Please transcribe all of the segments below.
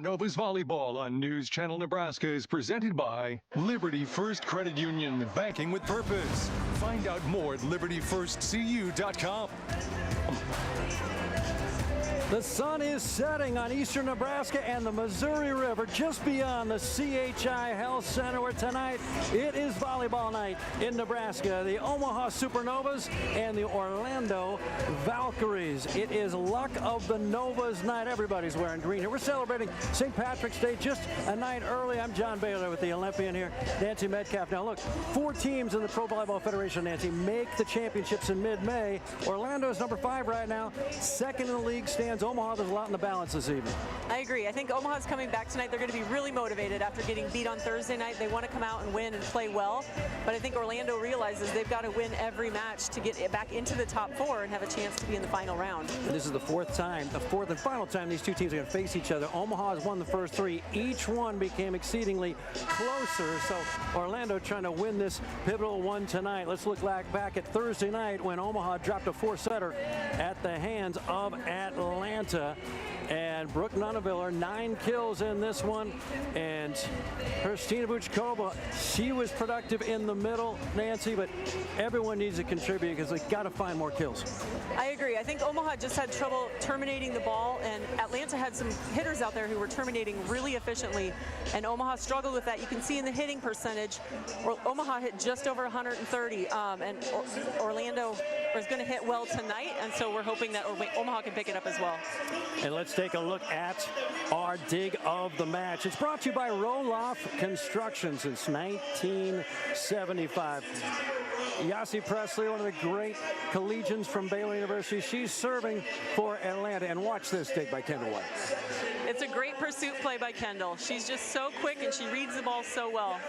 Supernovas Volleyball on News Channel Nebraska is presented by Liberty First Credit Union, banking with purpose. Find out more at libertyfirstcu.com. The sun is setting on eastern Nebraska and the Missouri River just beyond the CHI Health Center, where tonight it is volleyball night in Nebraska. The Omaha Supernovas and the Orlando Valkyries. It is Luck of the Novas night. Everybody's wearing green here. We're celebrating St. Patrick's Day just a night early. I'm John Baylor with the Olympian here, Nancy Metcalf. Now look, 4 teams in the Pro Volleyball Federation, Nancy, make the championships in mid-May. Orlando is number 5 right now, second in the league stands. Omaha, there's a lot in the balance this evening. I agree. I think Omaha's coming back tonight. They're going to be really motivated after getting beat on Thursday night. They want to come out and win and play well. But I think Orlando realizes they've got to win every match to get back into the top 4 and have a chance to be in the final round. And this is the fourth and final time these two teams are going to face each other. Omaha has won the first 3. Each one became exceedingly closer. So Orlando trying to win this pivotal one tonight. Let's look back at Thursday night when Omaha dropped a 4-setter at the hands of Atlanta. And Brooke Nuneviller, 9 kills in this one. And Kristina Vuchkova, she was productive in the middle, Nancy, but everyone needs to contribute because they've got to find more kills. I agree. I think Omaha just had trouble terminating the ball, and Atlanta had some hitters out there who were terminating really efficiently, and Omaha struggled with that. You can see in the hitting percentage, Omaha hit just over 130, and Orlando is going to hit well tonight, and so we're hoping that Omaha can pick it up as well. And let's take a look at our dig of the match. It's brought to you by Roloff Construction since 1975. Yasi Presley, one of the great collegians from Baylor University. She's serving for Atlanta. And watch this dig by Kendall White. It's a great pursuit play by Kendall. She's just so quick and she reads the ball so well.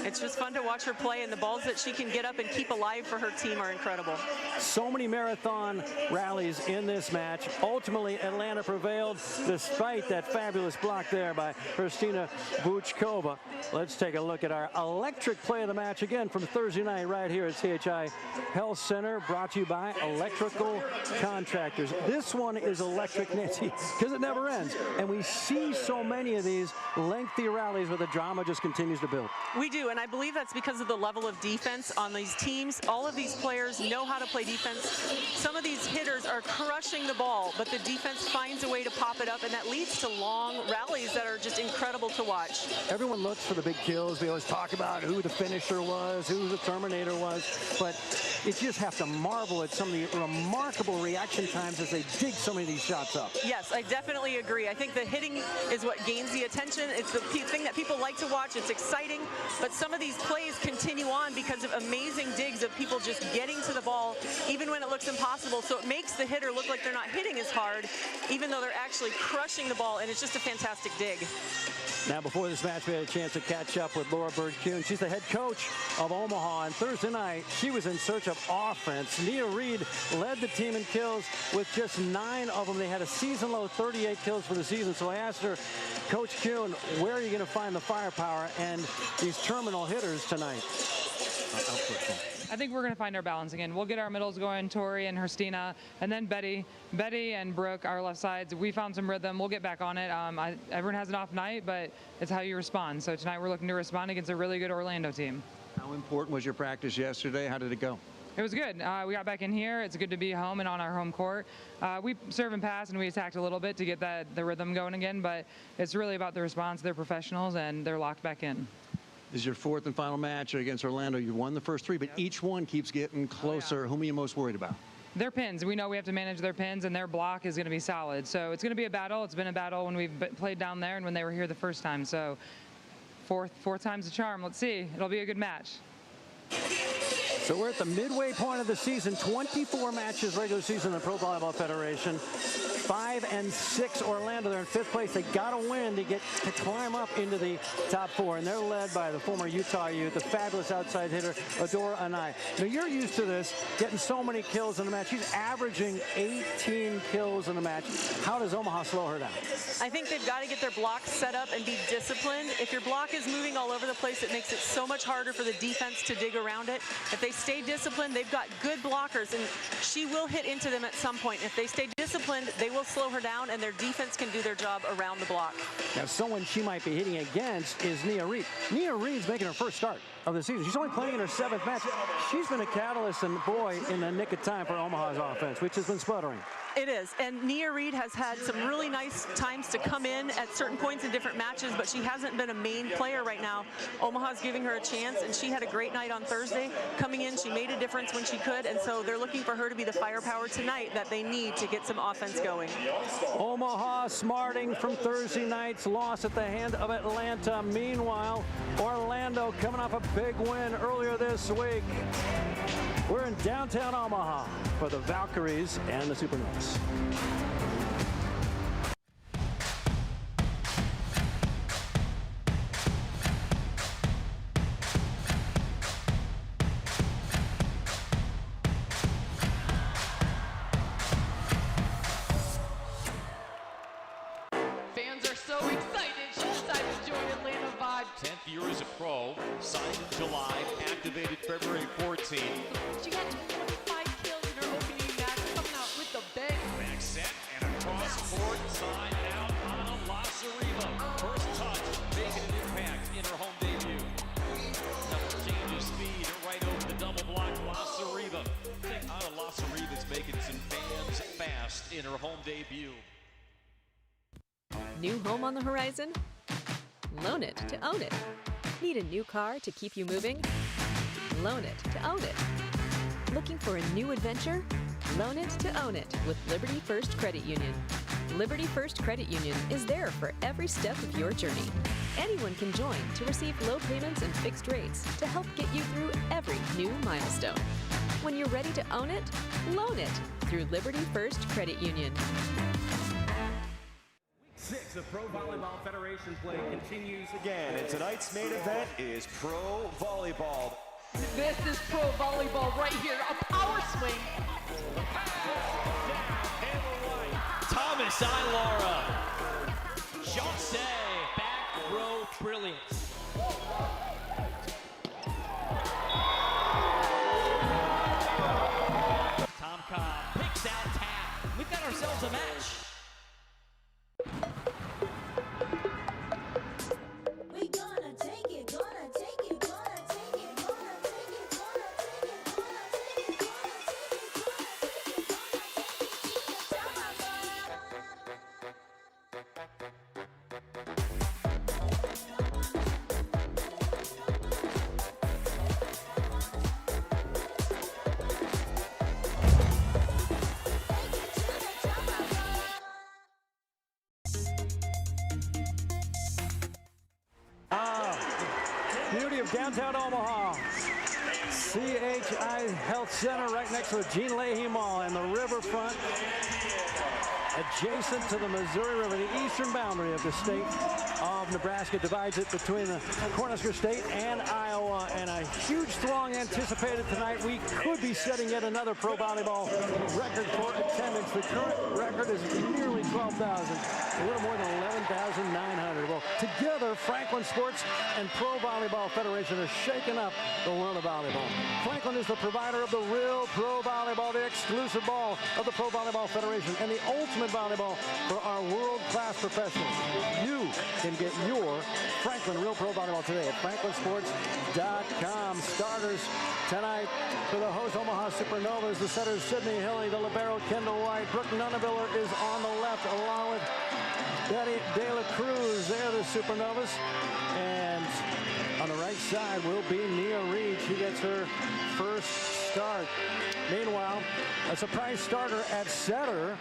It's just fun to watch her play, and the balls that she can get up and keep alive for her team are incredible. So many marathon rallies in this match. Ultimately, Atlanta prevailed despite that fabulous block there by Kristina Vuchkova. Let's take a look at our electric play of the match again from Thursday night right here at CHI Health Center, brought to you by Electrical Contractors. This one is electric, Nancy, because it never ends. And we see so many of these lengthy rallies where the drama just continues to build. We do, and I believe that's because of the level of defense on these teams. All of these players know how to play defense. Some of these hitters are crushing the ball, but the defense finds a way to pop it up, and that leads to long rallies that are just incredible to watch. Everyone looks for the big kills. We always talk about who the finisher was, who the terminator was, but you just have to marvel at some of the remarkable reaction times as they dig so many of these shots up. Yes, I definitely agree. I think the hitting is what gains the attention. It's the thing that people like to watch. It's exciting, but some of these plays continue on because of amazing digs of people just getting to the ball even when it looks impossible. So it makes the hitter look like they're not hitting as hard, even though they're actually crushing the ball, and it's just a fantastic dig. Now, before this match, we had a chance to catch up with Laura Bird-Kuhn. She's the head coach of Omaha, and Thursday night, she was in search of offense. Nia Reed led the team in kills with just 9 of them. They had a season-low 38 kills for the season, so I asked her, Coach Kuhn, where are you going to find the firepower and these terminal hitters tonight? I think we're going to find our balance again. We'll get our middles going, Tori and Kristina, and then Betty and Brooke, our left sides. We found some rhythm. We'll get back on it. Everyone has an off night, but it's how you respond. So tonight we're looking to respond against a really good Orlando team. How important was your practice yesterday? How did it go? It was good. We got back in here. It's good to be home and on our home court. We serve and pass, and we attacked a little bit to get the rhythm going again, but it's really about the response. They're professionals, and they're locked back in. This is your 4th and final match against Orlando. You won the first 3, but each one keeps getting closer. Oh, yeah. Whom are you most worried about? Their pins. We know we have to manage their pins, and their block is going to be solid. So it's going to be a battle. It's been a battle when we've played down there and when they were here the first time. So fourth time's a charm. Let's see. It'll be a good match. So we're at the midway point of the season. 24 matches regular season in the Pro Volleyball Federation. 5 and 6 Orlando. They're in 5th place. They got to win to climb up into the top 4, and they're led by the former Utah youth, the fabulous outside hitter Adora Anai. Now you're used to this, getting so many kills in the match. She's averaging 18 kills in the match. How does Omaha slow her down? I think they've got to get their blocks set up and be disciplined. If your block is moving all over the place, it makes it so much harder for the defense to dig around it. If they stay disciplined, they've got good blockers, and she will hit into them at some point. If they stay disciplined, they will slow her down, and their defense can do their job around the block. Now, someone she might be hitting against is Nia Reed. Nia Reed's making her first start of the season. She's only playing in her 7th match. She's been a catalyst and, boy, in the nick of time for Omaha's offense, which has been sputtering. It is, and Nia Reed has had some really nice times to come in at certain points in different matches, but she hasn't been a main player right now. Omaha's giving her a chance, and she had a great night on Thursday. Coming in, she made a difference when she could, and so they're looking for her to be the firepower tonight that they need to get some offense going. Omaha smarting from Thursday night's loss at the hand of Atlanta. Meanwhile, Orlando coming off a big win earlier this week. We're in downtown Omaha for the Valkyries and the Supernovas. Fans are so excited, she decided to join Atlanta Vibe. 10th year as a pro, signed in July, activated February 14th. She got 25 kills in her opening match, coming out with the bang. Back set and across court, side out on a Lasariva. First touch, making an impact in her home debut. Double change of speed, right over the double block, Lasariva. I think Ana Lasariva's making some fans fast in her home debut. New home on the horizon? Loan it to own it. Need a new car to keep you moving? Loan it to own it. Looking for a new adventure? Loan it to own it with Liberty First Credit Union. Liberty First Credit Union is there for every step of your journey. Anyone can join to receive low payments and fixed rates to help get you through every new milestone. When you're ready to own it, loan it through Liberty First Credit Union. 6 of Pro Volleyball Federation play continues again, and tonight's main event is Pro Volleyball. This is Pro Volleyball right here, a power swing. Thomas Ilara. Jose, back row brilliance. Tom Cobb picks out tap. We've got ourselves a match. Beauty of downtown Omaha. CHI Health Center right next to the Gene Leahy Mall and the riverfront adjacent to the Missouri River. The eastern boundary of the state of Nebraska divides it between the Cornhusker State and Iowa, and a huge throng anticipated tonight. We could be setting yet another pro volleyball record for attendance. The current record is nearly 12,000, a little more than 11,900. Well, together, Franklin Sports and Pro Volleyball Federation are shaking up the world of volleyball. Franklin is the provider of the real pro volleyball, the exclusive ball of the Pro Volleyball Federation, and the ultimate volleyball for our world-class professionals. You can get your Franklin Real Pro Volleyball today at franklinsports.com. Starters tonight for the host Omaha Supernovas, the setters Sydney Hilly, the libero Kendall White. Brooke Nunaviller is on the left along with Betty De La Cruz. They're the Supernovas. And on the right side will be Nia Reed. She gets her first start. Meanwhile, a surprise starter at setter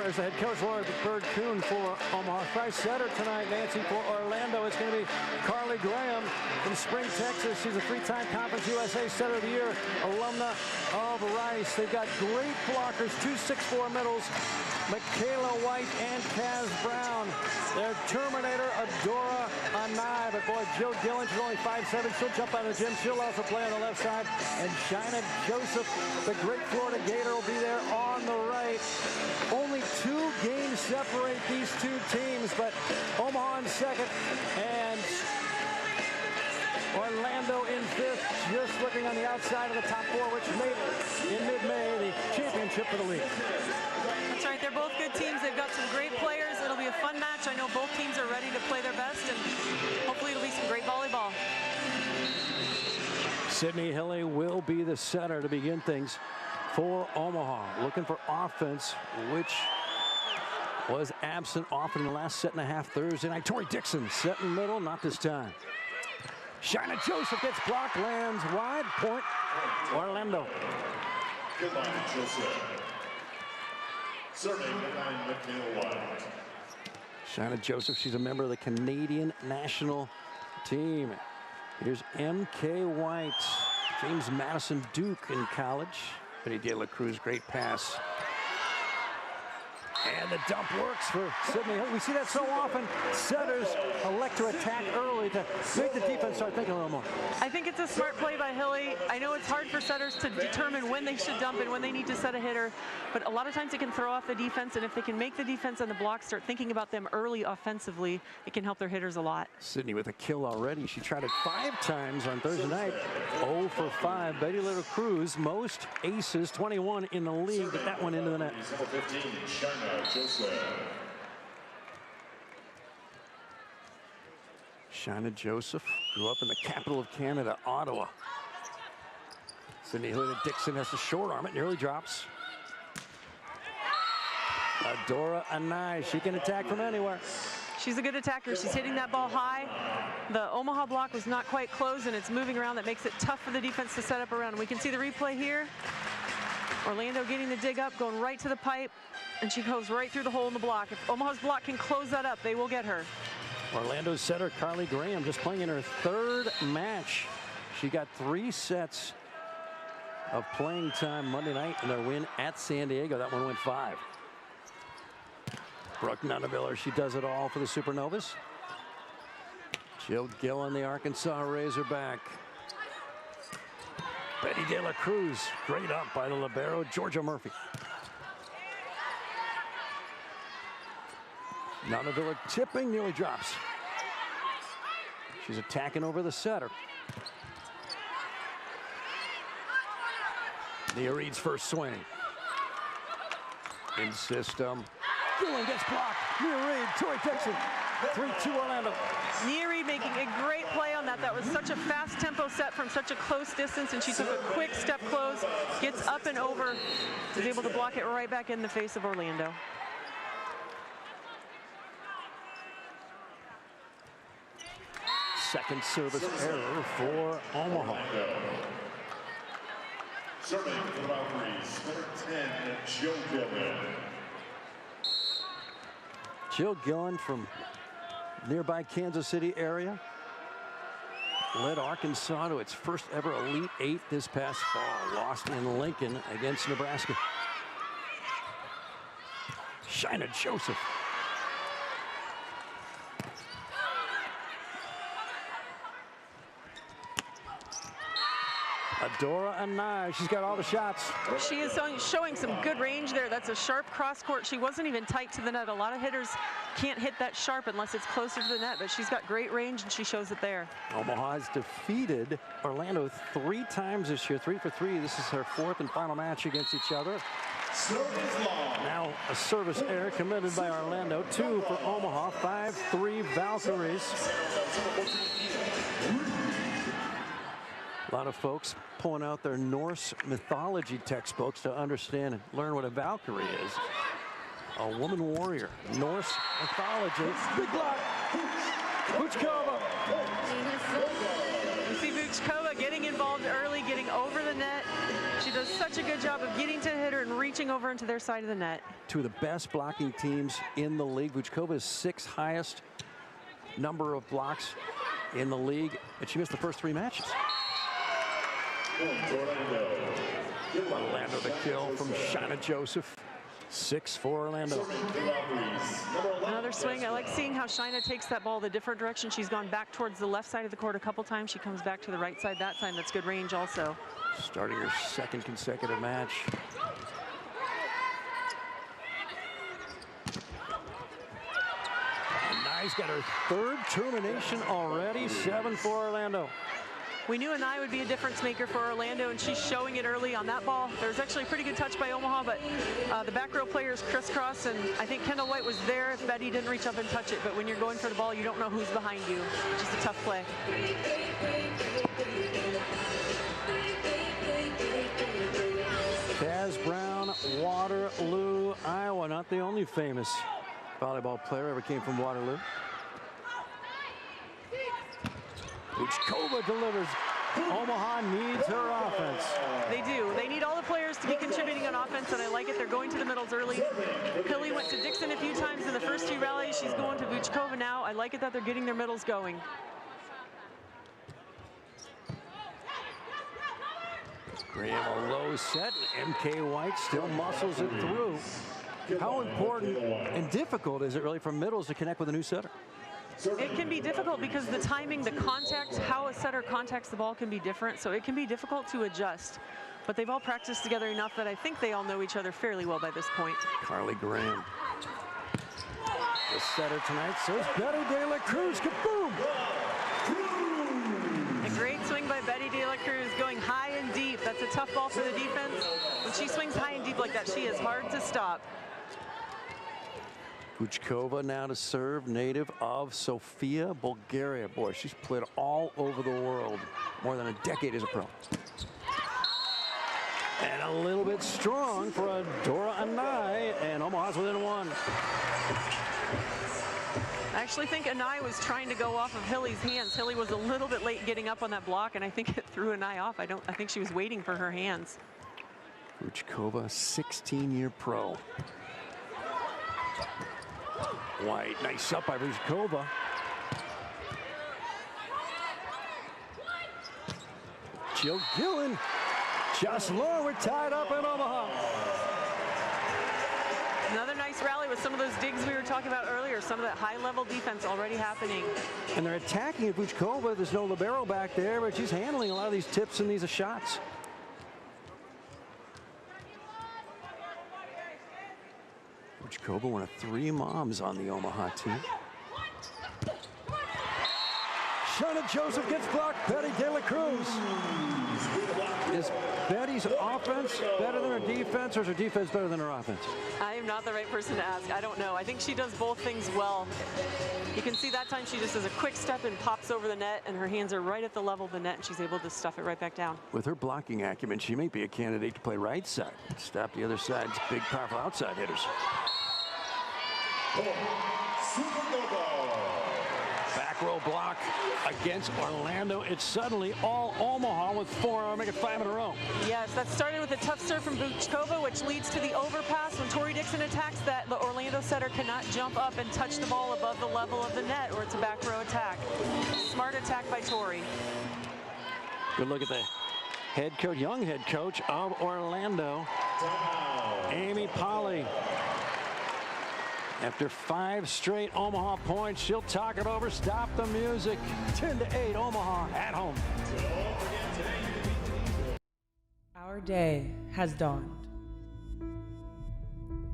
as the head coach Laura Bird-Kuhn for Omaha. Surprise setter tonight, Nancy, for Orlando. It's going to be Carly Graham from Spring, Texas. She's a 3-time Conference USA Setter of the Year alumna of Rice. They've got great blockers, 2 6'4" middles, Michaela White and Kaz Brown. Their Terminator, Adora Anai. But boy, Jill Gillen, she's only 5'7". She'll jump out of the gym. She'll also play on the left side. And China Joseph, the great Florida Gator, will be there on the right. Only 2 games separate these two teams, but Omaha in second and Orlando in 5th, just looking on the outside of the top 4, which made it in mid-May the championship for the league. That's right. They're both good teams. They've got some great players. It'll be a fun match. I know both teams are ready to play their best, and hopefully it'll be some great volleyball. Sydney Hilly will be the setter to begin things for Omaha. Looking for offense, which was absent often in the last set and a half Thursday night. Tori Dixon set in the middle, not this time. Shaina Joseph gets blocked, lands wide, point Orlando. Good line, Joseph. Serving the 9, Michaela White. Shaina Joseph, she's a member of the Canadian national team. Here's M.K. White, James Madison Duke in college. Betty De La Cruz, great pass. And the dump works for Sydney Hill. We see that so often. Setters elect to attack early to make the defense start thinking a little more. I think it's a smart play by Hilly. I know it's hard for setters to determine when they should dump and when they need to set a hitter, but a lot of times it can throw off the defense, and if they can make the defense and the block start thinking about them early offensively, it can help their hitters a lot. Sydney with a kill already. She tried it 5 times on Thursday night. 0 for 5. Betty De La Cruz, most aces, 21 in the league, but that one into the net. 15, Shaina Joseph. Shaina Joseph grew up in the capital of Canada, Ottawa. Sydney Hilly Dixon has to short arm it, nearly drops. Adora Anai, she can attack from anywhere. She's a good attacker. She's hitting that ball high. The Omaha block was not quite closed, and it's moving around. That makes it tough for the defense to set up around. We can see the replay here. Orlando getting the dig up, going right to the pipe, and she goes right through the hole in the block. If Omaha's block can close that up, they will get her. Orlando's setter Carly Graham just playing in her 3rd match. She got 3 sets of playing time Monday night in their win at San Diego. That one went 5. Brooke Nunaviller, she does it all for the Supernovas. Jill Gillen, the Arkansas Razorback. Betty De La Cruz, great up by the libero, Georgia Murphy. Nunaviller tipping, nearly drops. She's attacking over the setter. Nia Reed's first swing. In system. Gillen gets blocked. Nia Reed, Tori Dixon. 3-2 Orlando. Nia Reed making a great play on that. That was such a fast tempo set from such a close distance, and she took a quick step close, gets up and over, is able to block it right back in the face of Orlando. Second service error for Omaha. Serving for the Valkyries, number 10, Jill Gillen. Jill Gillen from nearby Kansas City area led Arkansas to its first ever Elite 8 this past fall. Lost in Lincoln against Nebraska. Shaina Joseph. Adora Anai, she's got all the shots. She is showing some good range there. That's a sharp cross court. She wasn't even tight to the net. A lot of hitters can't hit that sharp unless it's closer to the net, but she's got great range and she shows it there. Omaha has defeated Orlando 3 times this year, 3 for 3. This is her 4th and final match against each other. Now a service error committed by Orlando, 2 for Omaha, 5-3 Valkyries. A lot of folks pulling out their Norse mythology textbooks to understand and learn what a Valkyrie is. A woman warrior, Norse mythology. Big block. Vuchkova. You see Vuchkova getting involved early, getting over the net. She does such a good job of getting to the hitter and reaching over into their side of the net. 2 of the best blocking teams in the league. Vuchkova's 6th highest number of blocks in the league, and she missed the first 3 matches. Orlando the kill from Shaina Joseph. 6 for Orlando. Another swing. I like seeing how Shaina takes that ball the different direction. She's gone back towards the left side of the court a couple times. She comes back to the right side that time. That's good range also. Starting her 2nd consecutive match. And Nye's got her 3rd termination already. 7 for Orlando. We knew Anai would be a difference maker for Orlando, and she's showing it early on that ball. There was actually a pretty good touch by Omaha, but the back row players crisscross, and I think Kendall White was there if Betty didn't reach up and touch it. But when you're going for the ball, you don't know who's behind you. Just a tough play. Kaz Brown, Waterloo, Iowa. Not the only famous volleyball player ever came from Waterloo. Uchkova delivers. Omaha needs her offense. They do. They need all the players to be contributing on offense, and I like it. They're going to the middles early. Pilly went to Dixon a few times in the first 2 rallies. She's going to Vuchkova now. I like it that they're getting their middles going. Graham a low set. MK White still muscles it through. How important and difficult is it really for middles to connect with a new setter? It can be difficult because the timing, the contact, how a setter contacts the ball can be different, so it can be difficult to adjust. But they've all practiced together enough that I think they all know each other fairly well by this point. Carly Graham. The setter tonight says Betty De La Cruz. Kaboom! A great swing by Betty De La Cruz, going high and deep. That's a tough ball for the defense. When she swings high and deep like that, she is hard to stop. Vuchkova now to serve, native of Sofia, Bulgaria. Boy, she's played all over the world, more than a decade as a pro. And a little bit strong for Dora Anai, and Omaha's within 1. I actually think Anai was trying to go off of Hilly's hands. Hilly was a little bit late getting up on that block, and I think it threw Anai off. I think she was waiting for her hands. Vuchkova, 16-year pro. White, nice up by Vuchkova. Jill Gillen, just low. We're tied up in Omaha. Another nice rally with some of those digs we were talking about earlier, some of that high-level defense already happening. And they're attacking at Vuchkova. There's no libero back there, but she's handling a lot of these tips and these shots. Vuchkova, one of 3 moms on the Omaha team. Shauna Joseph gets blocked. Betty De La Cruz. Is Betty's offense better than her defense, or is her defense better than her offense? I am not the right person to ask. I don't know. I think she does both things well. You can see that time she just does a quick step and pops over the net, and her hands are right at the level of the net, and she's able to stuff it right back down. With her blocking acumen, she may be a candidate to play right side. Stop the other side's big, powerful outside hitters. Back row block against Orlando. It's suddenly all Omaha with 4, make it 5 in a row. Yes, that started with a tough serve from Vuchkova, which leads to the overpass. When Tori Dixon attacks that, the Orlando setter cannot jump up and touch the ball above the level of the net, or it's a back row attack. Smart attack by Tori. Good look at the head coach, young head coach of Orlando, Amy Polly. After 5 straight Omaha points, she'll talk it over, stop the music. 10-8, Omaha at home. Our day has dawned.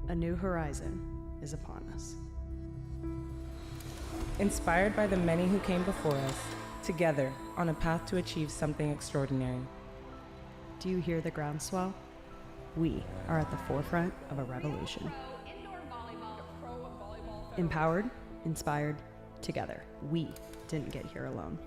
A new horizon is upon us. Inspired by the many who came before us, together on a path to achieve something extraordinary. Do you hear the groundswell? We are at the forefront of a revolution. Empowered, inspired, together. We didn't get here alone.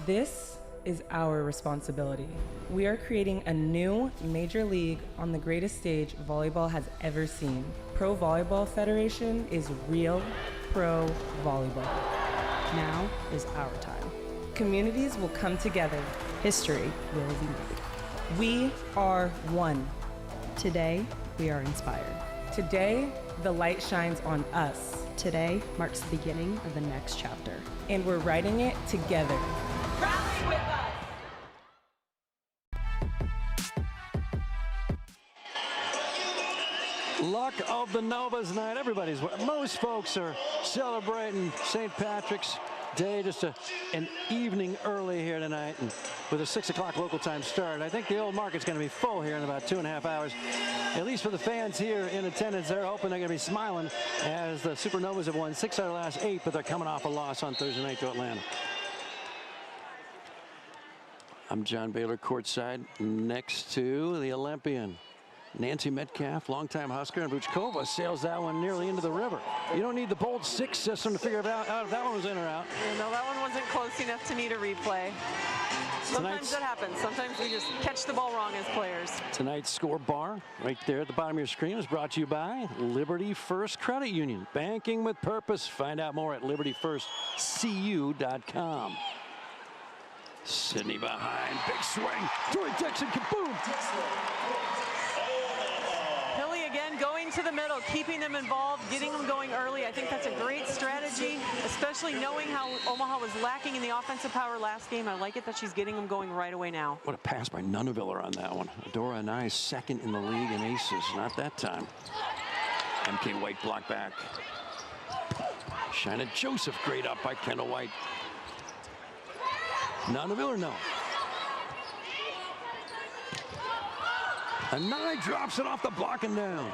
This is our responsibility. We are creating a new major league on the greatest stage volleyball has ever seen. Pro Volleyball Federation is real pro volleyball. Now is our time. Communities will come together. History will be made. We are one. Today, we are inspired. Today, the light shines on us. Today marks the beginning of the next chapter. And we're writing it together. Rally with us! Luck of the Novas night. Most folks are celebrating St. Patrick's Day, just an evening early here tonight, and with a 6 o'clock local time start. I think the old market's going to be full here in about 2.5 hours. At least for the fans here in attendance, they're hoping they're going to be smiling as the Supernovas have won 6 out of the last 8, but they're coming off a loss on Thursday night to Atlanta. I'm John Baylor courtside next to the Olympian. Nancy Metcalf, longtime Husker, and Vuchkova sails that one nearly into the river. You don't need the bold 6 system to figure out if that one was in or out. No, that one wasn't close enough to need a replay. Sometimes that happens. Sometimes we just catch the ball wrong as players. Tonight's score bar, right there at the bottom of your screen, is brought to you by Liberty First Credit Union. Banking with purpose. Find out more at libertyfirstcu.com. Sydney behind. Big swing. Tori Dixon, kaboom! Hilly again going to the middle, keeping them involved, getting them going early. I think that's a great strategy, especially knowing how Omaha was lacking in the offensive power last game. I like it that she's getting them going right away now. What a pass by Nuneviller on that one. Adora Anai, second in the league in aces. Not that time. MK White block back. Shanna Joseph, great up by Kendall White. Nuneviller, no. Anai drops it off the block and down.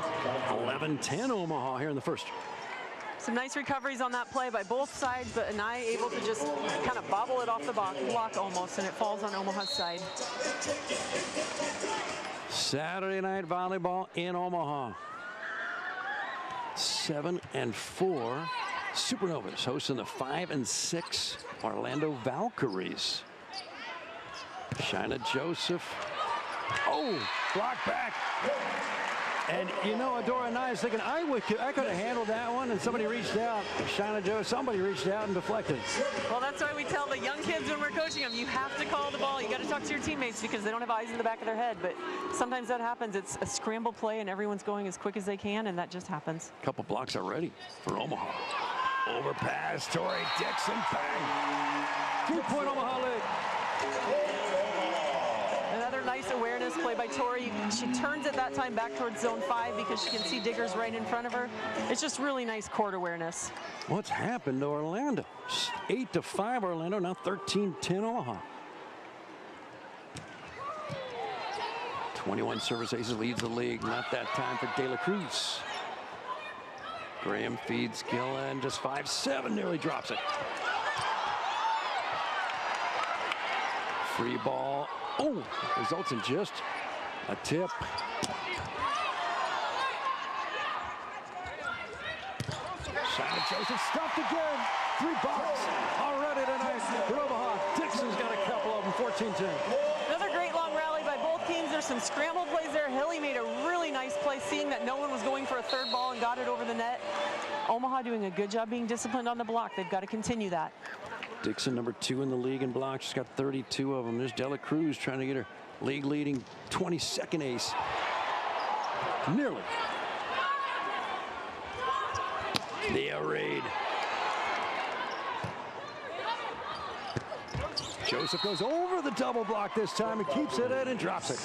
11-10 Omaha here in the first. Some nice recoveries on that play by both sides, but Anai able to just kind of bobble it off the block almost, and it falls on Omaha's side. Saturday night volleyball in Omaha. 7-4 Supernovas hosting the 5-6 Orlando Valkyries. Shanna Joseph. Oh, block back. And you know, Adora Anai is thinking, I could have handled that one, and somebody reached out. Shanna Joseph, somebody reached out and deflected. Well, that's why we tell the young kids when we're coaching them, you have to call the ball. You got to talk to your teammates because they don't have eyes in the back of their head. But sometimes that happens. It's a scramble play, and everyone's going as quick as they can, and that just happens. A couple blocks already for Omaha. Overpass, Tori Dixon, bang. 3-point Omaha lead. Another nice awareness play by Tori. She turns at that time back towards zone 5 because she can see Diggers right in front of her. It's just really nice court awareness. What's happened to Orlando? 8-5 Orlando, now 13-10 Omaha. 21 service aces leads the league. Not that time for De La Cruz. Graham feeds Gillen, just 5-7, nearly drops it. Free ball. Oh, results in just a tip. Shanna Joseph stuffed again. 3 bucks already tonight for Omaha. Dixon's got a couple of them, 14-10. Another great long rally by both teams. There's some scramble plays there. Hilly made a really nice play, seeing that no one was going for a third ball and got it over the net. Omaha doing a good job being disciplined on the block. They've got to continue that. Dixon, number 2 in the league in blocks. She's got 32 of them. There's De La Cruz trying to get her league-leading 22nd ace. Nearly. The air raid. Joseph goes over the double block this time and keeps it in and drops it.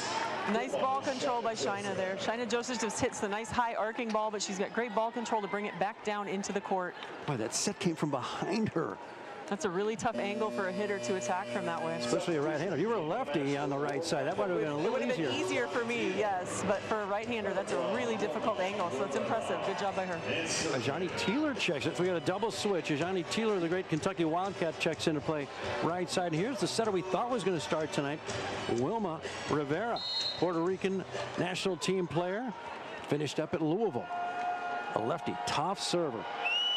Nice ball control by Shanna there. Shanna Joseph just hits the nice high arcing ball, but she's got great ball control to bring it back down into the court. Boy, that set came from behind her. That's a really tough angle for a hitter to attack from that way. Especially a right-hander. If you were a lefty on the right side, that would have been a little easier. It would have been easier for me, yes. But for a right-hander, that's a really difficult angle, so it's impressive. Good job by her. Ajani Teeler checks it. So we got a double switch. Ajani Teeler, the great Kentucky Wildcat, checks into play right side. And here's the setter we thought was going to start tonight. Wilma Rivera, Puerto Rican national team player, finished up at Louisville. A lefty, tough server.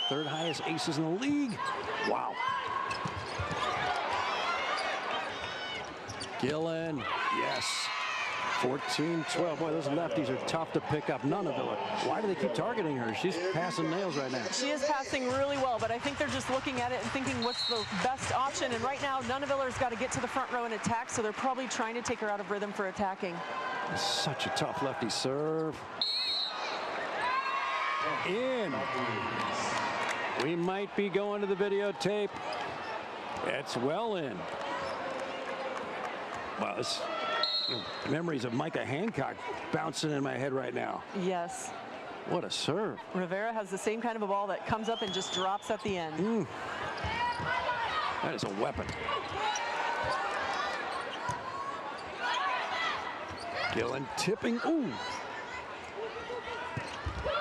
3rd highest aces in the league. Wow. Gillen, yes. 14-12. Boy, those lefties are tough to pick up. Nuneviller. Why do they keep targeting her? She's passing nails right now. She is passing really well, but I think they're just looking at it and thinking what's the best option. And right now, Nuneviller's got to get to the front row and attack, so they're probably trying to take her out of rhythm for attacking. Such a tough lefty serve. In. We might be going to the videotape. It's well in. Wow, this memories of Micah Hancock bouncing in my head right now. Yes. What a serve. Rivera has the same kind of a ball that comes up and just drops at the end. That is a weapon. Gillen tipping. Ooh.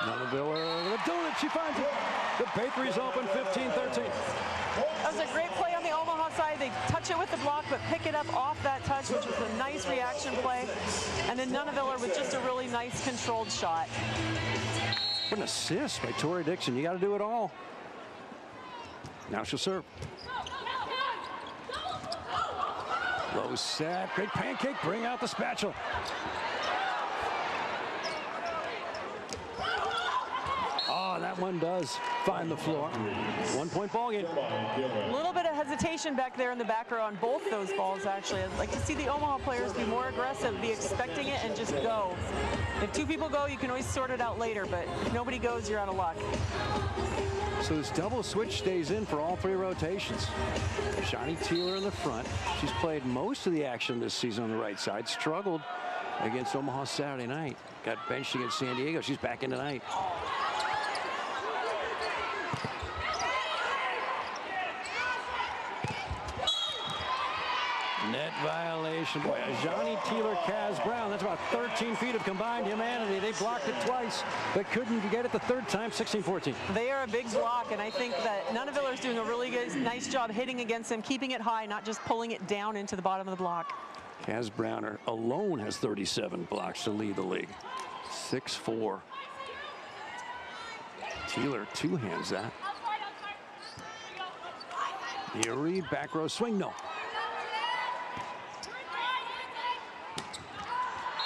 Nuneviller with a donut. She finds it. The bakery's open, 15-13. That was a great play on the Omaha side. They touch it with the block, but pick it up off that touch, which was a nice reaction play. And then Nunaviller with just a really nice controlled shot. What an assist by Tori Dixon. You got to do it all. Now she'll serve. Low set. Great pancake. Bring out the spatula. Oh, that one does find the floor. 1 point ball game. A little bit of hesitation back there in the back row on both those balls, actually. I'd like to see the Omaha players be more aggressive, be expecting it, and just go. If 2 people go, you can always sort it out later, but if nobody goes, you're out of luck. So this double switch stays in for all 3 rotations. Shani Teeler in the front. She's played most of the action this season on the right side. Struggled against Omaha Saturday night. Got benched against San Diego. She's back in tonight. Net violation. Boy, Johnny Teeler, Kaz Brown. That's about 13 feet of combined humanity. They blocked it twice, but couldn't get it the third time, 16-14. They are a big block, and I think that Nunaviller is doing a really good, nice job hitting against them, keeping it high, not just pulling it down into the bottom of the block. Kaz Browner alone has 37 blocks to lead the league. 6'4". Teeler two-hands that. Erie, back row swing, no.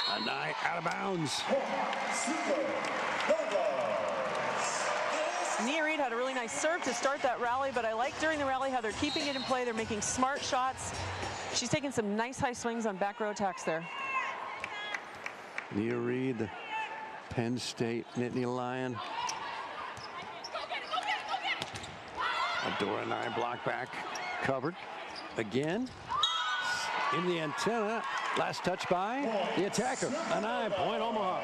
Anai out of bounds. Nia Reed had a really nice serve to start that rally, but I like during the rally how they're keeping it in play. They're making smart shots. She's taking some nice high swings on back row attacks there. Nia Reed, the Penn State Nittany Lion. Adora and I block back, covered again. In the antenna, last touch by the attacker. Anai, point Omaha.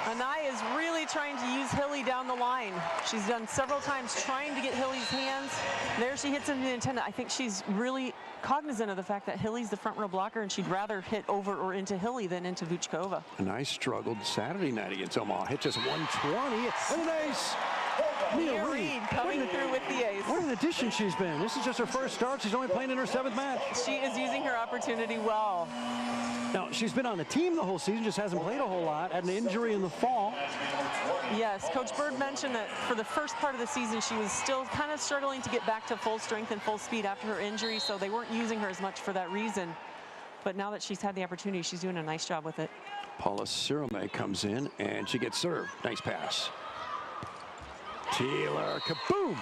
Anai is really trying to use Hilly down the line. She's done several times trying to get Hilly's hands. There she hits into the antenna. I think she's really cognizant of the fact that Hilly's the front row blocker, and she'd rather hit over or into Hilly than into Vuchkova. Anai struggled Saturday night against Omaha. Hit just 120. And an ace. Nia Reed coming through with the ace. What an addition she's been. This is just her first start. She's only playing in her 7th match. She is using her opportunity well. Now, she's been on the team the whole season, just hasn't played a whole lot. Had an injury in the fall. Yes, Coach Bird mentioned that for the first part of the season, she was still kind of struggling to get back to full strength and full speed after her injury, so they weren't using her as much for that reason. But now that she's had the opportunity, she's doing a nice job with it. Paula Sirome comes in, and she gets served. Nice pass. Teeler, kaboom!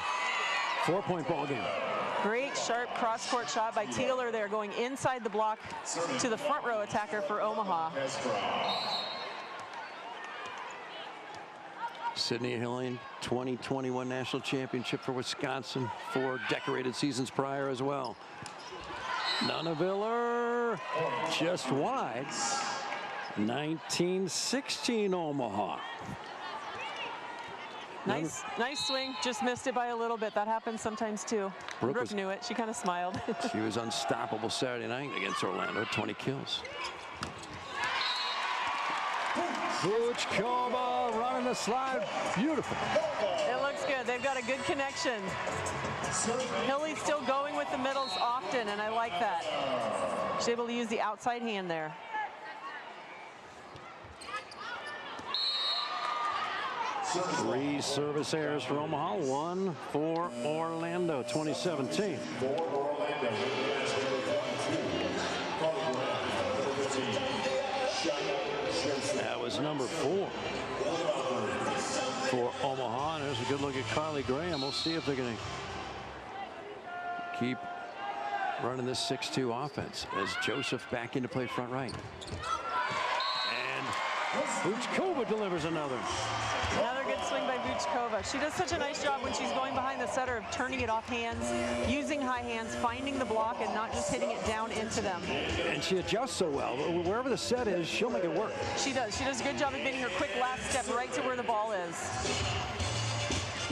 4-point ball game. Great sharp cross-court shot by Teeler there, going inside the block to the front row attacker for Omaha. Sydney Hillian, 2021 national championship for Wisconsin, 4 decorated seasons prior as well. Nunaviller just wide. 1916 Omaha. Nice swing, just missed it by a little bit. That happens sometimes too. Brooke knew it, she kind of smiled. She was unstoppable Saturday night against Orlando, 20 kills. Vuchkova running the slide, beautiful. It looks good, they've got a good connection. Hilly's still going with the middles often, and I like that. She's able to use the outside hand there. Three service errors for Omaha, 1 for Orlando, 2017. That was number 4 for Omaha. And there's a good look at Carly Graham. We'll see if they're going to keep running this 6-2 offense as Joseph back into play front right. And Vuchkova delivers another. Another good swing by Vuchkova. She does such a nice job when she's going behind the setter of turning it off hands, using high hands, finding the block, and not just hitting it down into them. And she adjusts so well. Wherever the set is, she'll make it work. She does. She does a good job of getting her quick last step right to where the ball is.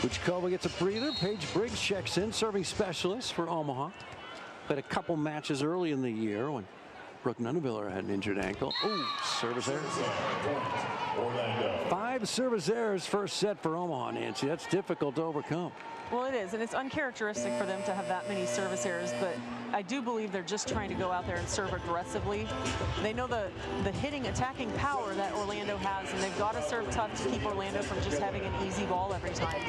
Vuchkova gets a breather. Paige Briggs checks in, serving specialist for Omaha. Played a couple matches early in the year when Brooke Nunaviller had an injured ankle. Ooh, service error. 5 service errors first set for Omaha, Nancy. That's difficult to overcome. Well, it is, and it's uncharacteristic for them to have that many service errors, but I do believe they're just trying to go out there and serve aggressively. They know the hitting, attacking power that Orlando has, and they've got to serve tough to keep Orlando from just having an easy ball every time.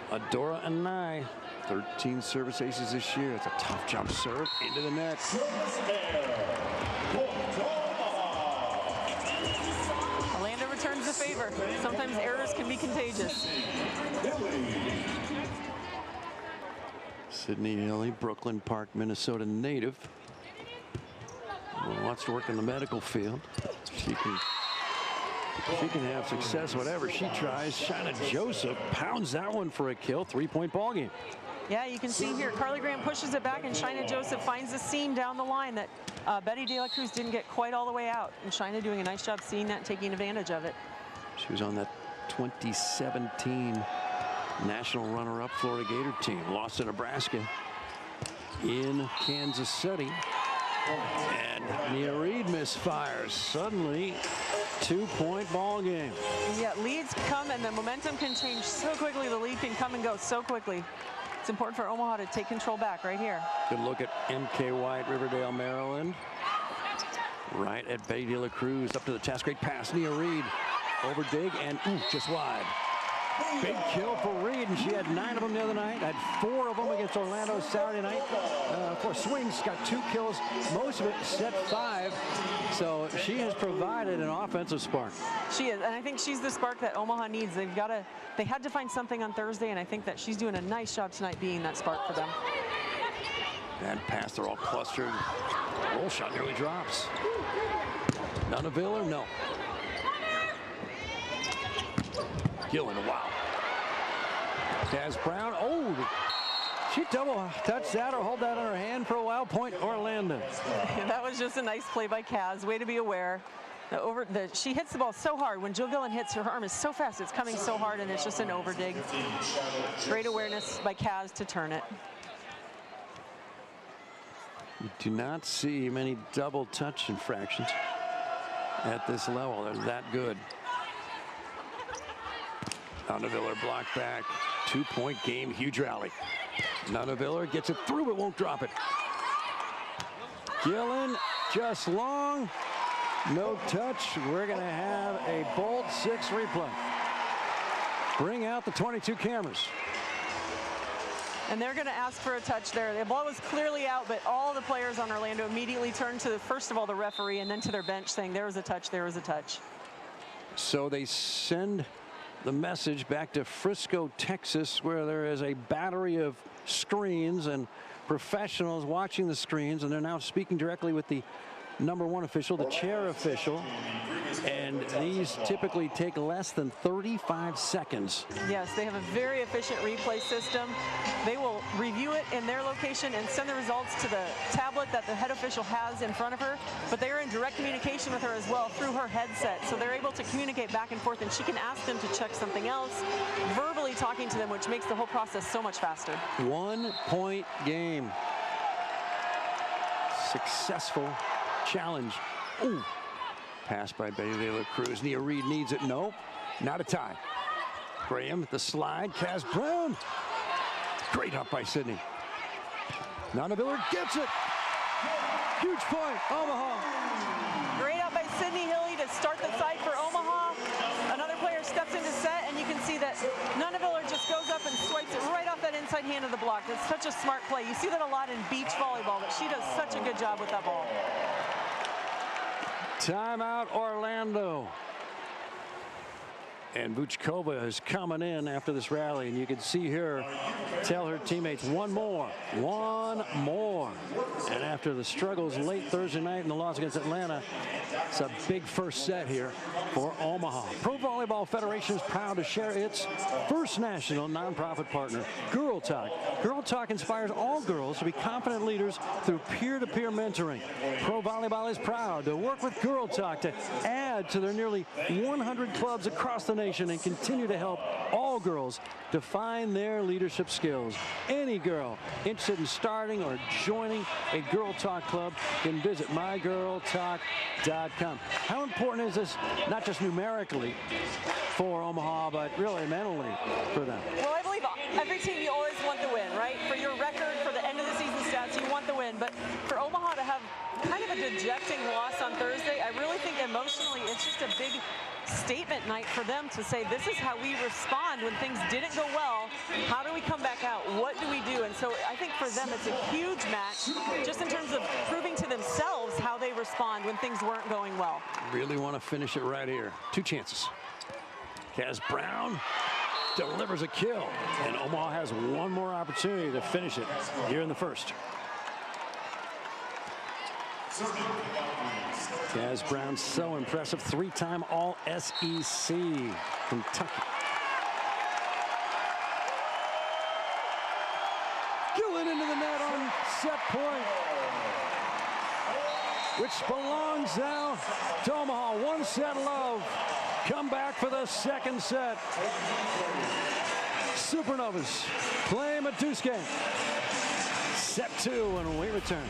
Adora Anai, 13 service aces this year. It's a tough jump serve into the net. Orlando returns the favor. Sometimes errors can be contagious. Sydney Hilly, Brooklyn Park, Minnesota native. Wants to work in the medical field. She can have success whatever she tries. Shaina Joseph pounds that one for a kill. 3-point ball game. Yeah, you can see here, Carly Graham pushes it back, and Shaina Joseph finds the seam down the line that Betty De La Cruz didn't get quite all the way out. And Shaina doing a nice job seeing that and taking advantage of it. She was on that 2017 national runner-up Florida Gator team. Lost to Nebraska in Kansas City. And Nia Reed misfires. Suddenly, 2-point ball game. Yeah, leads come and the momentum can change so quickly. The lead can come and go so quickly. It's important for Omaha to take control back right here. Good look at MK White, Riverdale, Maryland. Right at Betty De La Cruz. Up to the task. Great pass. Nia Reed over dig and just wide. Big kill for Reed, and she had 9 of them the other night. Had 4 of them against Orlando Saturday night. 4 swings, got 2 kills. Most of it set 5. So she has provided an offensive spark. She is, and I think she's the spark that Omaha needs. They had to find something on Thursday, and I think that she's doing a nice job tonight being that spark for them. Bad pass, they're all clustered. Roll shot nearly drops. Nunaviller, no. Gillen, wow. Kaz Brown, she double touched that or hold that in her hand for a while. Point Orlando. That was just a nice play by Kaz. Way to be aware. She hits the ball so hard. When Jill Gillen hits, her arm is so fast, it's coming so hard, and it's just an overdig. Great awareness by Kaz to turn it. You do not see many double touch infractions at this level. They're that good. Nunaviller blocked back. 2-point game, huge rally. Nunaviller gets it through but won't drop it. Gillen just long. No touch. We're going to have a bolt 6 replay. Bring out the 22 cameras. And they're going to ask for a touch there. The ball was clearly out, but all the players on Orlando immediately turned to, first of all, the referee and then to their bench saying there was a touch, there was a touch. So they send the message back to Frisco, Texas, where there is a battery of screens and professionals watching the screens, and they're now speaking directly with the #1 official, the chair official, and these typically take less than 35 seconds. Yes, they have a very efficient replay system. They will review it in their location and send the results to the tablet that the head official has in front of her, but they are in direct communication with her as well through her headset, so they're able to communicate back and forth, and she can ask them to check something else, verbally talking to them, which makes the whole process so much faster. 1-point game. Successful challenge. Pass by Betty De La Cruz. Nia Reed needs it. No, not a tie. Graham, the slide. Kaz Brown. Great up by Sydney. Nunaviller gets it. Huge point, Omaha. Great up by Sydney Hilly to start the side for Omaha. Another player steps into set, and you can see that Nunaviller just goes up and swipes it right off that inside hand of the block. That's such a smart play. You see that a lot in beach volleyball, but she does such a good job with that ball. Timeout, Orlando. And Vuchkova is coming in after this rally, and you can see her tell her teammates, one more. And after the struggles late Thursday night in the loss against Atlanta, it's a big first set here for Omaha. Pro Volleyball Federation is proud to share its first national nonprofit partner, Girl Talk. Girl Talk inspires all girls to be confident leaders through peer-to-peer mentoring. Pro Volleyball is proud to work with Girl Talk to add to their nearly 100 clubs across the determination and continue to help all girls define their leadership skills. Any girl interested in starting or joining a Girl Talk club can visit mygirltalk.com. How important is this, not just numerically for Omaha, but really mentally for them? Well, I believe every team, you always want the win, right? For your record, for the end of the season stats, you want the win. But for Omaha to have kind of a dejecting loss on Thursday, I really think emotionally it's just a big statement night for them to say, this is how we respond when things didn't go well. How do we come back out? What do we do? And so I think for them it's a huge match just in terms of proving to themselves how they respond when things weren't going well. Really want to finish it right here. 2 chances. Kaz Brown delivers a kill, and Omaha has one more opportunity to finish it here in the first. Kaz Brown, so impressive. 3-time All-SEC, Kentucky. Gillen into the net on set point, which belongs now to Omaha. 1 set love. Come back for the second set. Supernovas claim a deuce game. Set 2 when we return.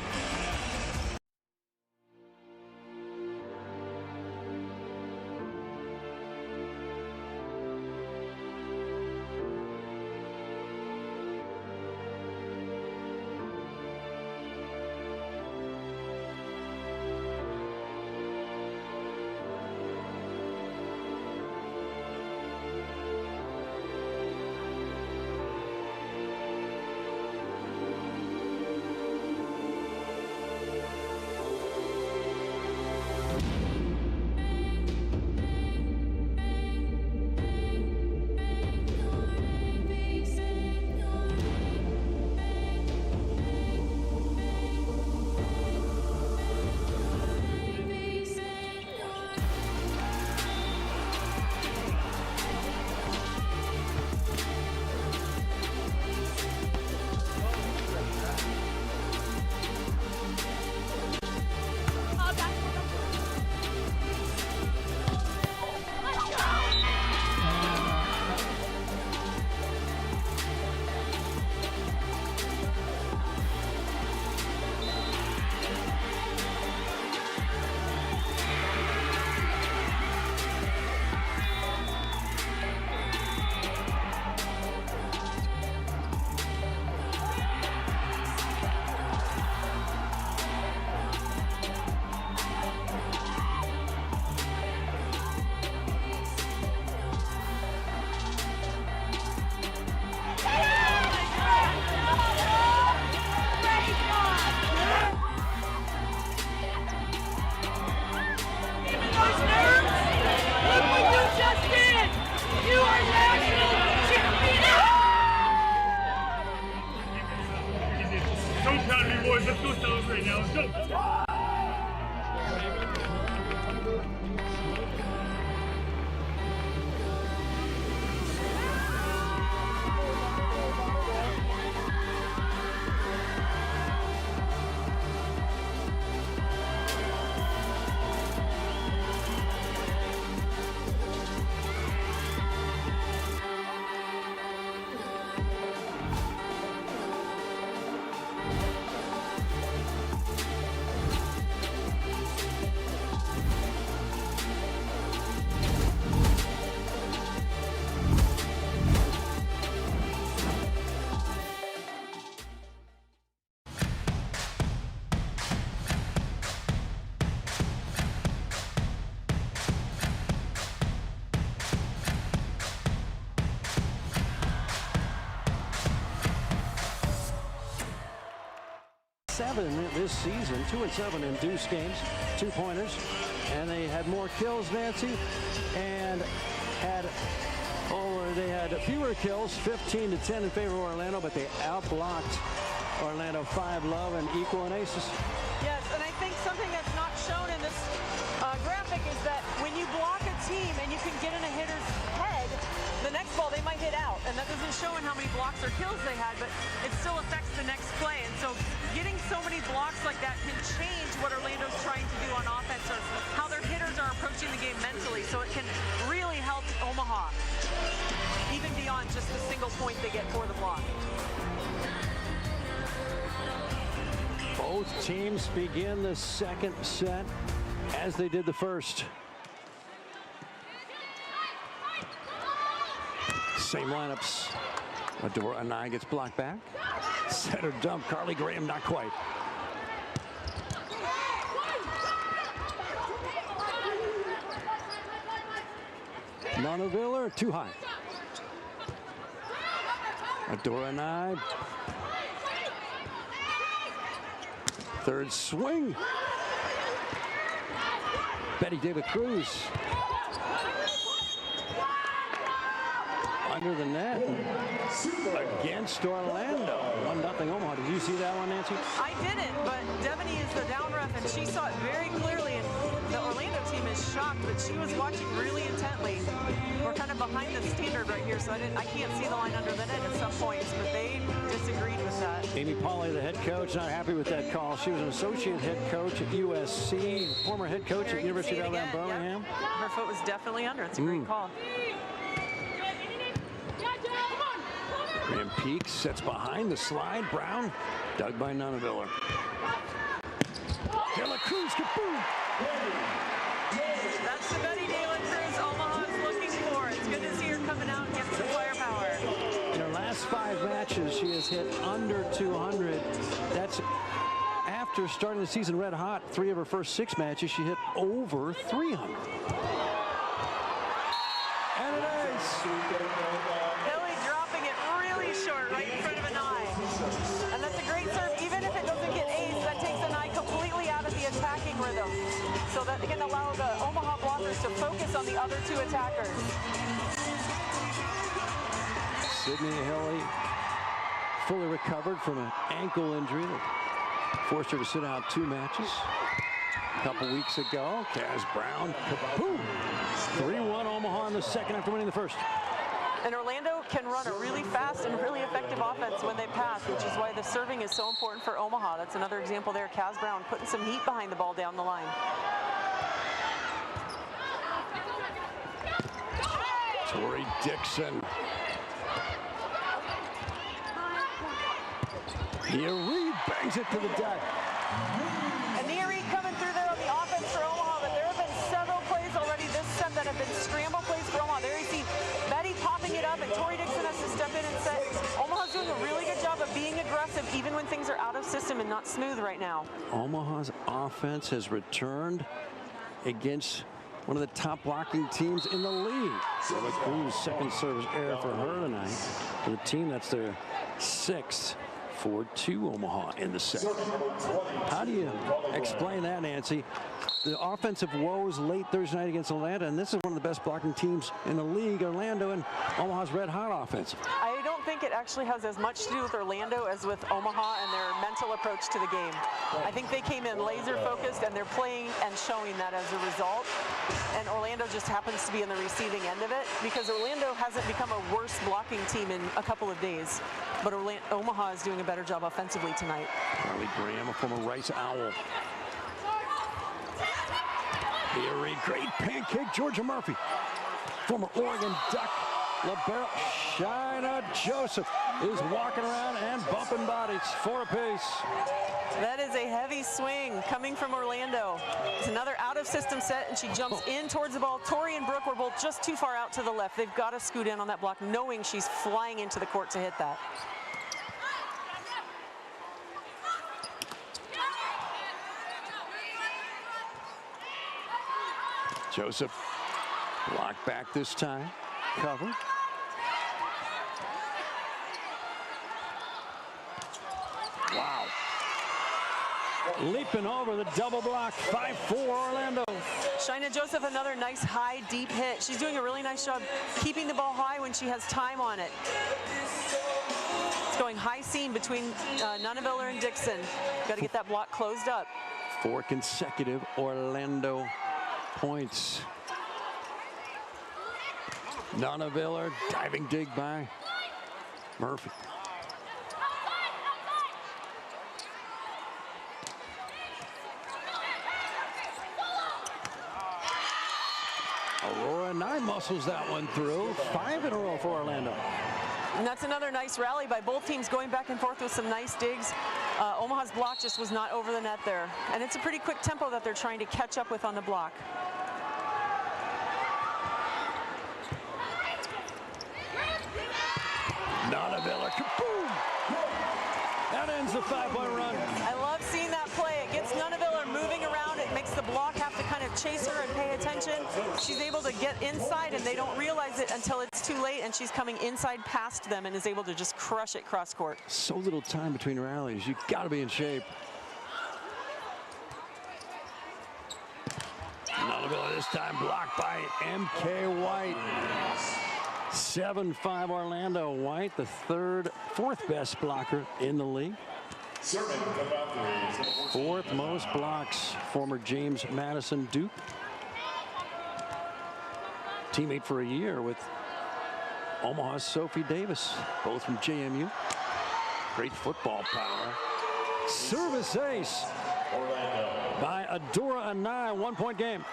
Let's go celebrate now. Let's go. This season, 2-7 in deuce games, 2-pointers, and they had more kills, Nancy, and they had fewer kills, 15-10 in favor of Orlando, but they outblocked Orlando 5-love and equal in aces. Yes, and I think something that's not shown in this graphic is that when you block a team and you can get in a hitter's head, the next ball they might hit out, and that doesn't show in how many blocks or kills they had, but it still affects the next play. And so getting so many blocks like that can change what Orlando's trying to do on offense or how their hitters are approaching the game mentally. So it can really help Omaha. beyond just the single point they get for the block. Both teams begin the second set as they did the first. Same lineups. Adora Anai gets blocked back. Center dump. Carly Graham not quite. Nonaviller too high. Adora Anai. Third swing. Betty De La Cruz. Under the net against Orlando. 1-0 Omaha. Did you see that one, Nancy? I didn't, but Devaney is the down ref, and she saw it very clearly. And the Orlando team is shocked, but she was watching really intently. We're kind of behind the standard right here, so I can't see the line under the net at some points, but they disagreed with that. Amy Pauley, the head coach, not happy with that call. She was an associate head coach at USC, former head coach at University of Alabama Birmingham. Yep. Her foot was definitely under. It's a great call. Graham peaks, sets behind the slide. Brown, dug by Nonaviller. De La Cruz, kaboom! That's the Betty De La Cruz Omaha is looking for. It's good to see her coming out and get some firepower. In her last 5 matches, she has hit under 200. That's after starting the season red hot. 3 of her first 6 matches, she hit over 300. And it is. Right in front of an eye. And that's a great serve. Even if it doesn't get ace, that takes an eye completely out of the attacking rhythm. So that can allow the Omaha blockers to focus on the other 2 attackers. Sydney Hilly fully recovered from an ankle injury that forced her to sit out 2 matches. A couple weeks ago, Kaz Brown, kaboom! 3-1 Omaha in the second after winning the first. And Orlando can run a really fast and really effective offense when they pass, which is why the serving is so important for Omaha. That's another example there. Kaz Brown putting some heat behind the ball down the line. Tori Dixon. Nia Reed bangs it to the deck. And Nia Reed coming through there on the offense for Omaha, but there have been several plays already this set that have been scramble plays for Omaha. There you see Betty popping it up, and Tori Dixon has to step in and set. Omaha's doing a really good job of being aggressive, even when things are out of system and not smooth right now. Omaha's offense has returned against one of the top blocking teams in the league. De La Cruz, second service error for her tonight. For the team, that's their 6th. 4-2 Omaha in the set. How do you explain that, Nancy? The offensive woes late Thursday night against Atlanta, and this is one of the best blocking teams in the league, Orlando, and Omaha's red-hot offense. I don't think it actually has as much to do with Orlando as with Omaha and their mental approach to the game. I think they came in laser-focused, and they're playing and showing that as a result. And Orlando just happens to be on the receiving end of it, because Orlando hasn't become a worse blocking team in a couple of days. But Omaha is doing a better job offensively tonight. Carly Graham, a former Rice Owl. Very great pancake, Georgia Murphy. Former Oregon Duck libero. Shina Joseph is walking around and bumping bodies. 4 apiece. That is a heavy swing coming from Orlando. It's another out-of-system set, and she jumps in towards the ball. Tori and Brooke were both just too far out to the left. They've got to scoot in on that block, knowing she's flying into the court to hit that. Joseph blocked back this time. Cover. Wow. Leaping over the double block. 5-4 Orlando. Shina Joseph, another nice high, deep hit. She's doing a really nice job keeping the ball high when she has time on it. It's going high seam between Nunaviller and Dixon. Got to get that block closed up. 4 consecutive Orlando points. Nunaviller, diving dig by Murphy. Aurora 9 muscles that one through. 5 in a row for Orlando. And that's another nice rally by both teams, going back and forth with some nice digs. Omaha's block just was not over the net there. And it's a pretty quick tempo that they're trying to catch up with on the block. Nonaviller, kaboom! That ends the 5-point run. I love seeing that play. It gets Nonaviller moving around. It makes the block have to kind of chase her and pay attention. She's able to get inside, and they don't realize it until it's too late, and she's coming inside past them and is able to just crush it cross court. So little time between rallies. You got to be in shape. Nonaviller this time blocked by MK White. 7-5 Orlando. White, the fourth best blocker in the league. Fourth most blocks, former James Madison Duke. Teammate for a year with Omaha's Sophie Davis, both from JMU. Great football power. Service ace by Adora Anai, 1-point game.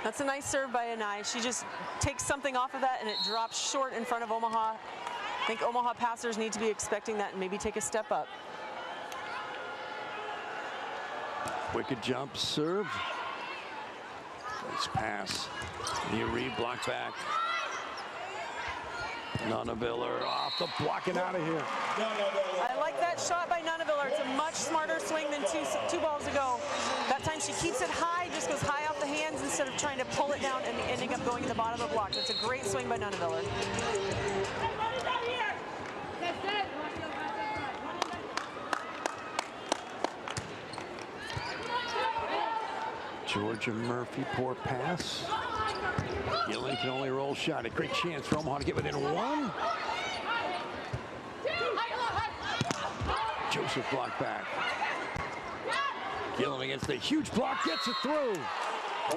That's a nice serve by Anai. She just takes something off of that and it drops short in front of Omaha. I think Omaha passers need to be expecting that and maybe take a step up. Wicked jump serve. Nice pass. Neary block back. Nonaviller off the block and out of here. I like that shot by Nonaviller. It's a much smarter swing than two balls ago. That time she keeps it high, just goes high off the hands instead of trying to pull it down and ending up going in the bottom of the block. It's a great swing by Nonaviller. Georgia Murphy, poor pass. Gillen can only roll shot. A great chance for Omaha to get within one. Joseph blocked back. Gillen against the huge block, gets it through.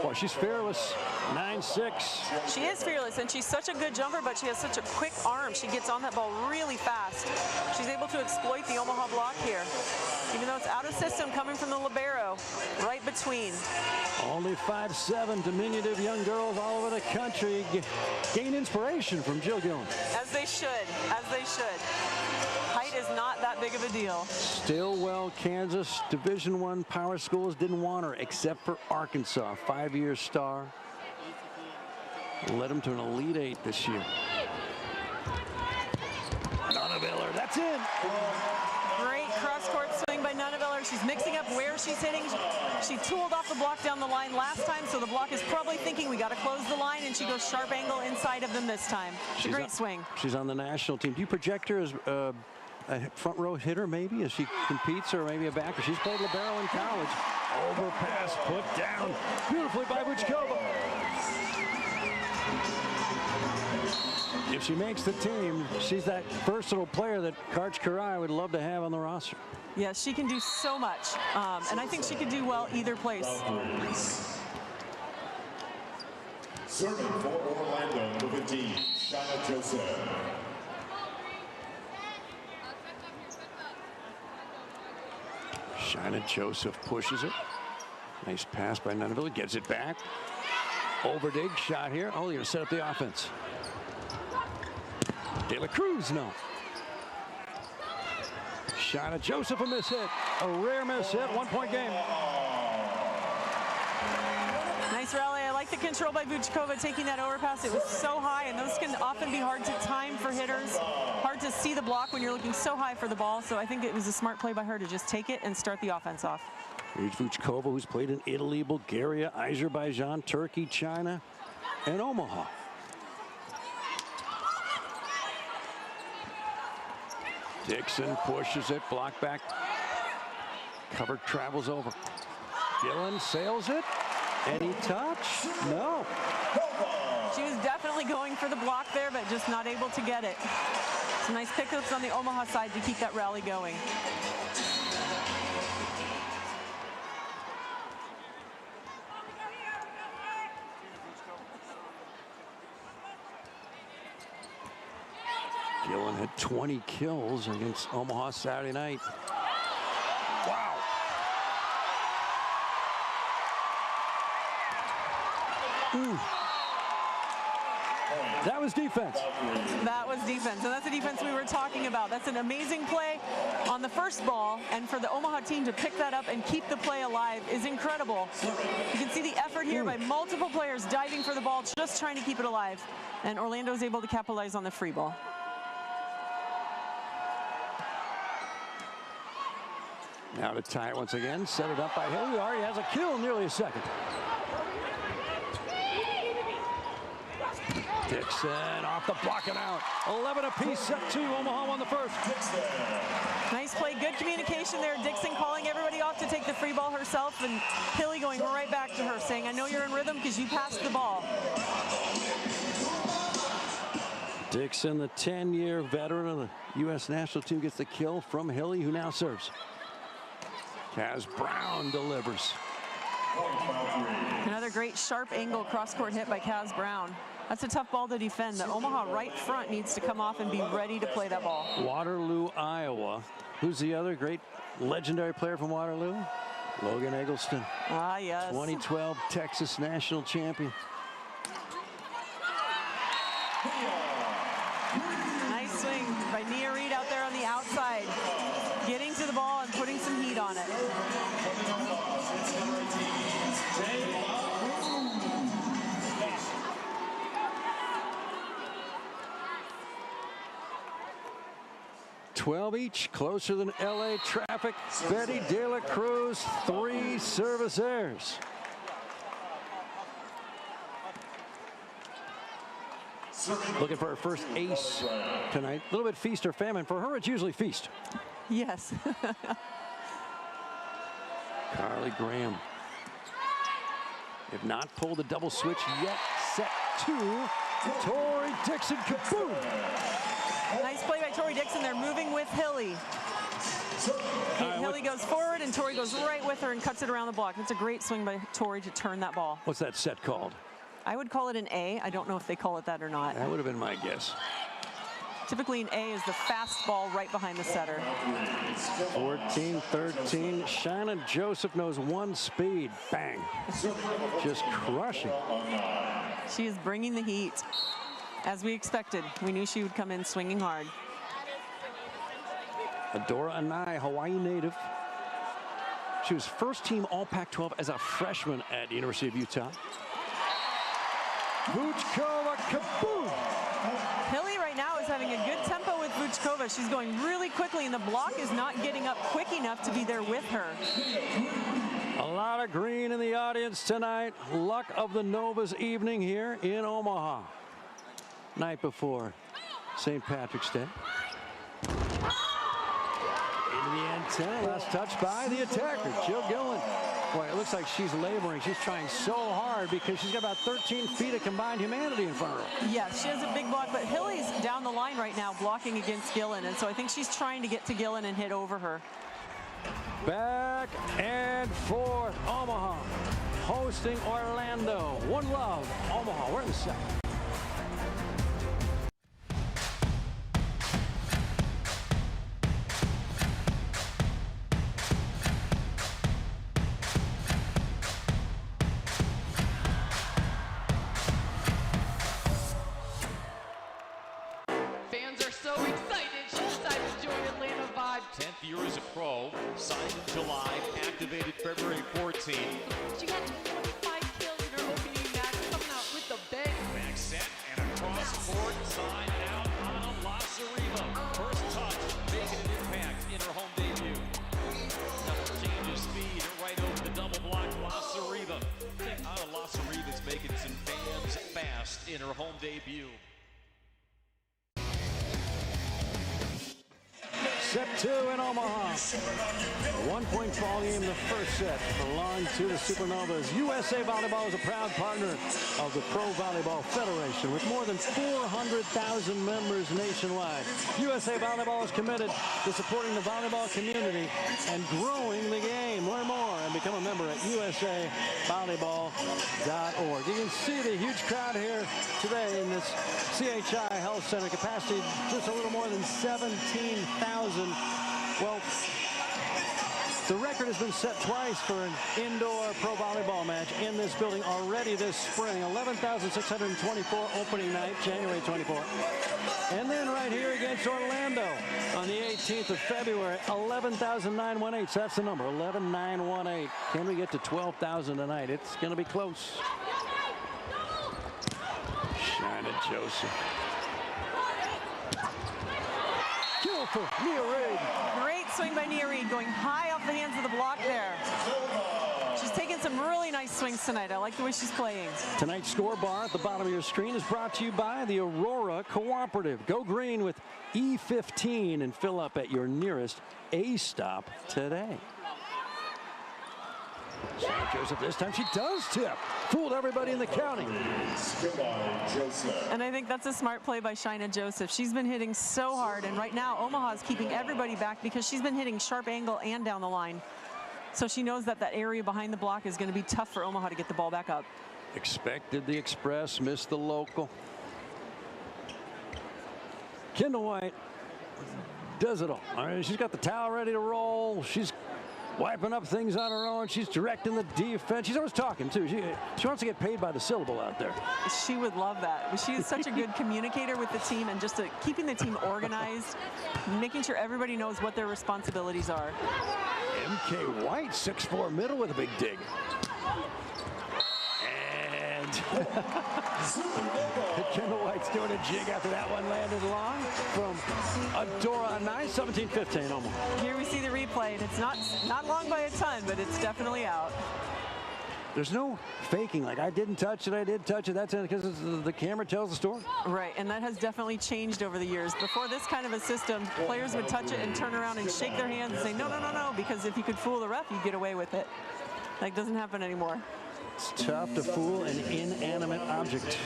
Boy, she's fearless. 9-6. She is fearless, and she's such a good jumper, but she has such a quick arm. She gets on that ball really fast. She's able to exploit the Omaha block here. Even though it's out of system, coming from the libero, right between. Only 5'7", diminutive young girls all over the country gain inspiration from Jill Gillen. As they should, as they should. Height is not that big of a deal. Stillwell, Kansas, Division I power schools didn't want her, except for Arkansas, 5-year star. Led them to an Elite 8 this year. Nonaviller, that's in. Great cross-court swing by Nonaviller. She's mixing up where she's hitting. She tooled off the block down the line last time, so the block is probably thinking we got to close the line, and she goes sharp angle inside of them this time. It's a great swing. She's on the national team. Do you project her as a front row hitter maybe as she competes, or maybe a backer? She's played libero in college. Overpass put down beautifully by Vuchkova. If she makes the team, she's that versatile player that Karch Karai would love to have on the roster. Yes, she can do so much, and I think she could do well either place. Serving for Orlando, number 15, Shana Joseph. Shana Joseph pushes it. Nice pass by Nonaviller, gets it back. Overdig shot here. Oh, they're going to set up the offense. De La Cruz, no. Shana Joseph, a miss hit. A rare miss hit, 1-point game. Nice rally. I like the control by Vuchkova taking that overpass. It was so high, and those can often be hard to time for hitters. Hard to see the block when you're looking so high for the ball, so I think it was a smart play by her to just take it and start the offense off. Here's Vuchkova, who's played in Italy, Bulgaria, Azerbaijan, Turkey, China, and Omaha. Dixon pushes it, block back. Cover travels over. Gillen sails it. Any touch? No. She was definitely going for the block there, but just not able to get it. Some nice pickups on the Omaha side to keep that rally going. Gillen had 20 kills against Omaha Saturday night. Wow. That was defense. That was defense, and that's the defense we were talking about. That's an amazing play on the first ball, and for the Omaha team to pick that up and keep the play alive is incredible. You can see the effort here by multiple players diving for the ball, just trying to keep it alive, and Orlando is able to capitalize on the free ball. Now to tie it once again, set it up by Hill. He already has a kill, nearly a second. Dixon off the block and out. 11 apiece, set 2. Omaha won the first. Nice play, good communication there. Dixon calling everybody off to take the free ball herself, and Hilly going right back to her, saying, I know you're in rhythm because you passed the ball. Dixon, the 10-year veteran of the U.S. national team, gets the kill from Hilly, who now serves. Kaz Brown delivers. Another great sharp angle cross-court hit by Kaz Brown. That's a tough ball to defend. The Omaha right front needs to come off and be ready to play that ball. Waterloo, Iowa. Who's the other great legendary player from Waterloo? Logan Eggleston. Ah, yes. 2012 Texas national champion. Nice swing by Nia Reed out there on the outside. Getting to the ball and putting some heat on it. $12 each, closer than LA traffic. Betty De La Cruz, 3 service errors. Looking for her first ace tonight. A little bit feast or famine. For her, it's usually feast. Yes. Carly Graham. Have not pulled the double switch yet. Set 2. Tori Dixon, kaboom! Nice play by Tori Dixon. They're moving with Hilly. Hilly goes forward, and Tori goes right with her and cuts it around the block. It's a great swing by Tori to turn that ball. What's that set called? I would call it an A. I don't know if they call it that or not. That would have been my guess. Typically an A is the fast ball right behind the setter. 14-13. Shannon Joseph knows one speed. Bang. Just crushing. She is bringing the heat. As we expected. We knew she would come in swinging hard. Adora Anai, Hawaii native. She was first team All Pac-12 as a freshman at the University of Utah. Vuchkova, kaboom! Hilly right now is having a good tempo with Vuchkova. She's going really quickly, and the block is not getting up quick enough to be there with her. A lot of green in the audience tonight. Luck of the Novas evening here in Omaha. Night before St. Patrick's Day. Into the antenna, last touch by the attacker, Jill Gillen. Boy, it looks like she's laboring. She's trying so hard because she's got about 13 feet of combined humanity in front of her. Yes, she has a big block, but Hilly's down the line right now blocking against Gillen, and so I think she's trying to get to Gillen and hit over her. Back and forth, Omaha hosting Orlando. One love, Omaha, we're in the second. Fans are so excited. She decided to join Atlanta Vibe. 10th year as a pro, signed in July, activated February 14. She got 25 kills in her opening match, coming out with the bang. Back set and across court, side out on Lasariva. First touch, making an impact in her home debut. Double change of speed, right over the double block, Lasariva. Out of Lasariva's making some fans fast in her home debut. Set 2 in Omaha. 1-point ball game, the first set belonged to the Supernovas. USA Volleyball is a proud partner of the Pro Volleyball Federation with more than 400,000 members nationwide. USA Volleyball is committed to supporting the volleyball community and growing the game. Learn more and become a member at usavolleyball.org. You can see the huge crowd here today in this CHI Health Center. Capacity just a little more than 17,000. Well, the record record has been set twice for an indoor pro volleyball match in this building already this spring. 11,624 opening night, January 24th. And then right here against Orlando on the 18th of February, 11,918. So that's the number, 11,918. Can we get to 12,000 tonight? It's going to be close. China Joseph. Kill for Nia Reid. Great swing by Nia Reid, going high off the hands of the block there. She's taking some really nice swings tonight. I like the way she's playing. Tonight's score bar at the bottom of your screen is brought to you by the Aurora Cooperative. Go green with E15 and fill up at your nearest A stop today. St. Joseph, this time she does tip. Fooled everybody in the county. And I think that's a smart play by China Joseph. She's been hitting so hard, and right now Omaha's keeping everybody back because she's been hitting sharp angle and down the line. So she knows that that area behind the block is going to be tough for Omaha to get the ball back up. Expected the express, missed the local. Kendall White does it all. All right, she's got the towel ready to roll. She's wiping up things on her own. She's directing the defense. She's always talking, too. She wants to get paid by the syllable out there. She would love that. She is such a good communicator with the team and just keeping the team organized, making sure everybody knows what their responsibilities are. MK White, 6'4" middle with a big dig. And Kendall White's doing a jig after that one landed long from Adora. Nice, 17-15 almost. Here we see the replay, and it's not long by a ton, but it's definitely out. There's no faking, like I didn't touch it, I did touch it. That's because the camera tells the story. Right, and that has definitely changed over the years. Before this kind of a system, players would touch it and turn around and shake their hands and say, no, no, no, no, because if you could fool the ref, you'd get away with it. That doesn't happen anymore. It's tough to fool an inanimate object.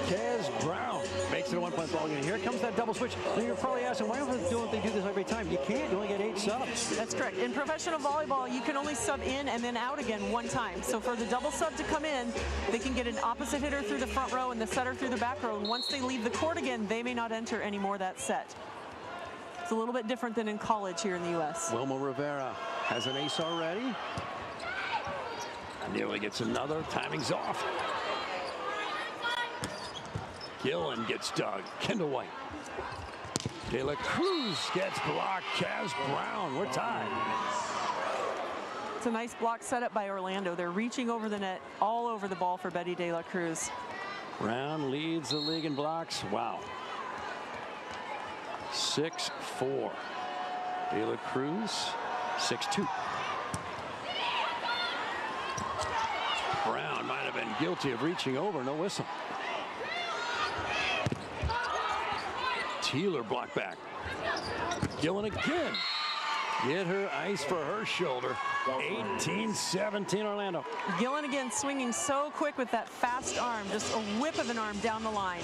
Kaz Brown makes it a one-point ball game. Here comes that double switch. Now you're probably asking, why don't they do this every time? You can't. You only get 8 subs. That's correct. In professional volleyball, you can only sub in and then out again one time. So for the double sub to come in, they can get an opposite hitter through the front row and the setter through the back row. And once they leave the court again, they may not enter anymore that set. It's a little bit different than in college here in the U.S. Wilma Rivera has an ace already. Nearly gets another. Timing's off. Gillen gets dug. Kendall White. De La Cruz gets blocked. Kaz Brown. We're tied. It's a nice block setup by Orlando. They're reaching over the net all over the ball for Betty De La Cruz. Brown leads the league in blocks. Wow. 6-4. De La Cruz, 6-2. Brown might have been guilty of reaching over. No whistle. Teeler blocked back. Gillen again. Get her ice for her shoulder. 18-17 Orlando. Gillen again swinging so quick with that fast arm, just a whip of an arm down the line.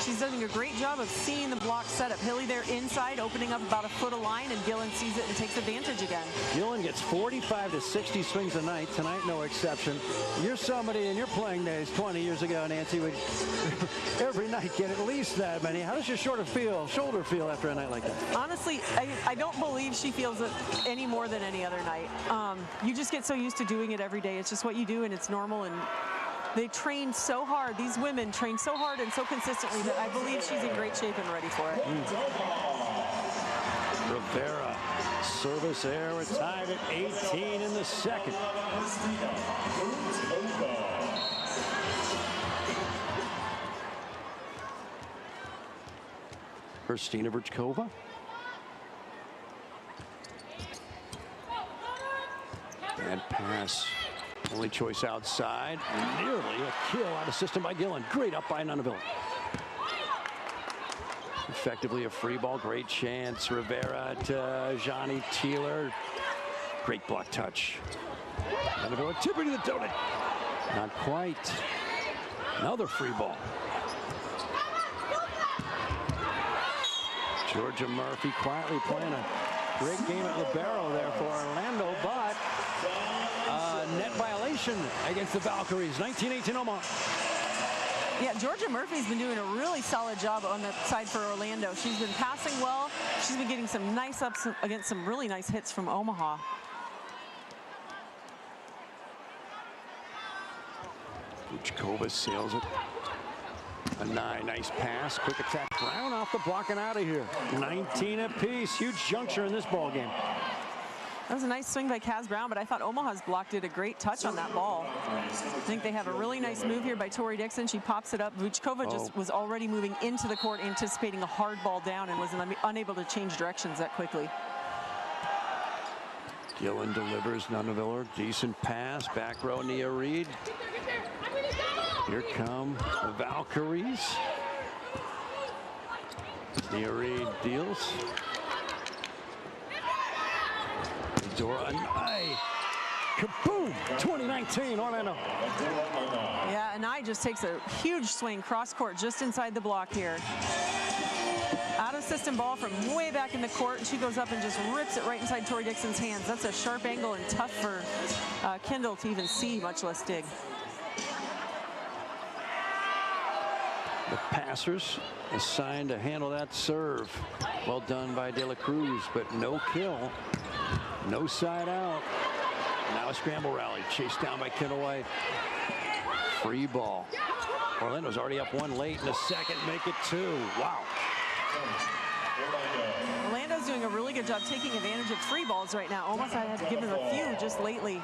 She's doing a great job of seeing the block setup. Hilly there inside, opening up about a foot of line, and Gillen sees it and takes advantage again. Gillen gets 45 to 60 swings a night. Tonight, no exception. You're somebody in your playing days 20 years ago, Nancy, would every night get at least that many. How does your shoulder feel after a night like that? Honestly, I don't believe she feels it any more than any other night. You just get so used to doing it every day. It's just what you do, and it's normal. And they train so hard. These women train so hard and so consistently that I believe she's in great shape and ready for it. Rivera, service error. We're tied at 18 in the second. Kristina Verchkova. Bad pass. Only choice outside. Nearly a kill out of system by Gillen. Great up by Nunaville. Effectively a free ball. Great chance. Rivera to Johnny Teeler. Great block touch. Nunaville tipping to the donut. Not quite. Another free ball. Georgia Murphy quietly playing a great game at libero there for Orlando, but net violation against the Valkyries. 19-18 Omaha. Yeah, Georgia Murphy's been doing a really solid job on the side for Orlando. She's been passing well. She's been getting some nice ups against some really nice hits from Omaha. Vuchkova sails it. A nice pass, quick attack. Brown off the block and out of here. 19 apiece. Huge juncture in this ball game. That was a nice swing by Kaz Brown, but I thought Omaha's block did a great touch on that ball. I think they have a really nice move here by Tori Dixon. She pops it up. Vuchkova just was already moving into the court, anticipating a hard ball down, and was unable to change directions that quickly. Gillen delivers. Nunaviller. Decent pass. Back row, Nia Reed. Here come the Valkyries. Nia Reed deals. Dora Anai. Kaboom! 2019 Orlando. Yeah, Anai just takes a huge swing cross court just inside the block here. Out of system ball from way back in the court. She goes up and just rips it right inside Tori Dixon's hands. That's a sharp angle and tough for Kendall to even see, much less dig. The passers assigned to handle that serve. Well done by De La Cruz, but no kill. No side out. Now a scramble rally. Chased down by Kendall White. Free ball. Orlando's already up one late in the second. Make it two. Wow. Orlando's doing a really good job taking advantage of free balls right now. Almost I had to give them a few just lately.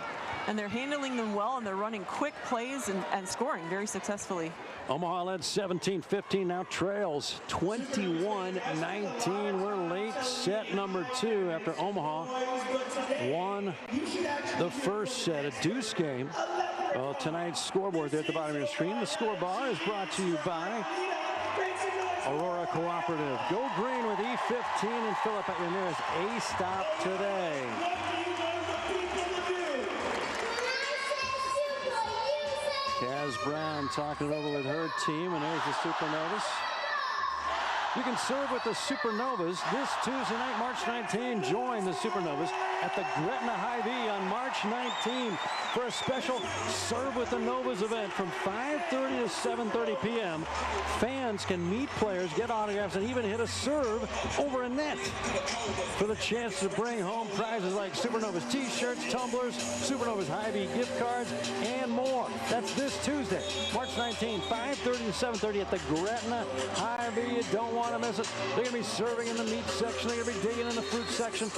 And they're handling them well, and they're running quick plays and scoring very successfully. Omaha led 17-15, now trails 21-19. We're late set number 2 after Omaha won the first set, a deuce game. Well, tonight's scoreboard there at the bottom of your screen. The score bar is brought to you by Aurora Cooperative. Go green with E15 and Philip at your nearest A-stop today. Kaz Brown talking it over with her team, and there's the Supernovas. You can serve with the Supernovas this Tuesday night, March 19. Join the Supernovas at the Gretna Hy-Vee on March 19 for a special Serve with the Novas event from 5:30 to 7:30 p.m. Fans can meet players, get autographs, and even hit a serve over a net for the chance to bring home prizes like Supernovas t-shirts, tumblers, Supernovas Hy-Vee gift cards, and more. That's this Tuesday, March 19, 5:30 to 7:30 at the Gretna Hy-Vee. You don't want to miss it. They're going to be serving in the meat section. They're going to be digging in the fruit section.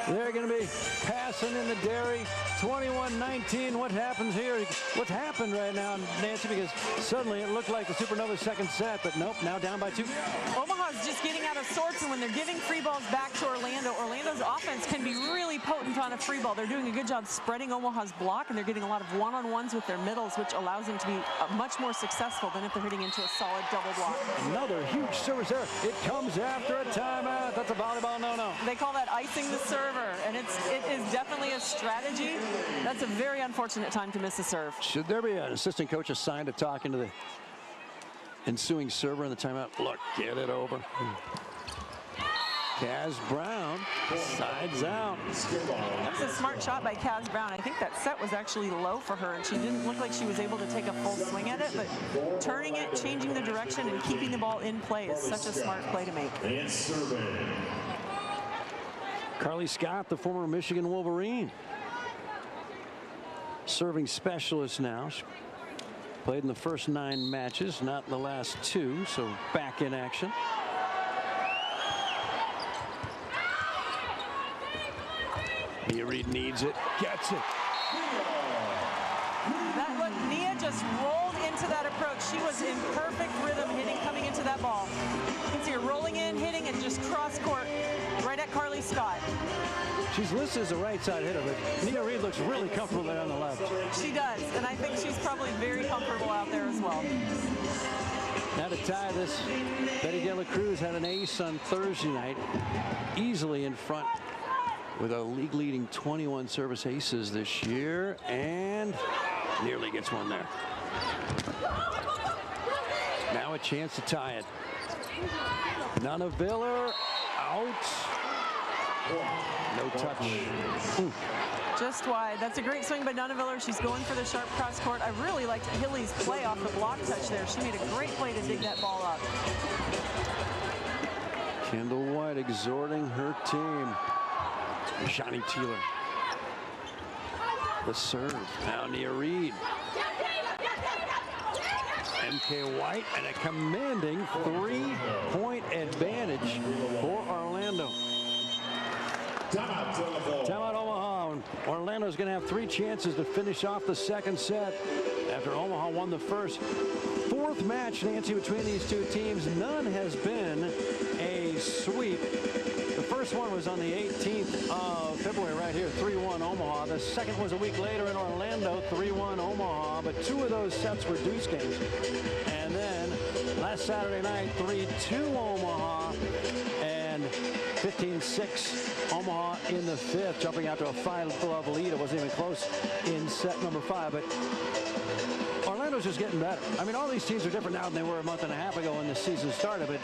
They're going to be passing in the dairy. 21-19. What happens here? What's happened right now, Nancy? Because suddenly it looked like the Supernovas' second set, but nope, now down by 2. Omaha's just getting out of sorts, and when they're giving free balls back to Orlando, Orlando's offense can be really potent on a free ball. They're doing a good job spreading Omaha's block, and they're getting a lot of one-on-ones with their middles, which allows them to be much more successful than if they're hitting into a solid double block. Another huge service there. It comes after a timeout. That's a volleyball no-no. They call that icing the server, and it is definitely a strategy. That's a very unfortunate time to miss a serve. Should there be an assistant coach assigned to talking to the ensuing server in the timeout? Look, get it over. Kaz Brown sides out. That was a smart shot by Kaz Brown. I think that set was actually low for her, and she didn't look like she was able to take a full swing at it, but turning it, changing the direction, and keeping the ball in play is such a smart play to make. Carly Scott, the former Michigan Wolverine, serving specialist now. She played in the first 9 matches, not in the last 2, so back in action. Nia Reed needs it, gets it. Nia just rolled into that approach. She was in perfect rhythm hitting, coming into that ball. You can see her rolling in, hitting, and just cross court right at Carly Scott. She's listed as a right side hitter, but Nia Reed looks really comfortable there on the left. She does, and I think she's probably very comfortable out there as well. Now to tie this, Betty De La Cruz had an ace on Thursday night, easily in front with a league-leading 21 service aces this year, and nearly gets one there. Now a chance to tie it. Nunaviller out. No touch. Ooh. Just wide. That's a great swing by Nunaviller. She's going for the sharp cross court. I really liked Hilly's play off the block touch there. She made a great play to dig that ball up. Kendall White exhorting her team. Johnny Teeler. The serve. Now Nia Reed. MK White, and a commanding 3-point advantage for Orlando. Timeout Omaha. Orlando's going to have 3 chances to finish off the second set after Omaha won the first. 4th match, Nancy, between these two teams. None has been a sweep. The first one was on the 18th of February right here, 3-1 Omaha. The second was a week later in Orlando, 3-1 Omaha. But 2 of those sets were deuce games. And then last Saturday night, 3-2 Omaha. And 15-6 Omaha in the 5th, jumping out to a 5-love lead. It wasn't even close in set number 5. But Orlando's just getting better. I mean, all these teams are different now than they were a month and a half ago when the season started. But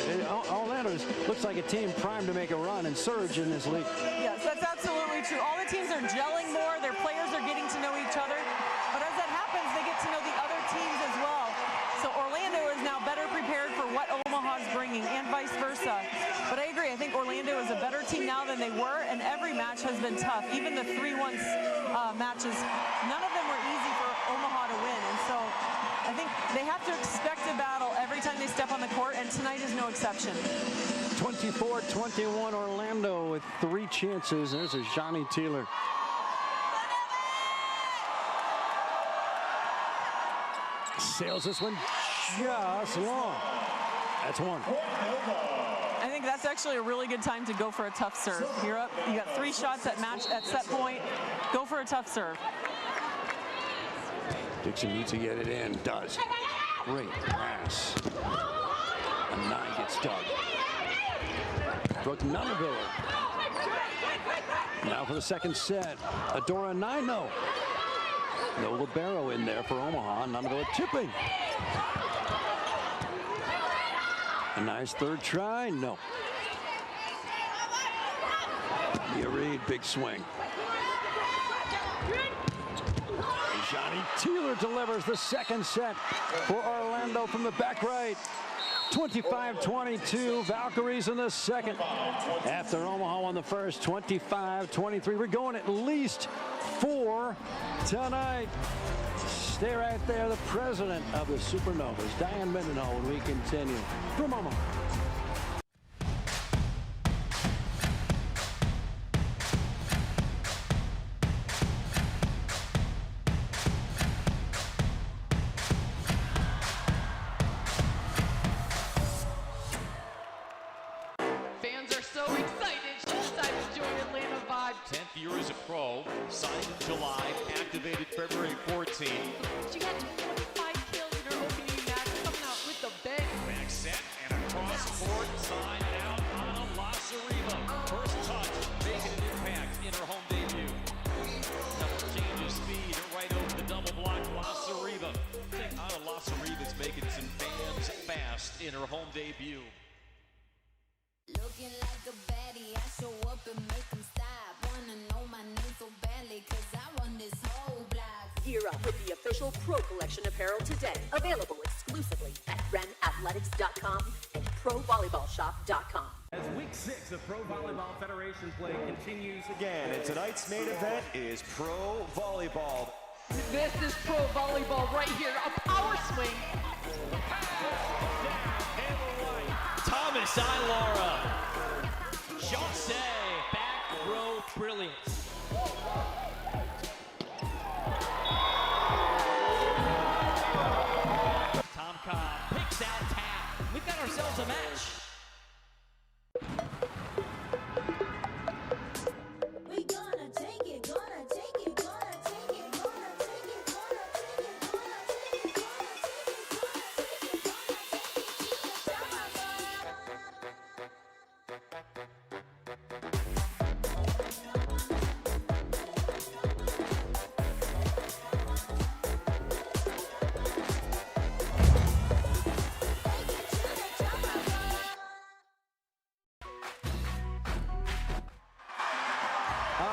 Orlando looks like a team primed to make a run and surge in this league. Yes, that's absolutely true. All the teams are gelling more. Their players are getting to know each other. But as that happens, they get to know the other teams as well. So Orlando is now better prepared for what Omaha's bringing, and vice versa. But I agree. I think Orlando is a better team now than they were, and every match has been tough. Even the 3-1 matches, none of them were easy for Omaha to win. And so I think they have to expect a battle every time they step on the court, and tonight is no exception. 24-21 Orlando with 3 chances. There's a Johnny Taylor. Sails this one just long. That's 1. I think that's actually a really good time to go for a tough serve. You're up. You got 3 shots at set point. Go for a tough serve. Dixon needs to get it in. Does. Great pass. A 9 gets dug. Brooke Nunaville. Now for the second set. Adora 9. No. No libero in there for Omaha. Nunaville tipping. A nice 3rd try. No. Mia Reed, big swing. Johnny Taylor delivers the second set for Orlando from the back right. 25-22, Valkyries in the second. After Omaha won the first, 25-23. We're going at least 4 tonight. Stay right there. The president of the Supernovas, Diane Mendenhall, when we continue from Omaha. Fans are so excited. She's decided to join Atlanta Vibe. 10th year as a pro, signed in July, activated February 14th. She got 25 kills in her opening match, coming out with the bang. Back set and across court, side out on a Lasariva. First touch, making an impact in her home debut. Double change of speed, right over the double block, Lasariva. I think Ana Lasariva's making some fans fast in her home debut. Looking like a baddie, I show up and make them stop. Wanna know my name so badly, cause I run this whole block. Gear up with the official Pro Collection apparel today. Available exclusively at renathletics.com and provolleyballshop.com. As week 6 of Pro Volleyball Federation play continues again, and tonight's main event is Pro Volleyball. This is Pro Volleyball right here. A power swing. Thomas Ilara. Jose, back row brilliance. Tom Cobb picks that tap. We've got ourselves a match. We gonna take it, gonna take it, gonna take it, gonna take it, gonna take it, gonna take it, gonna take it,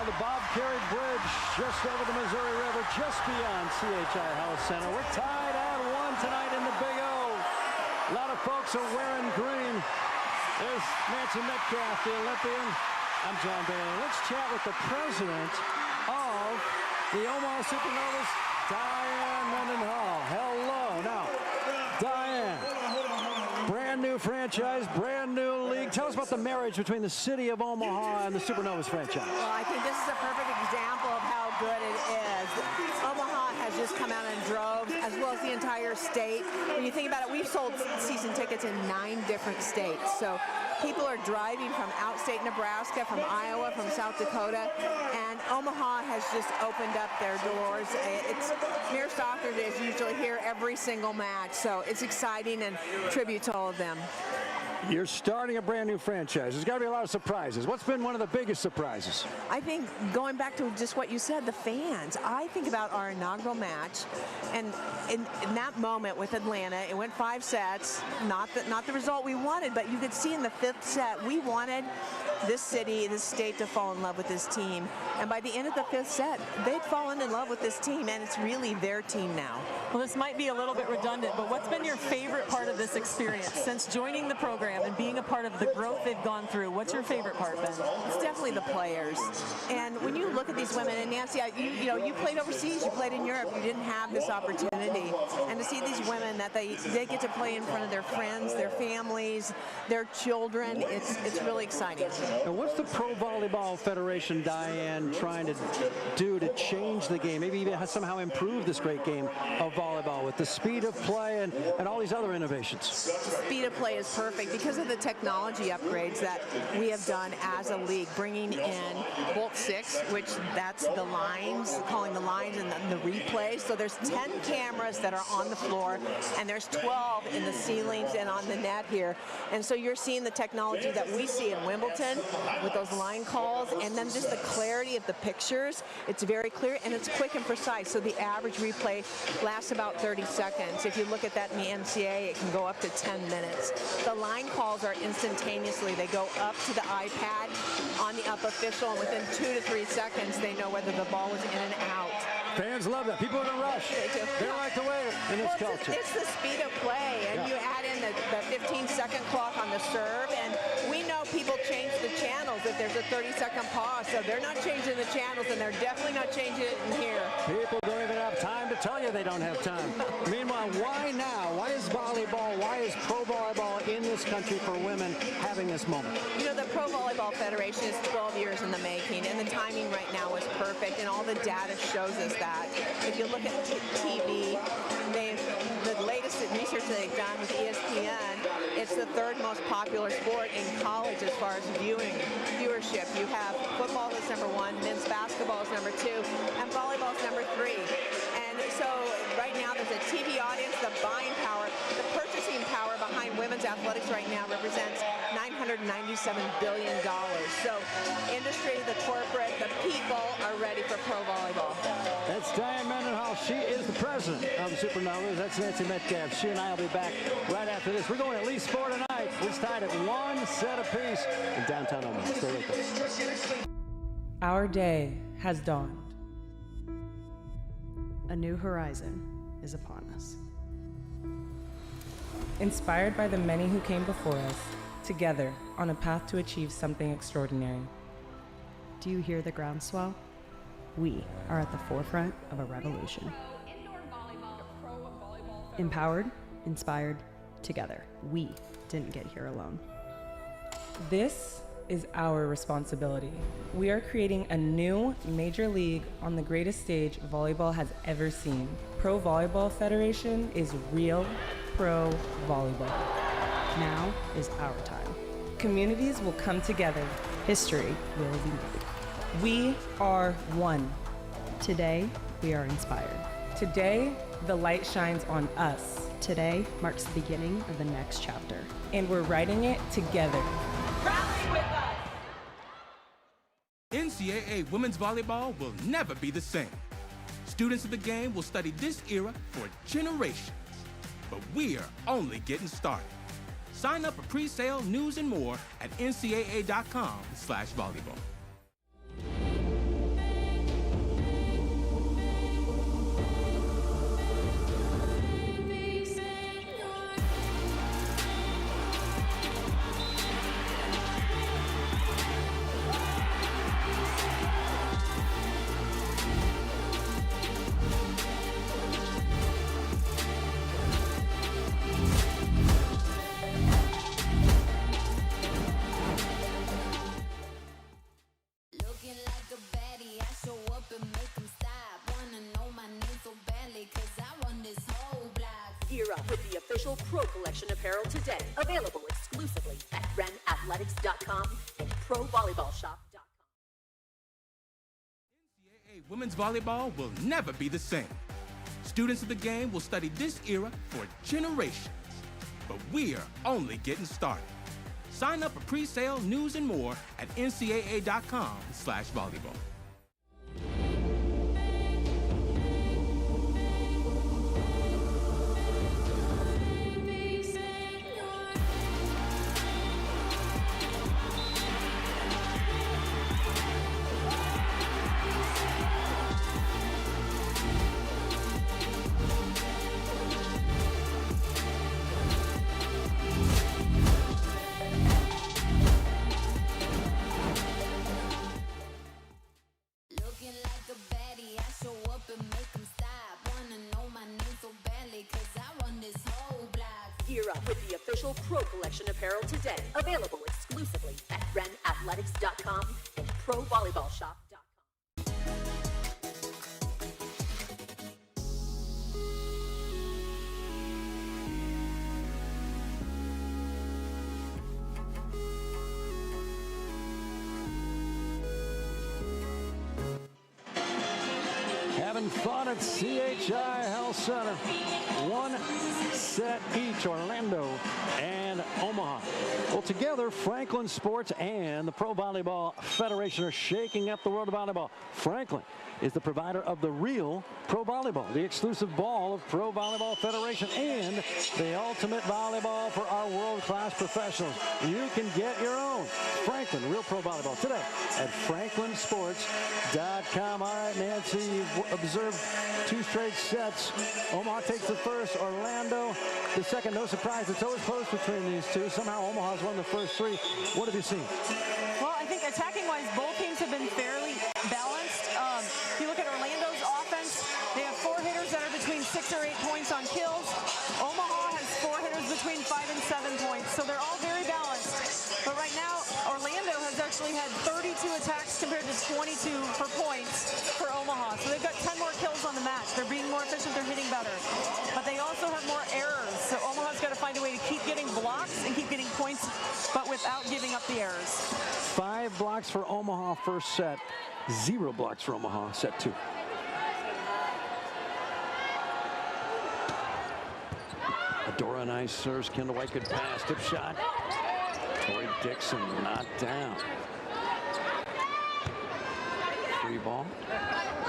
The Bob Carey Bridge, just over the Missouri River, just beyond CHI Health Center. We're tied at 1 tonight in the Big O. A lot of folks are wearing green. There's Nancy Metcalf, the Olympian. I'm John Bailey. Let's chat with the president of the Omaha Supernovas, Diane Mendenhall. Hello. Now, Diane, franchise, brand new league. Tell us about the marriage between the city of Omaha and the Supernovas franchise. Well, I think this is a perfect example of how good it is. Omaha has just come out in droves, as well as the entire state. When you think about it, we've sold season tickets in 9 different states. So people are driving from outstate Nebraska, from Iowa, from South Dakota, and Omaha has just opened up their doors. It's Mir Soccer is usually here every single match, so it's exciting and tribute to all of them. You're starting a brand new franchise. There's got to be a lot of surprises. What's been one of the biggest surprises? I think going back to just what you said, the fans. I think about our inaugural match, and in that moment with Atlanta, it went 5 sets. Not the result we wanted, but you could see in the 5th set, we wanted this city, this state to fall in love with this team. And by the end of the 5th set, they'd fallen in love with this team, and it's really their team now. Well, this might be a little bit redundant, but what's been your favorite part of this experience since joining the program and being a part of the growth they've gone through? What's your favorite part, Ben? It's definitely the players. And when you look at these women, and Nancy, you played overseas, you played in Europe, you didn't have this opportunity. And to see these women that they get to play in front of their friends, their families, their children, it's really exciting. And what's the Pro Volleyball Federation, Diane, trying to do to change the game, maybe even somehow improve this great game of volleyball with the speed of play and all these other innovations? The speed of play is perfect because of the technology upgrades that we have done as a league, bringing in Bolt 6, which that's the lines, calling the lines and the replays. So there's 10 cameras that are on the floor, and there's 12 in the ceilings and on the net here. And so you're seeing the technology that we see in Wimbledon with those line calls, and then just the clarity of the pictures. It's very clear, and it's quick and precise. So the average replay lasts about 30 seconds. If you look at that in the NCAA, it can go up to 10 minutes. The line calls are instantaneously. They go up to the iPad on the up official, and within 2 to 3 seconds, they know whether the ball was in and out. Fans love that. People are going to rush. They like the way in this culture. It's the speed of play, and you add in the 15-second clock on the serve, and we know people change the channels if there's a 30-second pause, so they're not changing the channels, and they're definitely not changing it in here. People don't even have time to tell you they don't have time. Meanwhile, why now? Why is volleyball, why is pro volleyball in this country for women having this moment? You know, the Pro Volleyball Federation is 12 years in the making, and the timing right now is perfect, and all the data shows us that. If you look at TV, the latest research they've done with ESPN, it's the 3rd most popular sport in college as far as viewership. You have football is number 1, men's basketball is number 2, and volleyball is number 3. And so right now there's a TV audience, the buying power, the purchasing power behind women's athletics right now represents $997 billion. So industry, the corporate, the people are ready for pro volleyball. That's Diane Mendenhall. She is the president of the Supernovas. That's Nancy Metcalf. She and I will be back right after this. We're going at least 4 tonight. It's tied at 1 set apiece in downtown Omaha. Stay with us. Our day has dawned. A new horizon is upon us. Inspired by the many who came before us, together on a path to achieve something extraordinary. Do you hear the groundswell? We are at the forefront of a revolution. Empowered, inspired, together. We didn't get here alone. This is our responsibility. We are creating a new major league on the greatest stage volleyball has ever seen. Pro Volleyball Federation is real pro volleyball. Now is our time. Communities will come together. History will be made. We are one. Today, we are inspired. Today, the light shines on us. Today marks the beginning of the next chapter. And we're writing it together. Rally with us! NCAA women's volleyball will never be the same. Students of the game will study this era for generations. But we're only getting started. Sign up for pre-sale, news, and more at ncaa.com/volleyball. up with the official Pro Collection apparel today. Available exclusively at realprovb.com and provolleyballshop.com. NCAA women's volleyball will never be the same. Students of the game will study this era for generations. But we're only getting started. Sign up for pre-sale, news, and more at ncaa.com/volleyball. Gear up with the official Pro Collection apparel today. Available exclusively at realathletics.com and provolleyballshop.com. Having fun at CHI Health Center. One set each, Orlando and Omaha. Well, together, Franklin Sports and the Pro Volleyball Federation are shaking up the world of volleyball. Franklin is the provider of the real Pro Volleyball, the exclusive ball of Pro Volleyball Federation, and the ultimate volleyball for our world-class professionals. You can get your own Franklin Real Pro Volleyball today at franklinsports.com. All right, Nancy, you've observed 2 straight sets. Omaha takes the first, Orlando the second. No surprise, it's always close between these two. Somehow Omaha's won the first 3. What have you seen? Well, I think attacking-wise, both teams have been fairly balanced. If you look at Orlando's offense, they have 4 hitters that are between 6 or 8 points on kills. Omaha has 4 hitters between 5 and 7 points, so they're all very balanced. But right now, Orlando has actually had 32 attacks compared to 22 for points for Omaha. So they've got 10 more kills on the match. They're being more efficient, they're hitting better. But they also have more errors, so Omaha's got to find a way to keep getting blocks and keep getting points, but without giving up the errors. 5 blocks for Omaha first set, 0 blocks for Omaha set 2. Adora nice serves. Kendall White good pass. Tip shot. Tori Dixon knocked down. Free ball.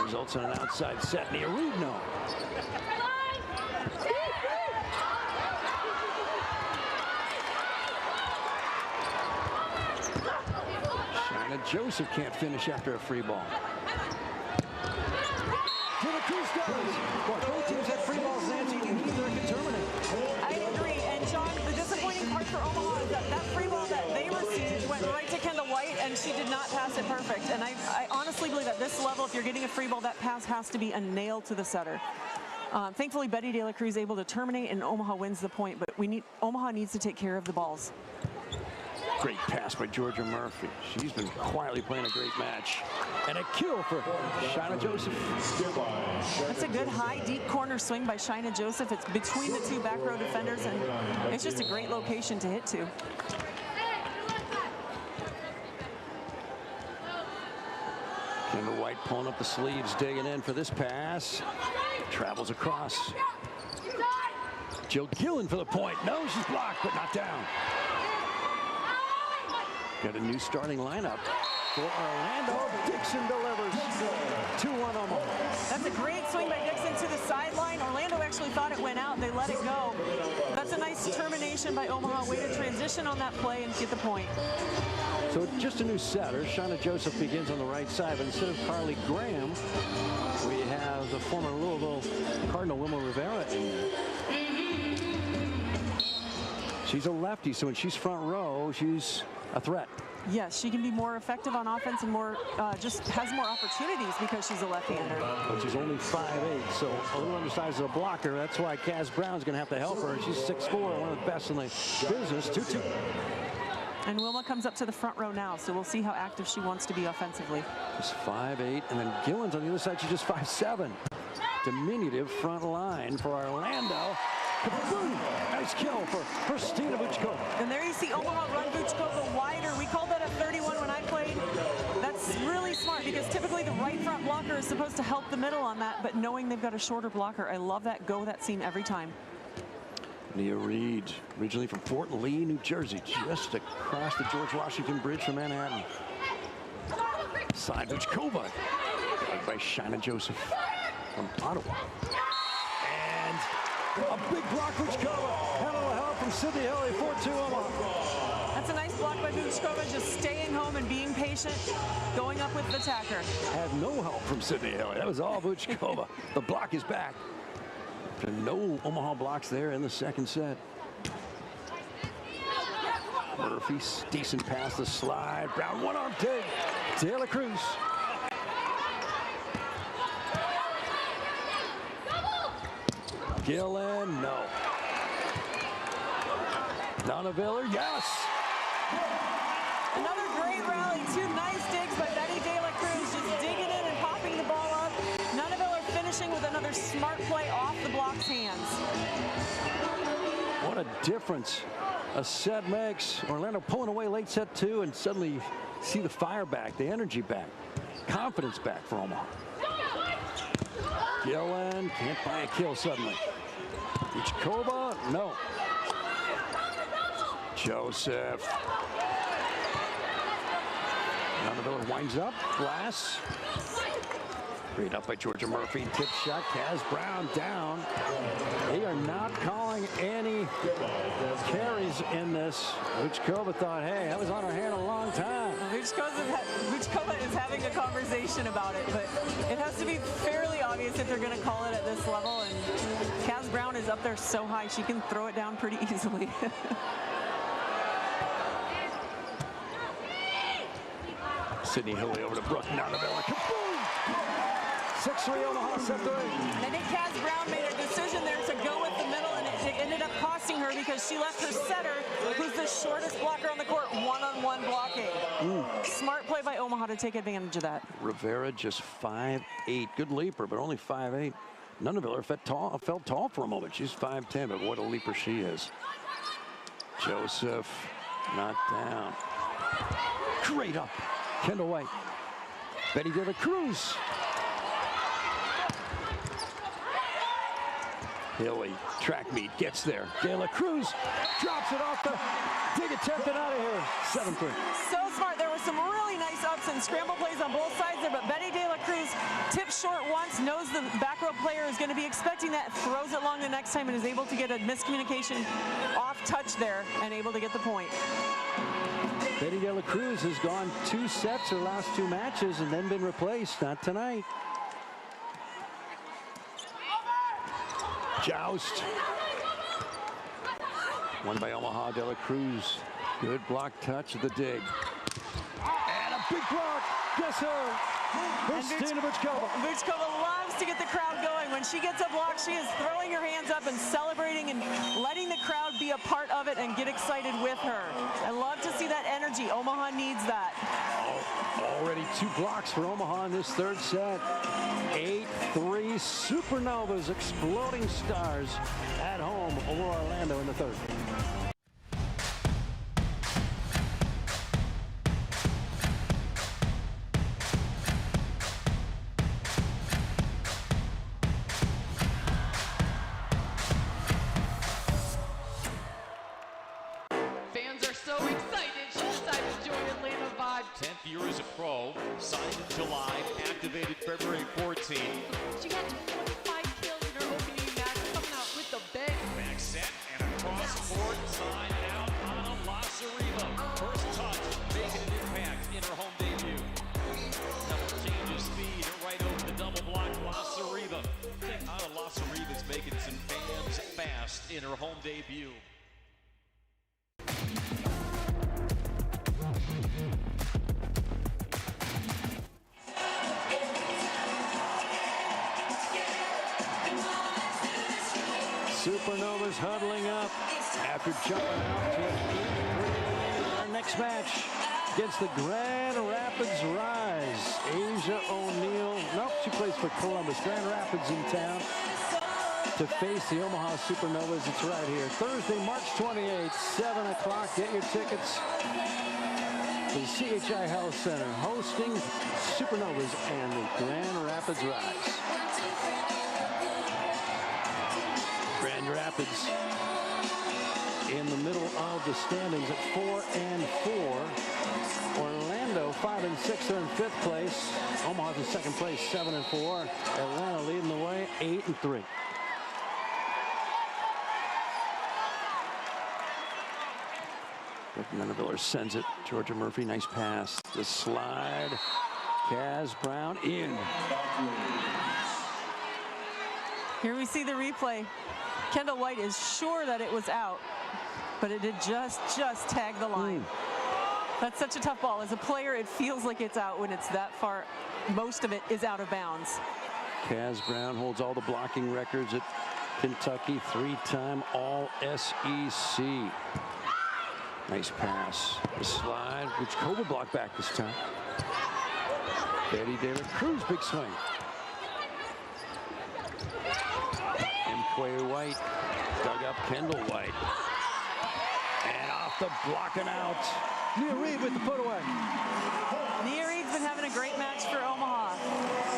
Results in an outside set. Nia Reed, no. Shaina Joseph can't finish after a free ball. Cruz does. Boy, both teams had free balls, Nancy, and neither can terminate. I agree. And John, the disappointing part for Omaha is that that free ball that they received went right to Kendall White, and she did not pass it perfect. And I honestly believe at this level, if you're getting a free ball, that pass has to be a nail to the setter. Thankfully, Betty De La Cruz able to terminate, and Omaha wins the point. But Omaha needs to take care of the balls. Great pass by Georgia Murphy. She's been quietly playing a great match. And a kill for Shaina Joseph. That's a good high, deep corner swing by Shaina Joseph. It's between the 2 back row defenders, and it's just a great location to hit to. Kendall White pulling up the sleeves, digging in for this pass. Travels across. Jill Gillen for the point. No, she's blocked, but not down. Got a new starting lineup for Orlando. Dixon delivers. 2-1 Omaha. That's a great swing by Dixon to the sideline. Orlando actually thought it went out. They let it go. That's a nice termination by Omaha. Way to transition on that play and get the point. So just a new setter. Shaina Joseph begins on the right side, but instead of Carly Graham, we have the former Louisville Cardinal Wilma Rivera in there. She's a lefty, so when she's front row, she's a threat. Yes, she can be more effective on offense and more just has more opportunities because she's a left-hander. But she's only 5'8", so a little undersized as a blocker. That's why Kaz Brown's going to have to help her. She's 6'4", one of the best in the business. 2-2. And Wilma comes up to the front row now, so we'll see how active she wants to be offensively. Just 5'8", and then Gillen's on the other side. She's just 5'7". Diminutive front line for Orlando. Kaboom! Nice kill for Christina Vuchkova. And there you see Omaha run Vuchkova wider. We called that a 31 when I played. That's really smart because typically the right front blocker is supposed to help the middle on that, but knowing they've got a shorter blocker, I love that go that seam every time. Nia Reed, originally from Fort Lee, New Jersey, just across the George Washington Bridge from Manhattan. Side Vuchkova, guarded by Shaina Joseph from Ottawa. And a big block Vuchkova. And a little help from Sydney Hilly, 4-2 Omaha. That's a nice block by Vuchkova, just staying home and being patient, going up with the attacker. Had no help from Sydney Hilly. That was all Vuchkova. The block is back. No Omaha blocks there in the second set. Murphy's decent pass, the slide. Brown one-arm dig. De La Cruz. Gillen, no. Nonaviller, yes. Another great rally. Two nice digs by Betty De La Cruz, just digging in and popping the ball up. Nonaviller finishing with another smart play off the block's hands. What a difference a set makes. Orlando pulling away late set 2 and suddenly see the fire back, the energy back, confidence back for Omaha. Gillen can't buy a kill suddenly. Vuchkova, no. Joseph. Nonaviller winds up. Glass. Great up by Georgia Murphy. Tip shot. Kaz Brown down. They are not calling any carries in this. Vuchkova thought, hey, that was on her hand a long time. Vuchkova is having a conversation about it, but it has to be fairly obvious if they're going to call it at this level. And Kaz Brown is up there so high, she can throw it down pretty easily. Sydney Hilly over to Brooke Nonaviller. Kaboom! 6-3 Omaha, set 3. I think Kaz Brown made a decision there to go with the middle, and it ended up costing her because she left her setter, who's the shortest blocker on the court, one-on-one blocking. Smart play by Omaha to take advantage of that. Rivera just 5'8". Good leaper, but only 5'8". Nonaviller felt tall for a moment. She's 5'10", but what a leaper she is. Joseph, not down. Great up. Kendall White. Betty De La Cruz. Hilly, track meet, gets there. De La Cruz drops it off the dig attempt and out of here. 7-3. So smart. There were some really nice ups and scramble plays on both sides there, but Betty De La Cruz tips short once, knows the back row player is going to be expecting that, throws it long the next time, and is able to get a miscommunication off touch there and able to get the point. Betty De La Cruz has gone 2 sets her last 2 matches and then been replaced. Not tonight. Joust. Won by Omaha. De La Cruz. Good block touch of the dig. And a big block. Guess who? Christina Vuchkova. Vuchkova loves to get the crowd going. When she gets a block, she is throwing her hands up and celebrating and letting the crowd be a part of it and get excited with her. I love to see that energy. Omaha needs that. Already 2 blocks for Omaha in this third set. 8-3 Supernovas, exploding stars at home over Orlando in the third. Fans are so excited. She decided to join Atlanta Vibe. 10th year as a pro, signed in July, activated February 14. She had 25 kills in her opening match, coming out with the bang. Back set and across court, side out on Lasariva. First touch, making an impact in her home debut. Double change of speed, right over the double block, Lasariva. I think Ana Lasariva's making some fans fast in her home debut. Supernovas huddling up after jumping out to our next match against the Grand Rapids Rise. Asia O'Neal, nope, she plays for Columbus. Grand Rapids in town. to face the Omaha Supernovas. It's right here. Thursday, March 28th, 7 o'clock. Get your tickets. The CHI Health Center hosting Supernovas and the Grand Rapids Rise. Grand Rapids in the middle of the standings at 4-4. Orlando 5-6, they're in 5th place. Omaha's in 2nd place, 7-4. Atlanta leading the way, 8-3. Menaviller sends it. Georgia Murphy, nice pass. The slide. Kaz Brown in. Here we see the replay. Kendall White is sure that it was out, but it did just tag the line. That's such a tough ball. As a player, it feels like it's out when it's that far. Most of it is out of bounds. Kaz Brown holds all the blocking records at Kentucky, 3-time All-SEC. Nice pass. The slide, which Koba blocked back this time. Betty De La Cruz, big swing. McQuay White dug up Kendall White. And off the block and out. Nia Reed with the put away. Nia Reed's been having a great match for Omaha.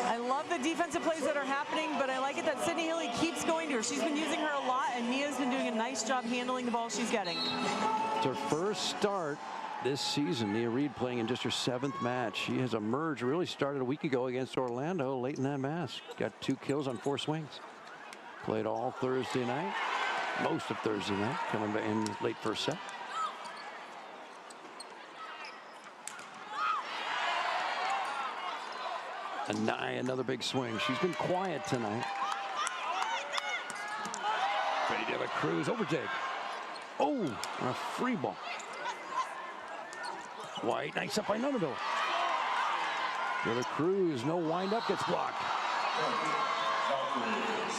I love the defensive plays that are happening, but I like it that Sydney Hilly keeps going to her. She's been using her a lot, and Nia's been doing a nice job handling the ball she's getting. It's her first start this season. Nia Reed playing in just her 7th match. She has emerged, really started a week ago against Orlando late in that match. Got 2 kills on 4 swings. Played all Thursday night, most of Thursday night, coming in late first set. Anaya, another big swing. She's been quiet tonight. Betty De La Cruz, overtake. Oh, on a free ball. White, nice up by Nunaville. De La Cruz, no wind up, gets blocked.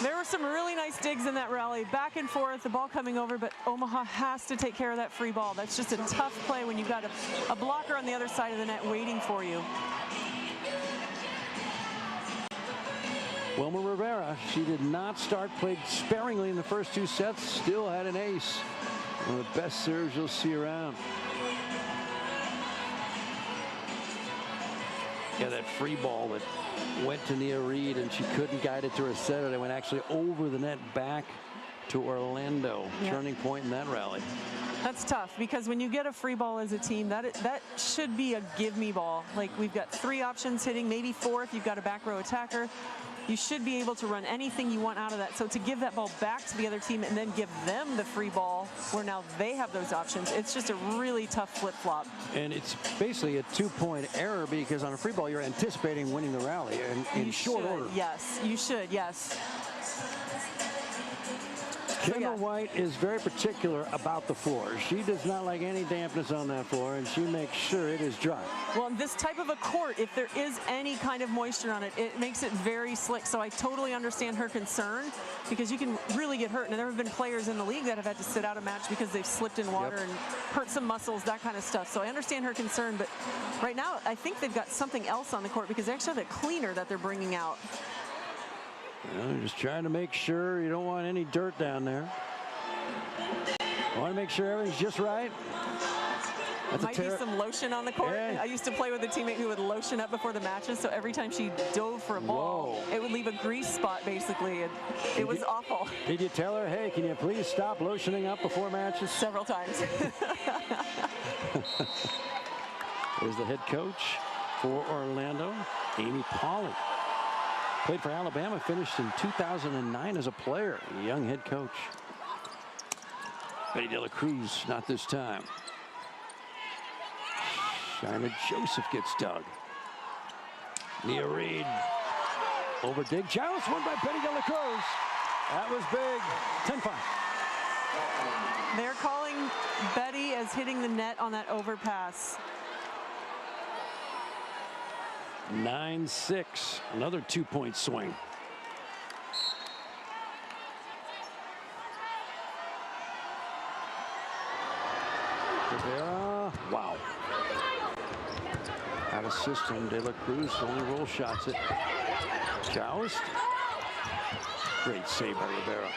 There were some really nice digs in that rally, back and forth, the ball coming over, but Omaha has to take care of that free ball. That's just a tough play when you've got a blocker on the other side of the net waiting for you. Wilma Rivera, she did not start, played sparingly in the first 2 sets, still had an ace. One of the best serves you'll see around. Yeah, that free ball that went to Nia Reed and she couldn't guide it to her setter. They went actually over the net back to Orlando. Yeah. Turning point in that rally. That's tough because when you get a free ball as a team, that should be a give me ball. Like we've got 3 options hitting, maybe 4 if you've got a back row attacker. You should be able to run anything you want out of that. So to give that ball back to the other team and then give them the free ball where now they have those options, it's just a really tough flip-flop. And it's basically a 2-point error because on a free ball, you're anticipating winning the rally in short order. Yes, you should, yes. Kendall White is very particular about the floor. She does not like any dampness on that floor, and she makes sure it is dry. Well, in this type of a court, if there is any kind of moisture on it, it makes it very slick. So I totally understand her concern because you can really get hurt. And there have been players in the league that have had to sit out a match because they've slipped in water and hurt some muscles, that kind of stuff. So I understand her concern, but right now I think they've got something else on the court because they actually have a cleaner that they're bringing out. Well, just trying to make sure you don't want any dirt down there. Want to make sure everything's just right. Might be some lotion on the court. Yeah. I used to play with a teammate who would lotion up before the matches, so every time she dove for a ball, it would leave a grease spot basically, and it was awful. Did you tell her, hey, can you please stop lotioning up before matches? Several times. There's the head coach for Orlando, Amy Pauley. Played for Alabama, finished in 2009 as a player, a young head coach. Betty De La Cruz, not this time. Sharna Joseph gets dug. Nia Reed over dig. Challenge won by Betty De La Cruz. That was big. 10-5. They're calling Betty as hitting the net on that overpass. 9-6. Another 2-point swing. Rivera. Wow. Out of system. De La Cruz only roll shots it. Joust. Great save by Rivera.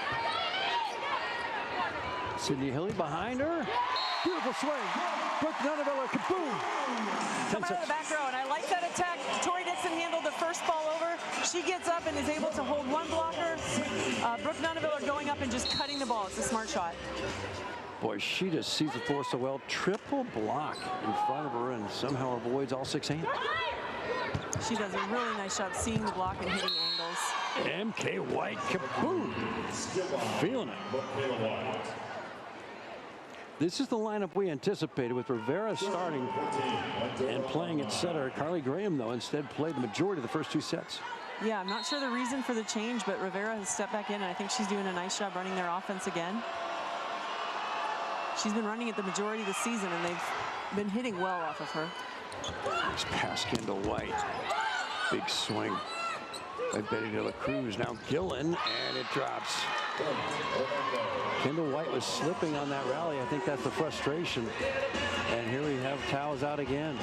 Sydney Hilly behind her. Beautiful swing. Brooke Nunaviller, kaboom. Coming out of the back row, and I like that attack. Tori Dixon handled the first ball over. She gets up and is able to hold one blocker. Brooke Nunaviller going up and just cutting the ball. It's a smart shot. Boy, she just sees the floor so well. Triple block in front of her and somehow avoids all 6 hands. She does a really nice job seeing the block and hitting angles. MK White, kaboom. Feeling it. This is the lineup we anticipated, with Rivera starting and playing at setter. Carly Graham, though, instead played the majority of the first 2 sets. Yeah, I'm not sure the reason for the change, but Rivera has stepped back in, and I think she's doing a nice job running their offense again. She's been running it the majority of the season, and they've been hitting well off of her. Nice pass, Kendall White. Big swing by Betty De La Cruz. Now Gillen, and it drops. Kendall White was slipping on that rally. I think that's the frustration. And here we have towels out again.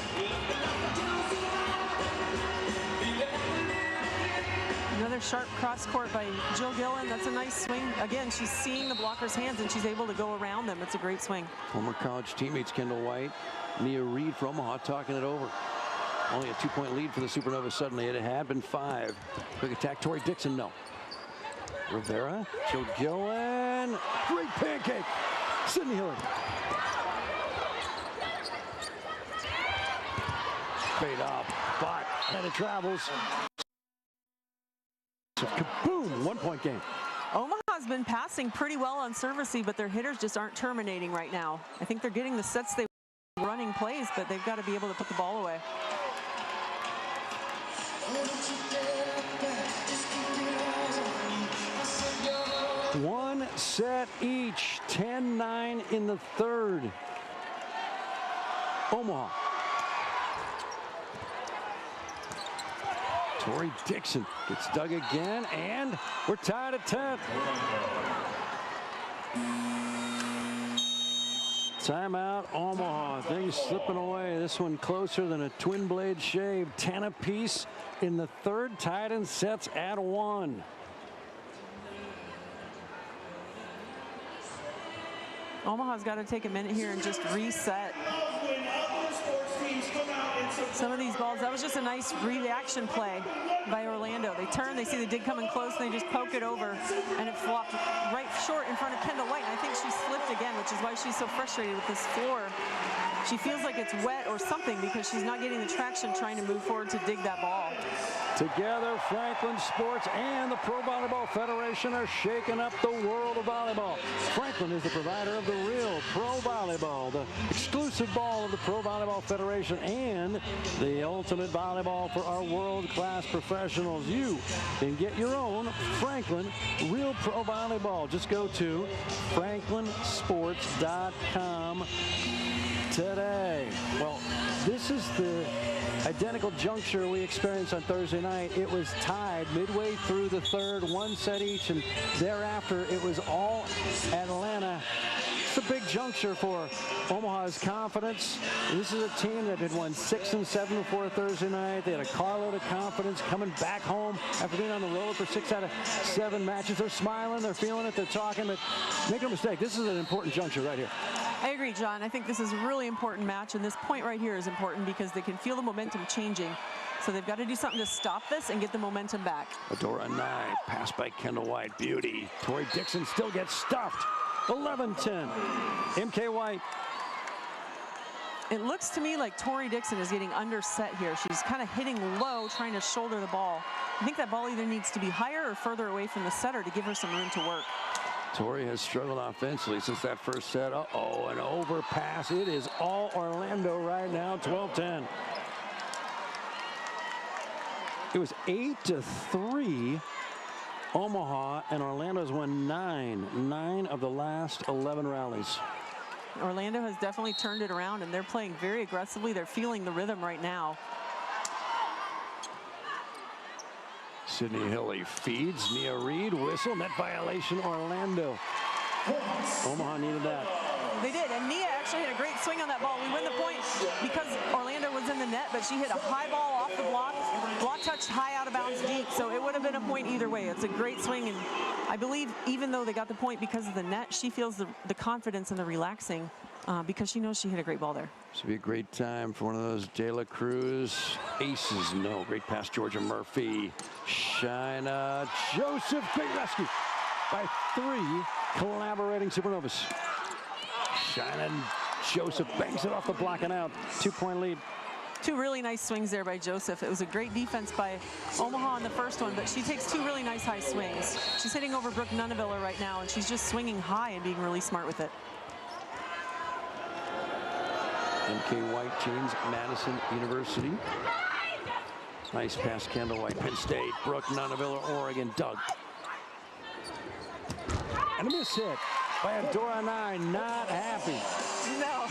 Another sharp cross court by Jill Gillen. That's a nice swing. Again, she's seeing the blocker's hands, and she's able to go around them. It's a great swing. Former college teammates Kendall White, Mia Reed from Omaha talking it over. Only a 2-point lead for the Supernovas suddenly. It had been 5. Quick attack, Tori Dixon, no. Rivera, Jill Gillen, great pancake. Sydney Hilly. Fade up, but and it travels. So kaboom, 1-point game. Omaha's been passing pretty well on service, but their hitters just aren't terminating right now. I think they're getting the sets they were running plays, but they've got to be able to put the ball away. One set each, 10-9 in the third. Omaha. Tori Dixon gets dug again, and we're tied at 10. Timeout, Omaha. Things slipping away. This one closer than a twin blade shave. 10 apiece in the third, tied in sets at 1. Omaha's got to take a minute here and just reset. Some of these balls, that was just a nice reaction play by Orlando. They turn, they see the dig coming close, and they just poke it over, and it flopped right short in front of Kendall White. And I think she slipped again, which is why she's so frustrated with this floor. She feels like it's wet or something because she's not getting the traction trying to move forward to dig that ball. Together, Franklin Sports and the Pro Volleyball Federation are shaking up the world of volleyball. Franklin is the provider of the Real Pro Volleyball, the exclusive ball of the Pro Volleyball Federation, and the ultimate volleyball for our world-class professionals. You can get your own Franklin Real Pro Volleyball. Just go to franklinsports.com today. Well, this is the identical juncture we experienced on Thursday night. It was tied midway through the third, 1 set each, and thereafter it was all Atlanta. It's a big juncture for Omaha's confidence. This is a team that had won 6 and 7 before Thursday night. They had a carload of confidence coming back home after being on the road for 6 out of 7 matches. They're smiling, they're feeling it, they're talking, but make no mistake, this is an important juncture right here. I agree, John. I think this is a really important match, and this point right here is important because they can feel the momentum changing. So they've got to do something to stop this and get the momentum back. Adora Nye, pass by Kendall White, beauty. Tori Dixon still gets stuffed. 11-10. MK White. It looks to me like Tori Dixon is getting underset here. She's kind of hitting low, trying to shoulder the ball. I think that ball either needs to be higher or further away from the setter to give her some room to work. Tori has struggled offensively since that first set. Uh-oh, an overpass. It is all Orlando right now, 12-10. It was 8-3. Omaha, and Orlando's won 9 of the last 11 rallies. Orlando has definitely turned it around, and they're playing very aggressively. They're feeling the rhythm right now. Sydney Hilly feeds. Mia Reed, whistle, net violation, Orlando. Omaha needed that. They did, and Nia actually had a great swing on that ball. We win the point because Orlando was in the net, but she hit a high ball off the block. Block touched high out of bounds deep, so it would have been a point either way. It's a great swing, and I believe even though they got the point because of the net, she feels the confidence and the relaxing because she knows she hit a great ball there. Should be a great time for one of those De La Cruz aces. No, great pass, Georgia Murphy. Shaina Joseph, great rescue by 3 collaborating Supernovas. Shaina Joseph banks it off the block and out. 2-point lead. 2 really nice swings there by Joseph. It was a great defense by Omaha on the first one, but she takes 2 really nice high swings. She's hitting over Brooke Nunaviller right now, and she's just swinging high and being really smart with it. MK White, James Madison University. Nice pass, Kendall White, Penn State. Brooke Nunaviller, Oregon, Doug. And a miss hit by Adora Nye, not happy. No.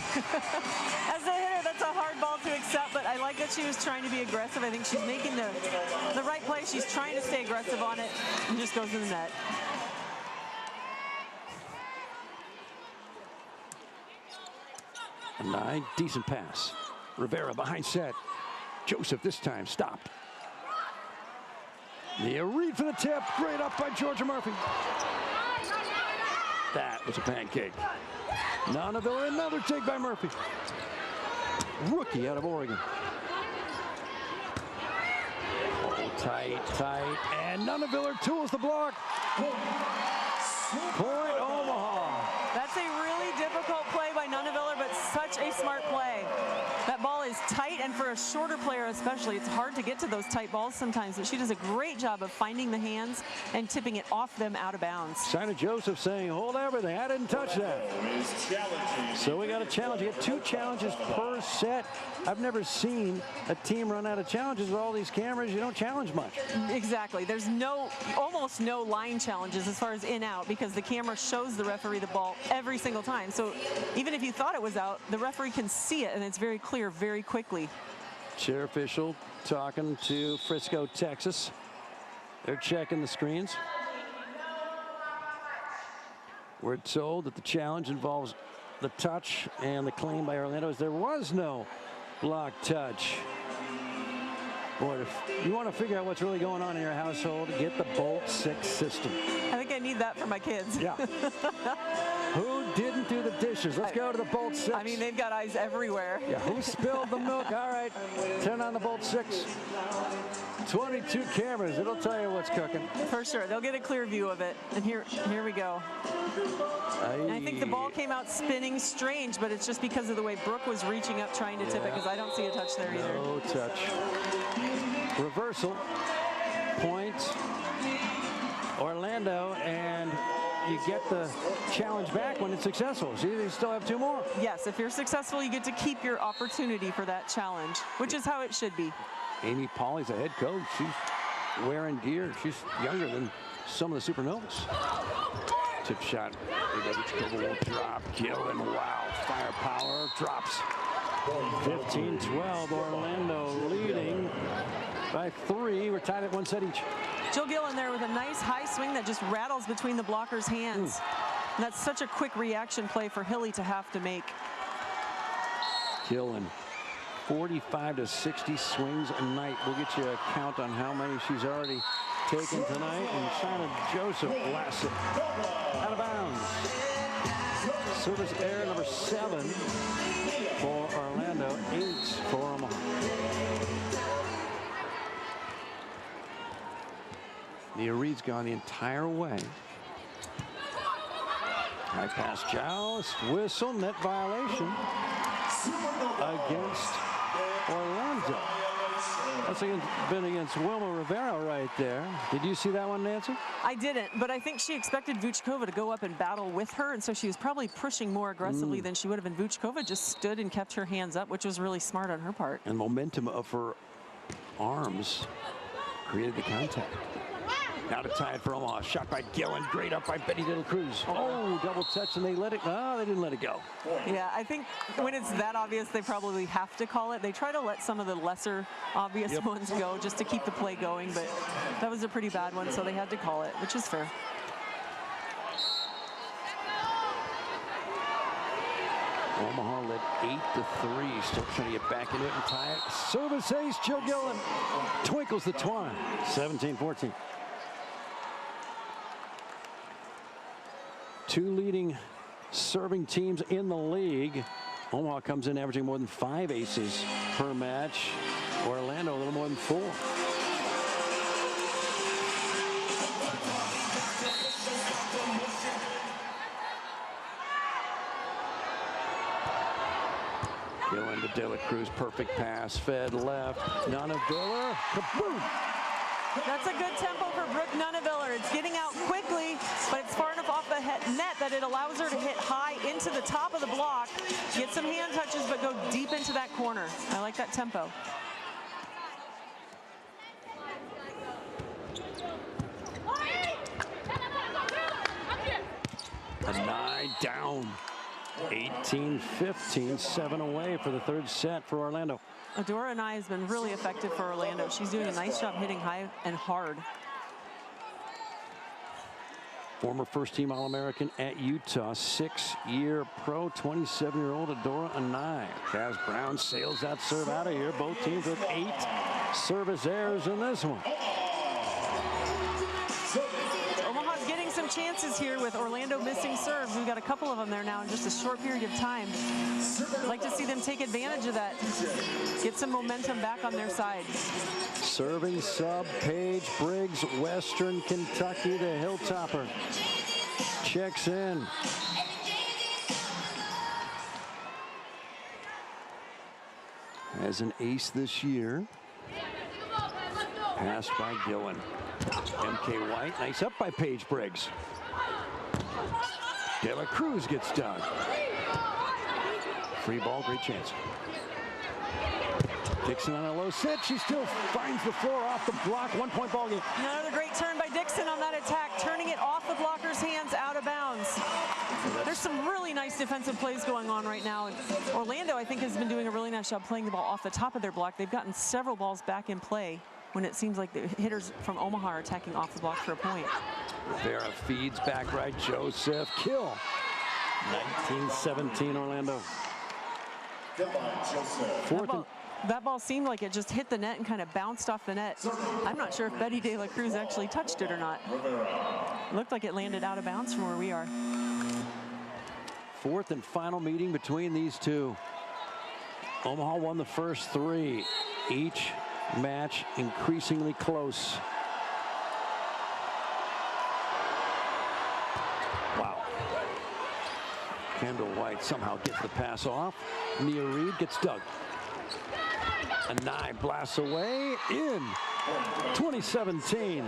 As a hitter, that's a hard ball to accept, but I like that she was trying to be aggressive. I think she's making the right play. She's trying to stay aggressive on it and just goes in the net. A Nye, decent pass. Rivera behind set. Joseph this time stopped. Nia Reed for the tip. Great up by Georgia Murphy. That was a pancake. Nunaviller, another take by Murphy. Rookie out of Oregon. Oh, tight. And Nunaviller tools the block. Point Omaha. That's a really difficult play by Nunaviller, but such a smart play. That ball is tight, and for a shorter player especially, it's hard to get to those tight balls sometimes, but she does a great job of finding the hands and tipping it off them out of bounds. Shaina Joseph saying, hold everything, I didn't touch that. So we got a challenge. You get 2 challenges per set. I've never seen a team run out of challenges with all these cameras. You don't challenge much. Exactly. There's almost no line challenges as far as in-out because the camera shows the referee the ball every single time. So even if you thought it was out, the referee can see it, and it's very clear very quickly. Chair official talking to Frisco, Texas. They're checking the screens. We're told that the challenge involves the touch, and the claim by Orlando is there was no block touch. Boy, if you want to figure out what's really going on in your household, get the Bolt 6 system. I think I need that for my kids. Yeah. Who didn't do the dishes? Let's go to the Bolt 6. I mean, they've got eyes everywhere. Yeah, who spilled the milk? All right, turn on the Bolt 6. 22 cameras, it'll tell you what's cooking. For sure, they'll get a clear view of it. And here we go. And I think the ball came out spinning strange, but it's just because of the way Brooke was reaching up trying to tip it, because I don't see a touch there either. No touch. Reversal, point, Orlando, and you get the challenge back when it's successful. See, they still have 2 more. Yes, if you're successful, you get to keep your opportunity for that challenge, which is how it should be. Amy Pauley's the head coach. She's wearing gear. She's younger than some of the Supernovas. Tip shot. Will drop. Gillen. Wow. Firepower. Drops. 15-12. Orlando leading by 3. We're tied at 1 set each. Jill Gillen there with a nice high swing that just rattles between the blocker's hands. And that's such a quick reaction play for Hilly to have to make. Gillen. 45 to 60 swings a night. We'll get you a count on how many she's already taken tonight. And Shaina Joseph blasts it out of bounds. Service error number 7 for Orlando, 8 for Omaha. Nia Reed's gone the entire way. High pass, Giles, whistle, net violation against Orlando. That's been against Wilma Rivera right there. Did you see that one, Nancy? I didn't, but I think she expected Vuchkova to go up and battle with her, and so she was probably pushing more aggressively than she would have been. Vuchkova just stood and kept her hands up, which was really smart on her part. And momentum of her arms created the contact. Now to tie it for Omaha. Shot by Gillen. Great up by Betty De La Cruz. Oh, double touch, and they let it. Oh, they didn't let it go. Yeah, I think when it's that obvious, they probably have to call it. They try to let some of the lesser obvious ones go just to keep the play going, but that was a pretty bad one, so they had to call it, which is fair. Omaha led 8-3. Still trying to get back into it and tie it. Service ace, Jill Gillen. Twinkles the twine. 17-14. two leading serving teams in the league. Omaha comes in averaging more than 5 aces per match. Orlando a little more than 4. Gillen to De La Cruz, perfect pass, fed left. Nunaviller, kaboom! That's a good tempo for Brooke Nunaviller. It's getting out quickly, but it's far enough off the net that it allows her to hit high into the top of the block, get some hand touches, but go deep into that corner. I like that tempo. Anai down. 18-15, 7 away for the third set for Orlando. Adora Anai has been really effective for Orlando. She's doing a nice job hitting high and hard. Former first-team All-American at Utah, 6-year pro, 27-year-old Adora Anai. Kaz Brown sails that serve out of here. Both teams with 8 service errors in this one. Omaha's getting some chances here with Orlando missing serves. We've got a couple of them there now in just a short period of time. I'd like to see them take advantage of that, get some momentum back on their side. Serving sub, Paige Briggs, Western Kentucky, the Hilltopper. Checks in. As an ace this year. Passed by Gillen. MK White, nice up by Paige Briggs. De La Cruz gets done. Free ball, great chance. Dixon on a low set. She still finds the floor off the block. 1-point ball game. Another great turn by Dixon on that attack, turning it off the blocker's hands out of bounds. There's some really nice defensive plays going on right now. And Orlando, I think, has been doing a really nice job playing the ball off the top of their block. They've gotten several balls back in play when it seems like the hitters from Omaha are attacking off the block for a point. Rivera feeds back right. Joseph, kill. 19-17 Orlando. That ball seemed like it just hit the net and kind of bounced off the net. I'm not sure if Betty De La Cruz actually touched it or not. It looked like it landed out of bounds from where we are. Fourth and final meeting between these two. Omaha won the first 3. Each match increasingly close. Wow. Kendall White somehow gets the pass off. Nia Reed gets dug. Anai blasts away in 2017.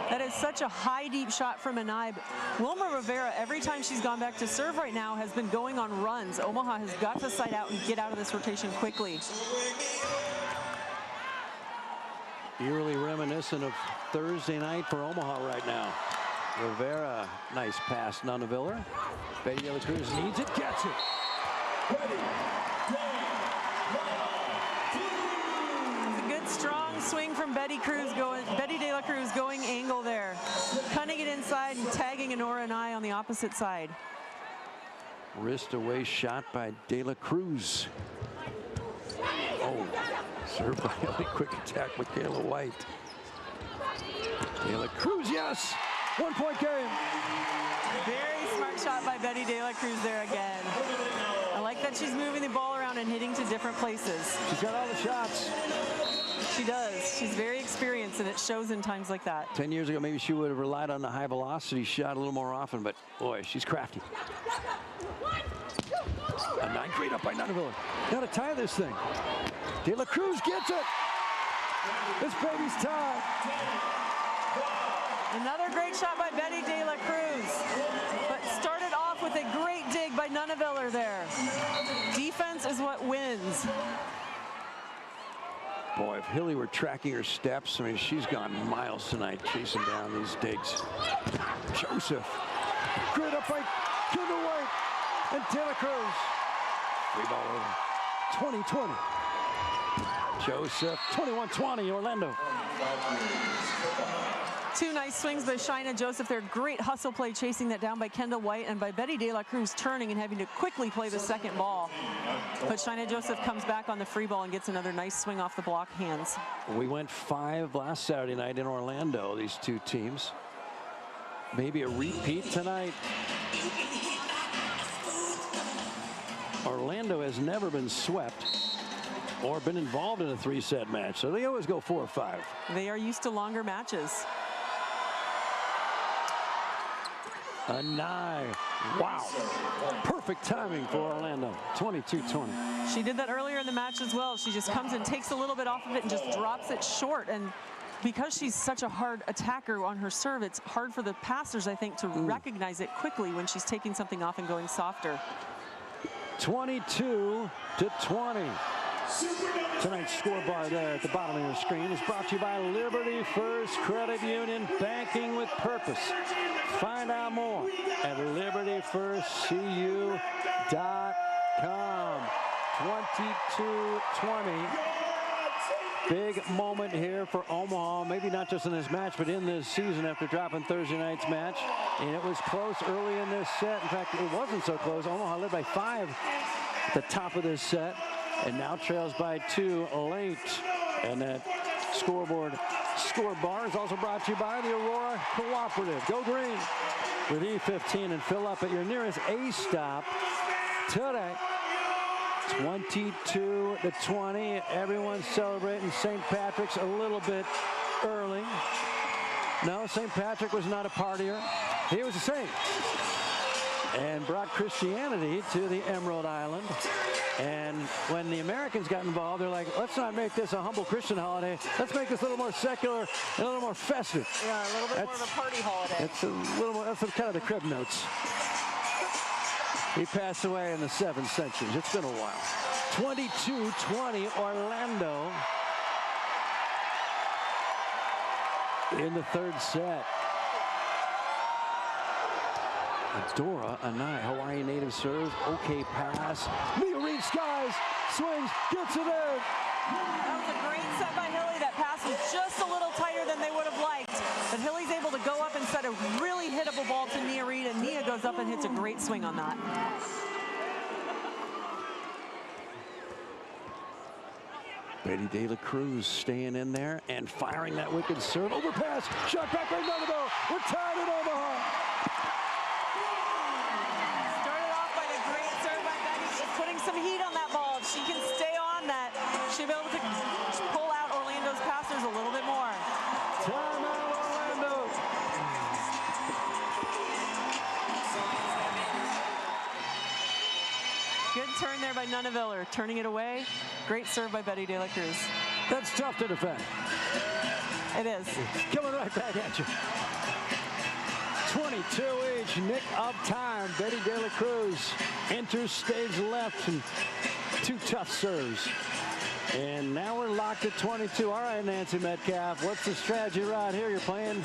That is such a high, deep shot from Anai. Wilma Rivera, every time she's gone back to serve right now, has been going on runs. Omaha has got to side out and get out of this rotation quickly. Eerily reminiscent of Thursday night for Omaha right now. Rivera, nice pass, Nunaviller. Betty De La Cruz needs it, gets it. It's a good, strong swing from Betty De La Cruz going angle there. Cutting it inside and tagging Anora Anai on the opposite side. Wrist away shot by De La Cruz. Oh, served by a quick attack, Michaela White. De La Cruz, yes! 1-point game. Very smart shot by Betty De La Cruz there again. I like that she's moving the ball around and hitting to different places. She's got all the shots. She does. She's very experienced, and it shows in times like that. 10 years ago, maybe she would have relied on the high velocity shot a little more often, but boy, she's crafty. A 9 great up by Nunaviller. Got to tie this thing. De La Cruz gets it. This baby's tied. Another great shot by Betty De La Cruz, but started off with a great dig by Nunaviller there. Defense is what wins. Boy, if Hilly were tracking her steps, I mean, she's gone miles tonight chasing down these digs. Joseph. Great up by Kendall White and De La Cruz. Free ball over. 20-20. Joseph, 21-20, Orlando. Two nice swings by Shaina Joseph there. Great hustle play chasing that down by Kendall White and by Betty De La Cruz turning and having to quickly play the second ball. But Shaina Joseph comes back on the free ball and gets another nice swing off the block hands. We went 5 last Saturday night in Orlando, these two teams. maybe a repeat tonight. Orlando has never been swept or been involved in a 3-set match, so they always go 4 or 5. They are used to longer matches. A nine. Wow. Perfect timing for Orlando. 22-20. She did that earlier in the match as well. She just comes and takes a little bit off of it and just drops it short. And because she's such a hard attacker on her serve, it's hard for the passers, I think, to recognize it quickly when she's taking something off and going softer. 22-20. Tonight's scoreboard there at the bottom of your screen is brought to you by Liberty First Credit Union, banking with purpose. Find out more at libertyfirstcu.com. 22-20. Big moment here for Omaha, maybe not just in this match, but in this season after dropping Thursday night's match. And it was close early in this set. In fact, it wasn't so close. Omaha led by 5 at the top of this set, and now trails by 2 late. And that score bar is also brought to you by the Aurora Cooperative. Go green with E15 and fill up at your nearest A stop today. 22-20. Everyone's celebrating St. Patrick's a little bit early. No, St. Patrick was not a partier. He was a saint and brought Christianity to the Emerald Island. And when the Americans got involved, they're like, let's not make this a humble Christian holiday. Let's make this a little more secular and a little more festive. Yeah, a little bit more of a party holiday. It's a little more, that's kind of the crib notes. He passed away in the 7th century. It's been a while. 22-20 Orlando in the 3rd set. Adora Anai, Hawaii native serve. Okay pass. Mia Reed skies, swings, gets it in. That was a great set by Hilly. That pass was just a little tighter than they would have liked. But Hilly's able to go up and set a really hittable ball to Nia Reed, and Nia goes up and hits a great swing on that. Betty De La Cruz staying in there and firing that wicked serve. Overpass, shot back by Nunaville. We're tied at Omaha. Started off by a great serve by Betty, just putting some heat on that ball. If she can stay on that, she'll be able to pull out Orlando's passers a little bit more. Timeout, Orlando. Good turn there by Nunaviller, turning it away. Great serve by Betty De La Cruz. That's tough to defend. It is. Coming right back at you. 22 each, nick of time. Betty De La Cruz enters stage left and 2 tough serves. And now we're locked at 22. All right, Nancy Metcalf, what's the strategy right here? You're playing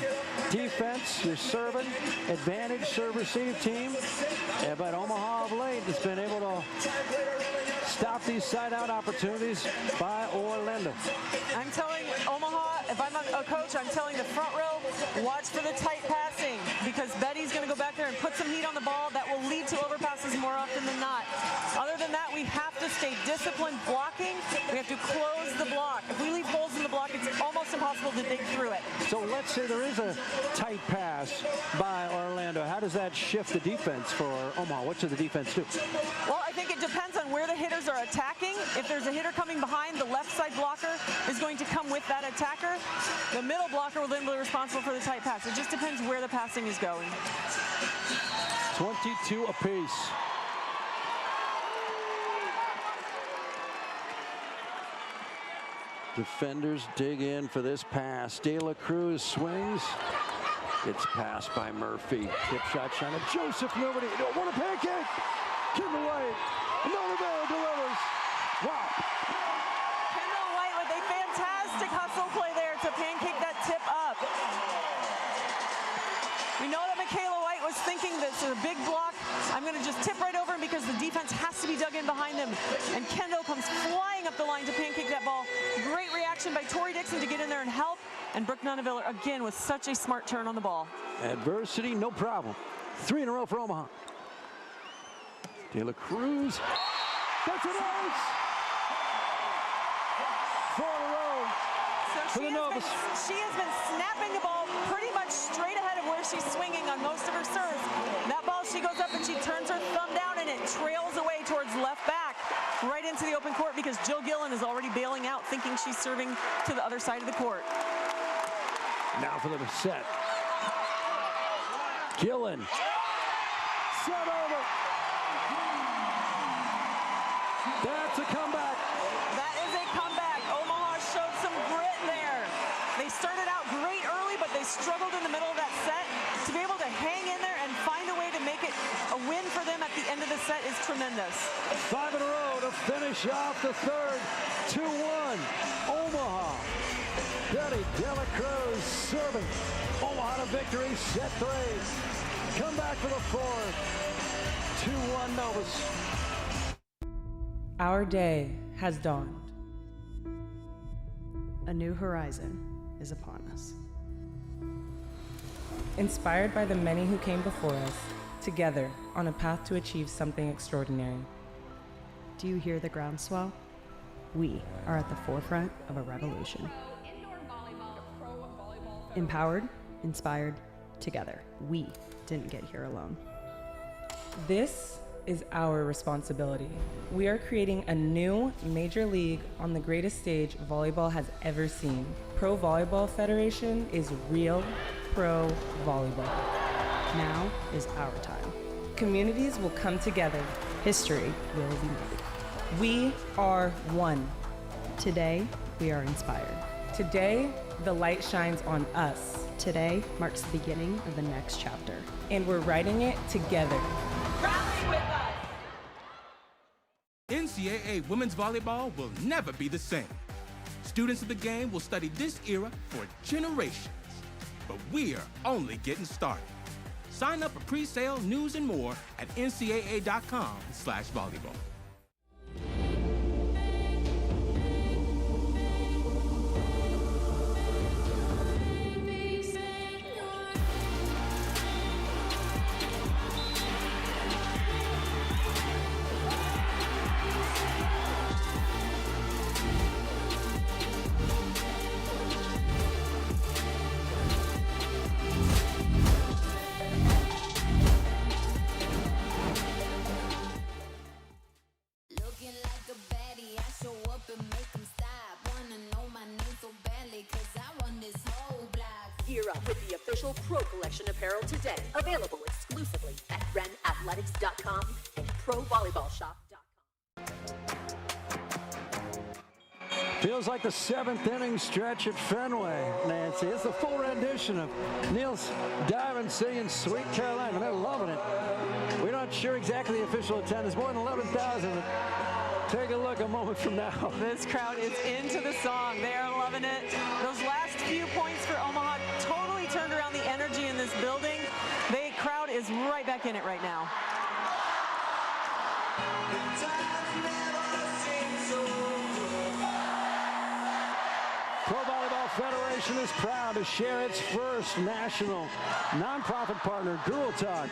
defense, you're serving, advantage, serve-receive team. Yeah, but Omaha of late has been able to stop these side-out opportunities by Orlando. I'm telling Omaha, if I'm a coach, I'm telling the front row, watch for the tight passing, because Betty's going to go back there and put some heat on the ball. That will lead to overpasses more often than not. Other than that, we have to stay disciplined blocking. We have to close the block. If we leave holes in the block, it's almost impossible to dig through it. So let's say there is a tight pass by Orlando. How does that shift the defense for Omaha? What should the defense do? Well, I think it depends on where the hitters are attacking. If there's a hitter coming behind, the left side blocker is going to come with that attacker. The middle blocker will then be responsible for the tight pass. It just depends where the passing is going. 22 apiece. Defenders dig in for this pass. De La Cruz swings. It's passed by Murphy. Tip shot, China. Joseph, nobody. No, what a pancake! Kendall White. Nonaville delivers. Wow. Kendall White with a fantastic hustle play there to pancake that tip up. We know that Michaela White was thinking this is a big block. I'm going to just tip right over him because the defense has to be dug in behind them. And Kendall comes flying up the line to pancake that ball. Great reaction by Tori Dixon to get in there and help. And Brooke Nunaville, again, with such a smart turn on the ball. Adversity, no problem. 3 in a row for Omaha. De La Cruz. That's an ace! 4 in a row for the Novas. She has been snapping the ball pretty much straight ahead of where she's swinging on most of her serves. That ball, she goes up and she turns her thumb down and it trails away towards left back, right into the open court because Jill Gillen is already bailing out, thinking she's serving to the other side of the court. Now for the set. Gillen. Set over. That's a comeback. That is a comeback. Omaha showed some grit there. They started out great early, but they struggled in the middle of that set. To be able to hang in there and find a way to make it a win for them at the end of the set is tremendous. 5 in a row to finish off the third. 2-1. Omaha. Betty Dela Cruz serving. Omaha to victory, set 3. Come back for the fourth. 2-1 Novas. Our day has dawned. A new horizon is upon us. Inspired by the many who came before us, together on a path to achieve something extraordinary. Do you hear the groundswell? We are at the forefront of a revolution. Empowered, inspired, together. We didn't get here alone. This is our responsibility. We are creating a new major league on the greatest stage volleyball has ever seen. Pro Volleyball Federation is real pro volleyball. Now is our time. Communities will come together. History will be made. We are one. Today, we are inspired. Today, the light shines on us. Today marks the beginning of the next chapter. And we're writing it together. Rally with us! NCAA women's volleyball will never be the same. Students of the game will study this era for generations. But we're only getting started. Sign up for pre-sale, news, and more at ncaa.com/volleyball. With the official Pro Collection apparel today. Available exclusively at realprovb.com and provolleyballshop.com. Feels like the 7th inning stretch at Fenway, Nancy. It's the full rendition of Neil's Diamond singing Sweet Carolina. They're loving it. We're not sure exactly the official attendance. More than 11,000. Take a look a moment from now. This crowd is into the song. They are loving it. Those last few points for Omaha totally turned around the energy in this building. The crowd is right back in it right now. Pro Volleyball Federation is proud to share its first national nonprofit partner, Girl Talk.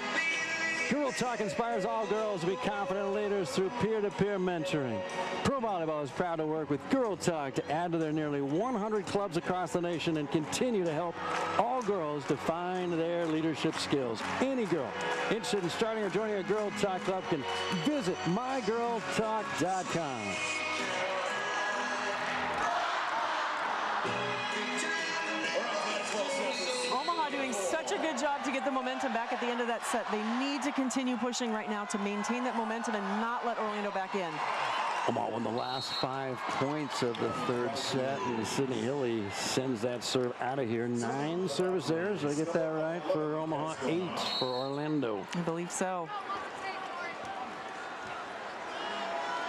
Girl Talk inspires all girls to be confident leaders through peer-to-peer mentoring. Pro Volleyball is proud to work with Girl Talk to add to their nearly 100 clubs across the nation and continue to help all girls define their leadership skills. Any girl interested in starting or joining a Girl Talk club can visit mygirltalk.com. Omaha doing such a good job to get the momentum back at the end of that set. They need to continue pushing right now to maintain that momentum and not let Orlando back in. Omaha won the last 5 points of the third set, and Sydney Hilly sends that serve out of here. 9 service errors, did I get that right, for Omaha, 8 for Orlando. I believe so.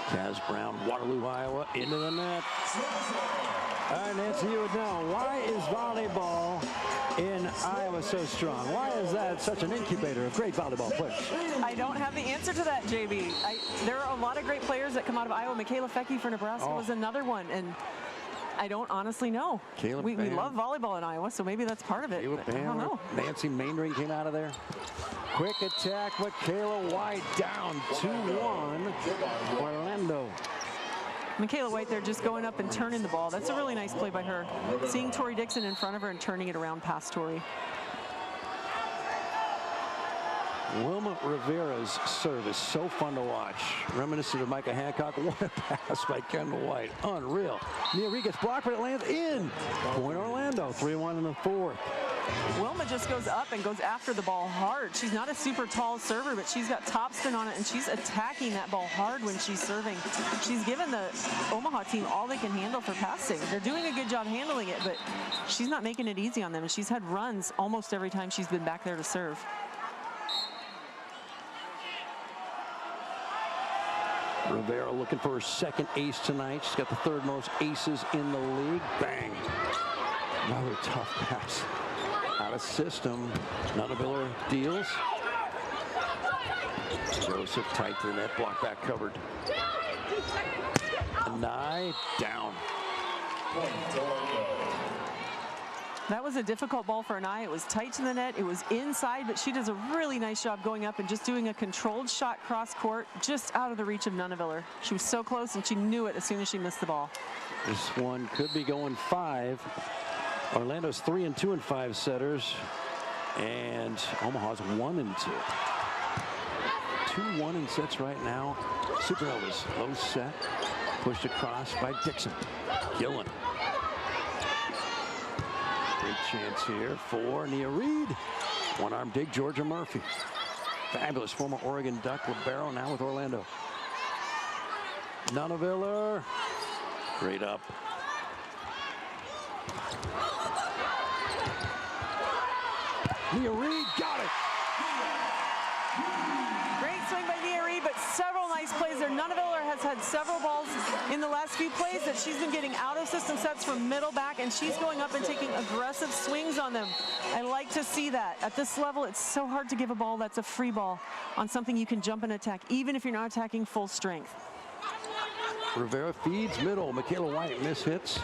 Kaz Brown, Waterloo, Iowa, into the net. All right, Nancy, you would know, why is volleyball in Iowa so strong? Why is that such an incubator of great volleyball players? I don't have the answer to that, JB. There are a lot of great players that come out of Iowa. Michaela Fecky for Nebraska was another one, and I don't honestly know. We love volleyball in Iowa, so maybe that's part of it. I don't know. Nancy Maindring came out of there. Quick attack, Michaela White down 2-1, Orlando. Michaela White there just going up and turning the ball. That's a really nice play by her. Seeing Tori Dixon in front of her and turning it around past Tori. Wilma Rivera's serve is so fun to watch. Reminiscent of Micah Hancock. What a pass by Kendall White. Unreal. Nia Reed gets blocked, but it lands in. Point Orlando. 3-1 in the fourth. Wilma just goes up and goes after the ball hard. She's not a super tall server, but she's got topspin on it, and she's attacking that ball hard when she's serving. She's given the Omaha team all they can handle for passing. They're doing a good job handling it, but she's not making it easy on them, and she's had runs almost every time she's been back there to serve. Rivera looking for her second ace tonight. She's got the third most aces in the league. Bang. Another tough pass. Out of system. Nunaviller deals. Joseph tight to the net. Block back covered. Nye down. That was a difficult ball for Anaya. It was tight to the net. It was inside, but she does a really nice job going up and just doing a controlled shot cross court, just out of the reach of Nunaviller. She was so close, and she knew it as soon as she missed the ball. This one could be going 5. Orlando's 3-2 in 5 setters, and Omaha's 1-2. 2-1 in sets right now. Supernovas, low set, pushed across by Dixon. Gillen. Great chance here for Nia Reed. One-arm dig, Georgia Murphy. Fabulous former Oregon Duck libero, now with Orlando. Nunaviller. Great up. Nia Reed got it. Great swing by Nia Reed, but several nice plays there. Nunaviller has had several balls in the last few plays that she's been getting out of system sets from middle back, and she's going up and taking aggressive swings on them. I like to see that. At this level, it's so hard to give a ball that's a free ball on something you can jump and attack, even if you're not attacking full strength. Rivera feeds middle. Michaela White mishits.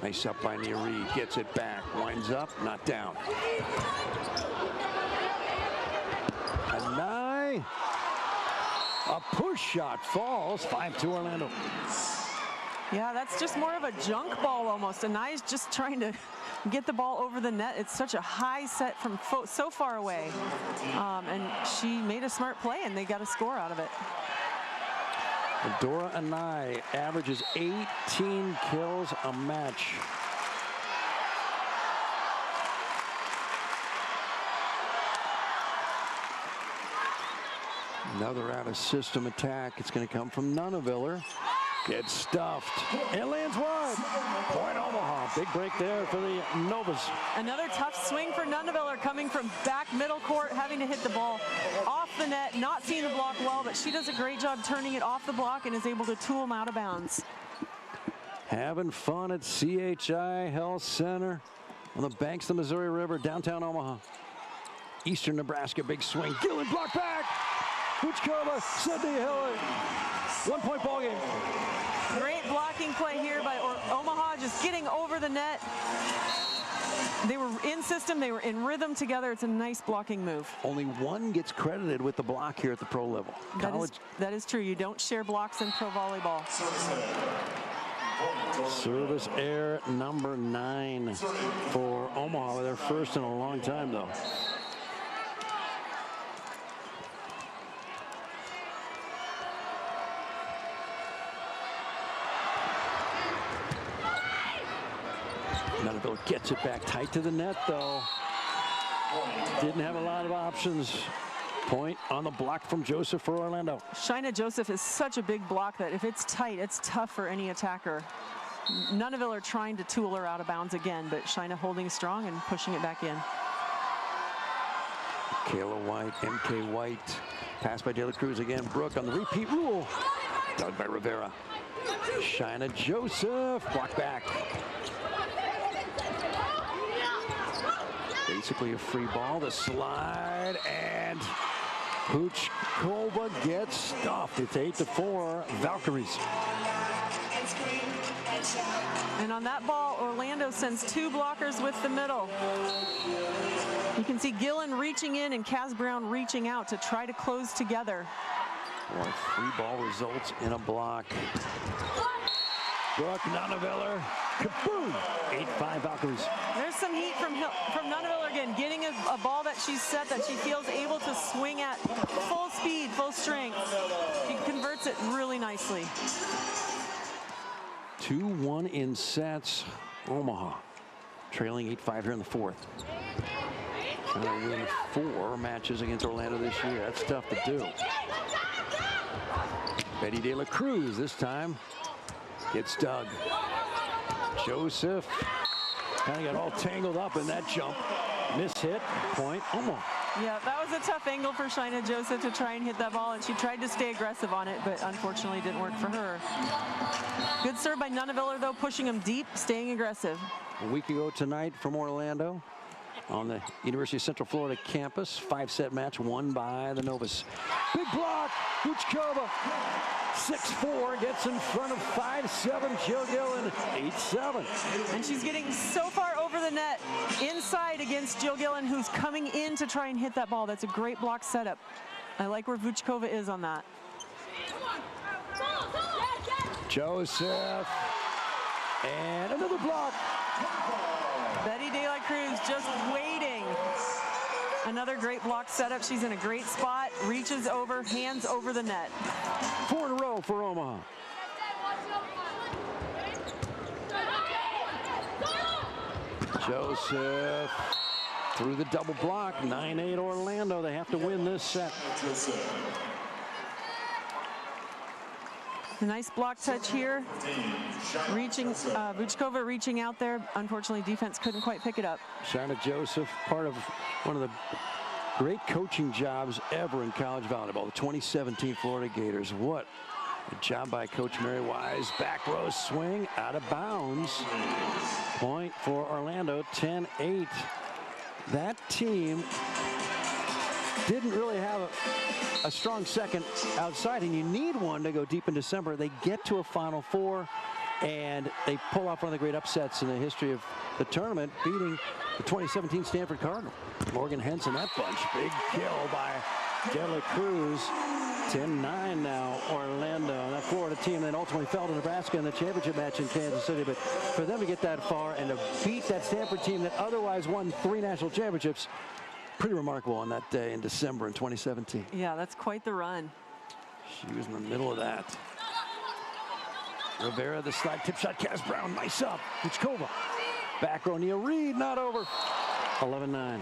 Nice up by Nia Reed. Gets it back. Winds up, not down. And Nye. A push shot falls. 5-2 Orlando. Yeah, that's just more of a junk ball almost. And Nye's just trying to get the ball over the net. It's such a high set from so far away. And she made a smart play, and they got a score out of it. Dora Anai averages 18 kills a match. Another out of system attack. It's going to come from Nunaviller. Gets stuffed. It lands wide. Point Omaha. Big break there for the Novas. Another tough swing for Nunaviller coming from back middle court, having to hit the ball off the net, not seeing the block well, but she does a great job turning it off the block and is able to tool them out of bounds. Having fun at CHI Health Center on the banks of the Missouri River, downtown Omaha. Eastern Nebraska, big swing. Gillen block back. Kuchkova, Sydney Hiller. 1-point ball game. Great blocking play here by Omaha, just getting over the net. They were in system, they were in rhythm together. It's a nice blocking move. Only one gets credited with the block here at the pro level. That is true. You don't share blocks in pro volleyball. Service error number 9 for Omaha. Their first in a long time, though. Nunaville gets it back tight to the net, though. Didn't have a lot of options. Point on the block from Joseph for Orlando. Shaina Joseph is such a big block that if it's tight, it's tough for any attacker. Nunaville are trying to tool her out of bounds again, but Shaina holding strong and pushing it back in. Kayla White, MK White. Pass by De La Cruz again. Brooke on the repeat rule. Dug by Rivera. Shaina Joseph. Block back. Basically a free ball. The slide, and Puchkova gets stuffed. It's 8-4 Valkyries. And on that ball, Orlando sends 2 blockers with the middle. You can see Gillen reaching in and Kaz Brown reaching out to try to close together. Boy, free ball results in a block. Brooke Nunaviller Kaboom! 8-5 Valkyries. There's some heat from Nunaville again, getting a ball that she's set that she feels able to swing at full speed, full strength. She converts it really nicely. 2-1 in sets. Omaha trailing 8-5 here in the fourth. Trying to win 4 matches against Orlando this year. That's tough to do. Betty De La Cruz this time gets dug. Joseph kind of got all tangled up in that jump. Miss hit, point, Omaha. Yeah, that was a tough angle for Shaina Joseph to try and hit that ball, and she tried to stay aggressive on it, but unfortunately didn't work for her. Good serve by Nunaviller, though, pushing him deep, staying aggressive. A week ago tonight from Orlando on the University of Central Florida campus, 5-set match won by the Novas. Big block, Vuchkova, 6-4, gets in front of 5-7, Jill Gillen, 8-7. And she's getting so far over the net, inside against Jill Gillen, who's coming in to try and hit that ball. That's a great block setup. I like where Vuchkova is on that. Joseph, and another block. Betty De La Cruz just waiting. Another great block setup. She's in a great spot, reaches over, hands over the net. 4 in a row for Omaha. Joseph through the double block. 9-8 Orlando. They have to win this set. A nice block touch here. Vuchkova reaching out there. Unfortunately, defense couldn't quite pick it up. Shaina Joseph, part of one of the great coaching jobs ever in college volleyball. The 2017 Florida Gators. What a job by Coach Mary Wise. Back row swing, out of bounds. Point for Orlando, 10-8. That team didn't really have a strong second outside, and you need one to go deep in December. They get to a Final Four, and they pull off one of the great upsets in the history of the tournament, beating the 2017 Stanford Cardinal. Morgan Henson, that bunch. Big kill by De La Cruz. 10-9 now, Orlando. And that Florida team then ultimately fell to Nebraska in the championship match in Kansas City. But for them to get that far and to beat that Stanford team that otherwise won 3 national championships, pretty remarkable on that day in December in 2017. Yeah, that's quite the run. She was in the middle of that. Rivera, the slide tip shot, Kaz Brown, nice up. Vuchkova. Back row, Nia Reed, not over. 11-9.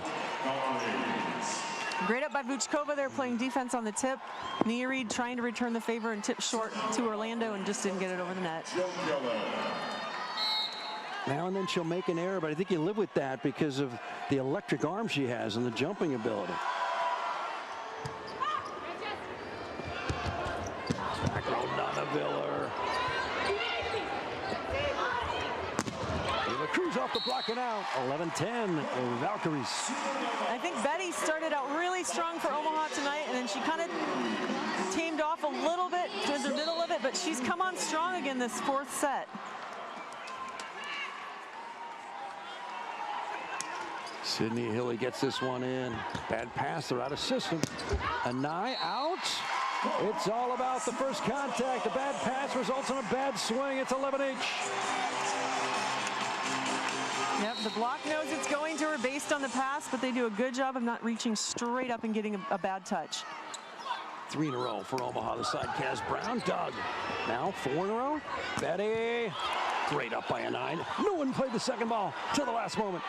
Great up by Vuchkova there, playing defense on the tip. Nia Reed trying to return the favor and tip short to Orlando and just didn't get it over the net. Now and then she'll make an error, but I think you live with that because of the electric arm she has and the jumping ability. Back row, Nunaviller. De La Cruz off the block and out. 11-10, Valkyries. I think Betty started out really strong for Omaha tonight, and then she kind of tamed off a little bit towards the middle of it, but she's come on strong again this 4th set. Sydney Hilly gets this one in. Bad pass, they're out of system. Anai out. It's all about the first contact. The bad pass results in a bad swing. It's 11-8. Yep, the block knows it's going to her based on the pass, but they do a good job of not reaching straight up and getting a bad touch. 3 in a row for Omaha. The side, Kaz Brown, Doug. Now 4 in a row. Betty. Great up by Anai. No one played the second ball till the last moment.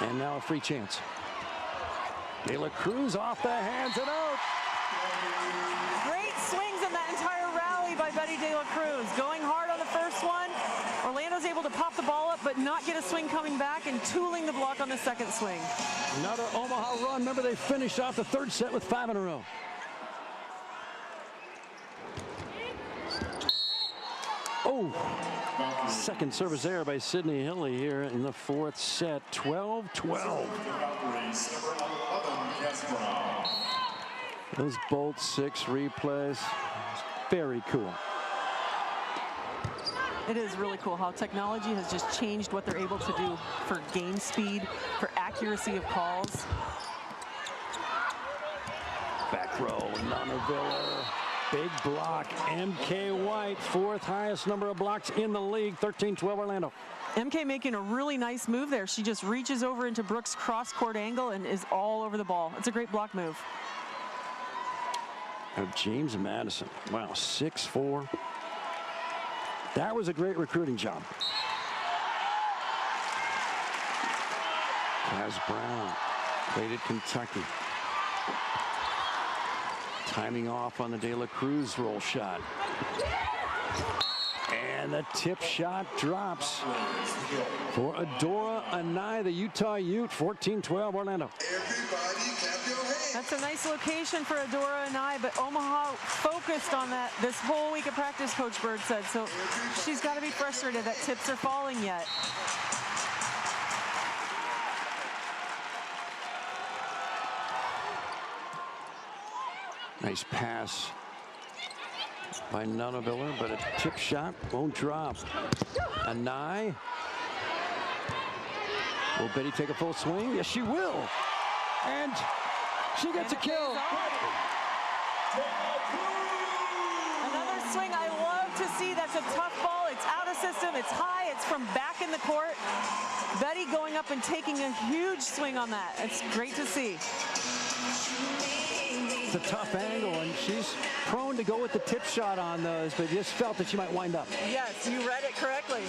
And now a free chance. De La Cruz off the hands and out. Great swings in that entire rally by Betty De La Cruz. Going hard on the first one. Orlando's able to pop the ball up, but not get a swing coming back, and tooling the block on the second swing. Another Omaha run. Remember, they finished off the 3rd set with 5 in a row. Oh, second service error by Sydney Hilly here in the 4th set. 12-12. Those Bolt 6 replays, very cool. It is really cool how technology has just changed what they're able to do for game speed, for accuracy of calls. Back row, Nunaviller. Big block, MK White, 4th highest number of blocks in the league, 13-12 Orlando. MK making a really nice move there. She just reaches over into Brooks' cross-court angle and is all over the ball. It's a great block move. James Madison, wow, 6'4". That was a great recruiting job. Kaz Brown played at Kentucky. Timing off on the De La Cruz roll shot. And the tip shot drops for Adora Anai, the Utah Ute, 14-12 Orlando. That's a nice location for Adora Anai, but Omaha focused on that this whole week of practice, Coach Bird said. So she's got to be frustrated that tips are falling yet. Nice pass by Nunaviller, but a tip shot won't drop. Anai. Will Betty take a full swing? Yes, she will. And she gets a kill. Another swing I love to see. That's a tough ball. It's out of system. It's high. It's from back in the court. Betty going up and taking a huge swing on that. It's great to see. It's a tough angle, and she's prone to go with the tip shot on those, but just felt that she might wind up. Yes, you read it correctly,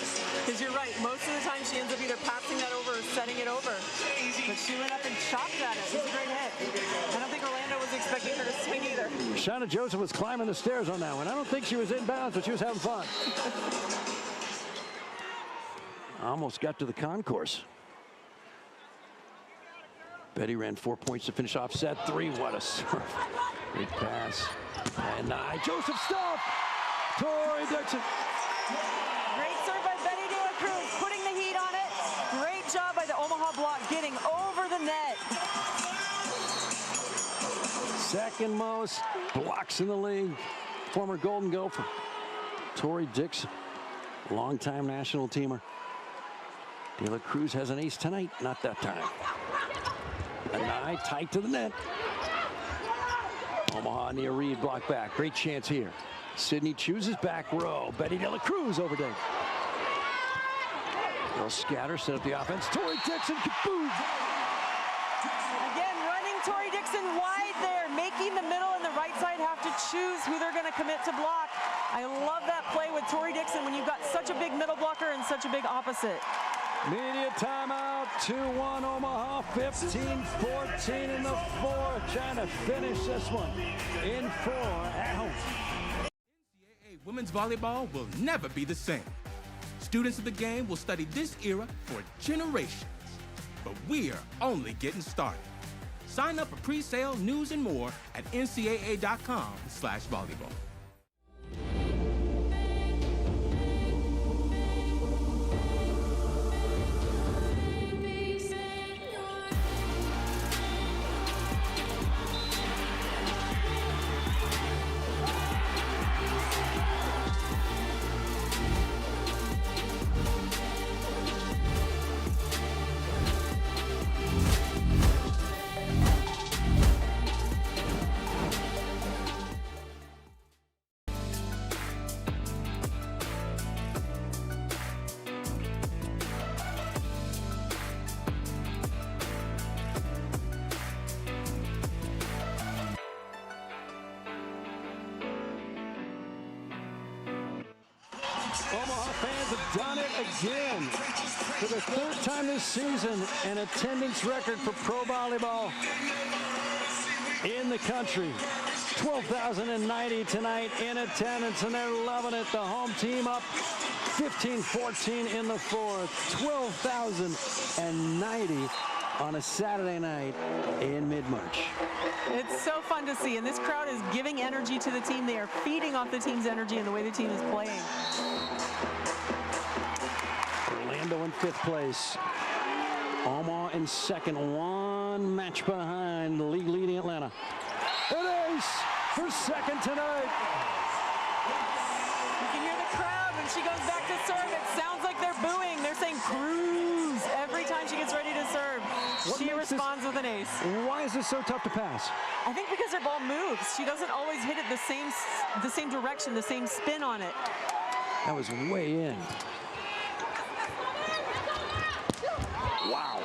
because you're right. Most of the time she ends up either passing that over or setting it over. But she went up and chopped at it. It was a great hit. I don't think Orlando was expecting her to swing either. Shauna Joseph was climbing the stairs on that one. I don't think she was in bounds, but she was having fun. Almost got to the concourse. Betty ran 4 points to finish off set 3. What a serve. Great pass. And Joseph stop. Tori Dixon. Great serve by Betty De La Cruz, putting the heat on it. Great job by the Omaha block, getting over the net. Second most blocks in the league. Former Golden Gopher. Tori Dixon, longtime national teamer. De La Cruz has an ace tonight. Not that time. Anai tight to the net. Omaha near Reed, block back. Great chance here. Sydney chooses back row. Betty De La Cruz over there. They'll scatter, set up the offense. Tori Dixon, kaboom! Again, running Tori Dixon wide there, making the middle and the right side have to choose who they're going to commit to block. I love that play with Tori Dixon when you've got such a big middle blocker and such a big opposite. Media timeout, 2-1 Omaha, 15-14 in the fourth. Trying to finish this one in 4 at home. NCAA women's volleyball will never be the same. Students of the game will study this era for generations. But we're only getting started. Sign up for pre-sale, news, and more at ncaa.com/volleyball. Omaha fans have done it again. For the 3rd time this season, an attendance record for pro volleyball in the country. 12,090 tonight in attendance, and they're loving it. The home team up 15-14 in the fourth. 12,090 on a Saturday night in mid-March. It's so fun to see, and this crowd is giving energy to the team. They are feeding off the team's energy and the way the team is playing. Orlando in 5th place. Omaha in 2nd, 1 match behind the league leading Atlanta. An ace for 2nd tonight. You can hear the crowd when she goes back to serve. It sounds like they're booing. They're saying cruise every time she gets ready to serve. She responds with an ace. Why is this so tough to pass? I think because her ball moves. She doesn't always hit it the same direction, the same spin on it. That was way in. Wow.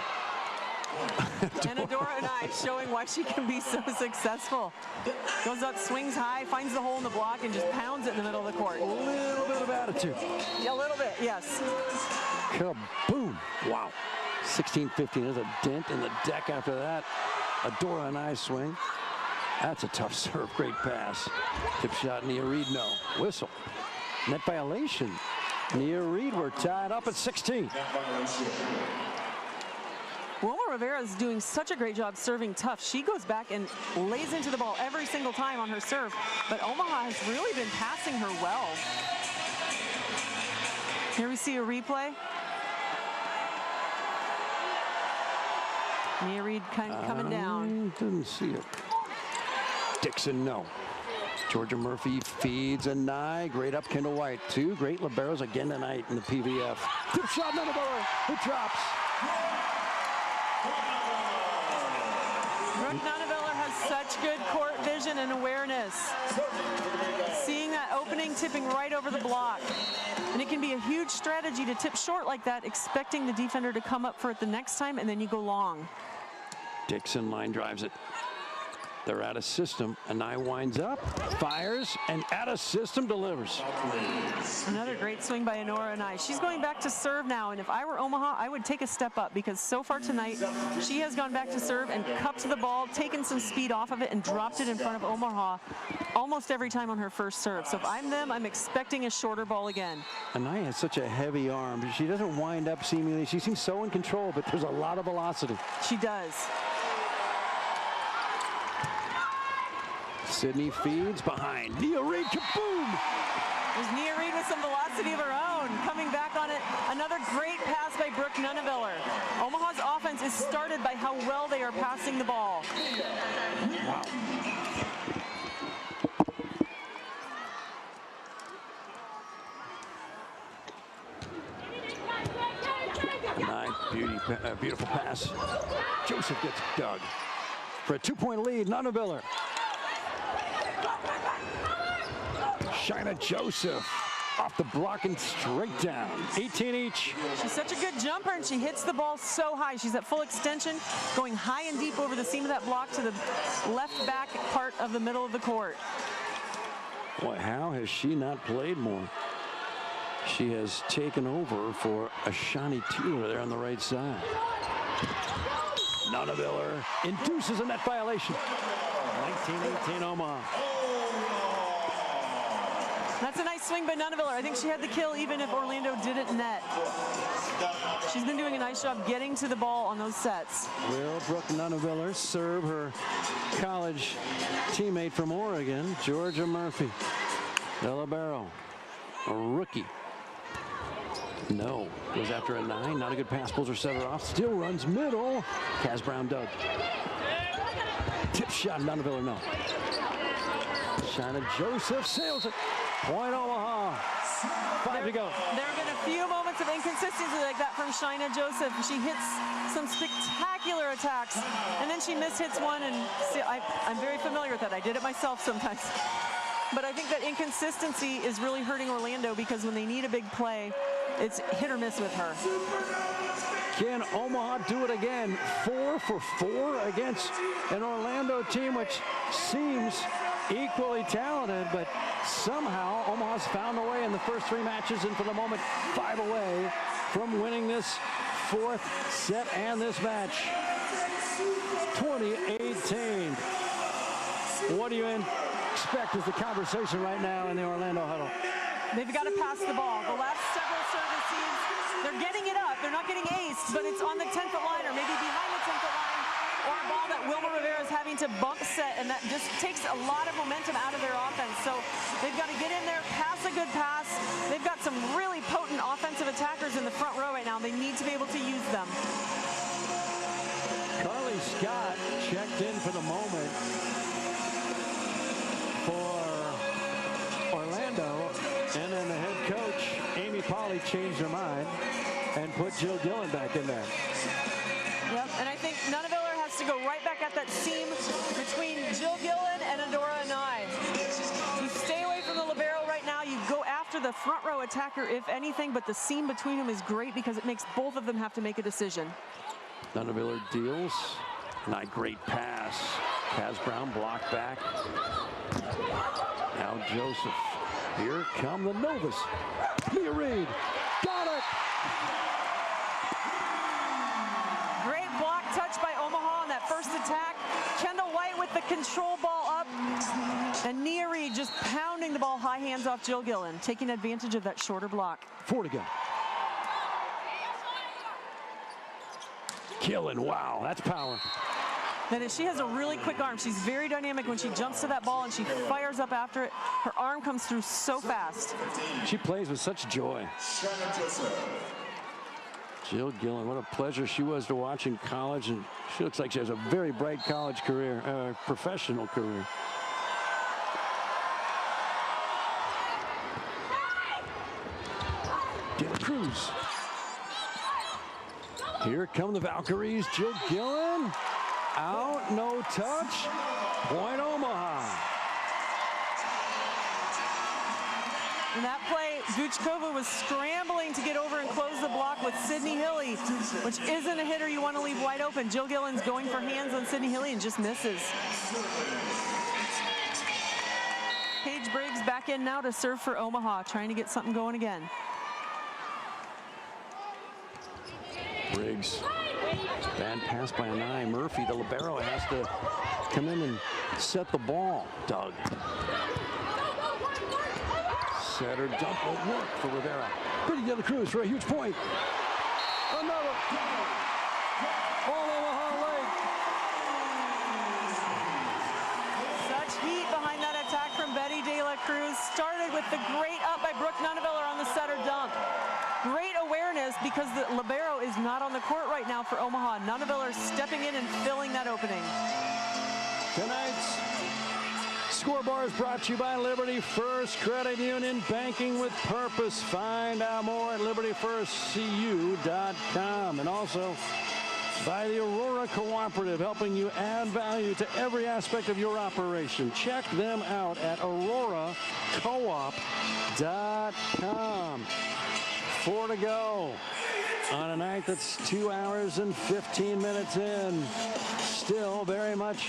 And Adora and I showing why she can be so successful. Goes up, swings high, finds the hole in the block, and just pounds it in the middle of the court. A little bit of attitude. Yeah, a little bit, yes. Kaboom. Wow. 16-15. There's a dent in the deck after that. Adora and I swing. That's a tough serve. Great pass. Tip shot, Nia Reed, no. Whistle. Net violation. Nia Reed, we're tied up at 16. Wilma Rivera is doing such a great job serving tough. She goes back and lays into the ball every single time on her serve, but Omaha has really been passing her well. Here we see a replay. Nia Reed coming down. Didn't see it. Dixon, no. Georgia Murphy feeds a Nye. Great up, Kendall White. Two great liberos again tonight in the PVF. Tip shot, none of it drops. Brooke Nunneveller has such good court vision and awareness. Seeing that opening, tipping right over the block. And it can be a huge strategy to tip short like that, expecting the defender to come up for it the next time, and then you go long. Dixon line drives it. They're out of system. Anai winds up, fires, and out of system delivers. Another great swing by Honora Anai. She's going back to serve now, and if I were Omaha, I would take a step up because so far tonight, she has gone back to serve and cupped the ball, taken some speed off of it, and dropped it in front of Omaha almost every time on her first serve. So if I'm them, I'm expecting a shorter ball again. Anai has such a heavy arm. She doesn't wind up seemingly. She seems so in control, but there's a lot of velocity. She does. Sydney feeds behind. Nia Reed, kaboom! There's Nia Reed with some velocity of her own. Coming back on it. Another great pass by Brooke Nunneveller. Omaha's offense is started by how well they are passing the ball. Wow. Beautiful pass. Joseph gets dug. For a 2-point lead, Nunneveller. Shaina Joseph off the block and straight down. 18 each. She's such a good jumper, and she hits the ball so high. She's at full extension, going high and deep over the seam of that block to the left back part of the middle of the court. Boy, how has she not played more? She has taken over for Ashani Taylor there on the right side. Nunneveller induces a net violation. 19-18 Omaha. That's a nice swing by Nunneveller. I think she had the kill even if Orlando didn't net. She's been doing a nice job getting to the ball on those sets. Will Brooke Nunneveller serve her college teammate from Oregon, Georgia Murphy. De Libero, a rookie. No, goes after a 9. Not a good pass, pulls her setter off. Still runs middle. Kaz Brown dug. Tip shot, Nunneveller, no. Shaina Joseph sails it. Point Omaha. 5 to go. There have been a few moments of inconsistency like that from Shaina Joseph. She hits some spectacular attacks, and then she mishits one, and see, I'm very familiar with that. I did it myself sometimes. But I think that inconsistency is really hurting Orlando because when they need a big play, it's hit or miss with her. Can Omaha do it again? 4 for 4 against an Orlando team which seems equally talented, but somehow Omaha's found a way in the first 3 matches, and for the moment 5 away from winning this 4th set and this match. 2018. What do you expect is the conversation right now in the Orlando huddle? They've got to pass the ball. The last several services, they're getting it up. They're not getting aced, but it's on the 10th line or maybe behind the 10th line, or a ball that Wilma Rivera is having to bump set, and that just takes a lot of momentum out of their offense. So they've got to get in there, pass a good pass. They've got some really potent offensive attackers in the front row right now. They need to be able to use them. Carly Scott checked in for the moment for Orlando, and then the head coach, Amy Polly, changed her mind and put Jill Dillon back in there. Yep, and I think that seam between Jill Gillen and Adora Anai. You stay away from the libero right now. You go after the front row attacker, if anything, but the seam between them is great because it makes both of them have to make a decision. Dunaviller deals. Not great pass. Kaz Brown blocked back. Now Joseph. Here come the Novas. Mia Reed. Got it! Great block touch by Omaha on that first attack. Kendall White with the control ball up. And Nia Reed just pounding the ball high hands off Jill Gillen, taking advantage of that shorter block. 4 to go. Gillen, wow, that's power. Then she has a really quick arm. She's very dynamic when she jumps to that ball and she fires up after it. Her arm comes through so fast. She plays with such joy. Jill Gillen, what a pleasure she was to watch in college, and she looks like she has a very bright college career, professional career. De La Cruz. Here come the Valkyries. Jill Gillen. Out, no touch. Point Omaha. In that play, Guchkova was scrambling to get over and close the block with Sydney Hilly, which isn't a hitter you want to leave wide open. Jill Gillen's going for hands on Sydney Hilly and just misses. Paige Briggs back in now to serve for Omaha, trying to get something going again. Briggs. Bad pass by Anai. Murphy, the libero, has to come in and set the ball. Doug. Setter dump won't work for Rivera. Pretty De La Cruz for a huge point. Another. All Omaha late. Such heat behind that attack from Betty De La Cruz. Started with the great up by Brooke Nunaviller on the setter dunk. Great awareness because the libero is not on the court right now for Omaha. Nunaviller stepping in and filling that opening. Tonight's scoreboard is brought to you by Liberty First Credit Union, banking with purpose. Find out more at libertyfirstcu.com. And also by the Aurora Cooperative, helping you add value to every aspect of your operation. Check them out at auroracoop.com. 4 to go on a night that's 2 hours and 15 minutes in. Still very much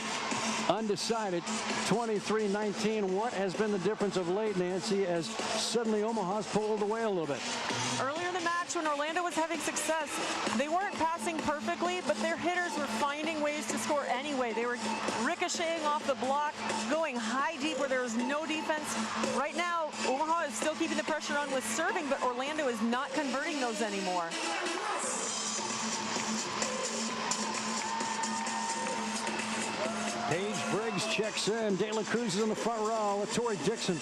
undecided. 23-19. What has been the difference of late, Nancy, as suddenly Omaha's pulled away a little bit? Earlier in the match, when Orlando was having success, they weren't passing perfectly, but their hitters were finding ways to score anyway. They were ricocheting off the block, going high deep where there was no defense. Right now, Omaha is still keeping the pressure on with serving, but Orlando is not converting those anymore. Paige Briggs checks in. De La Cruz is in the front row with Tori Dixon.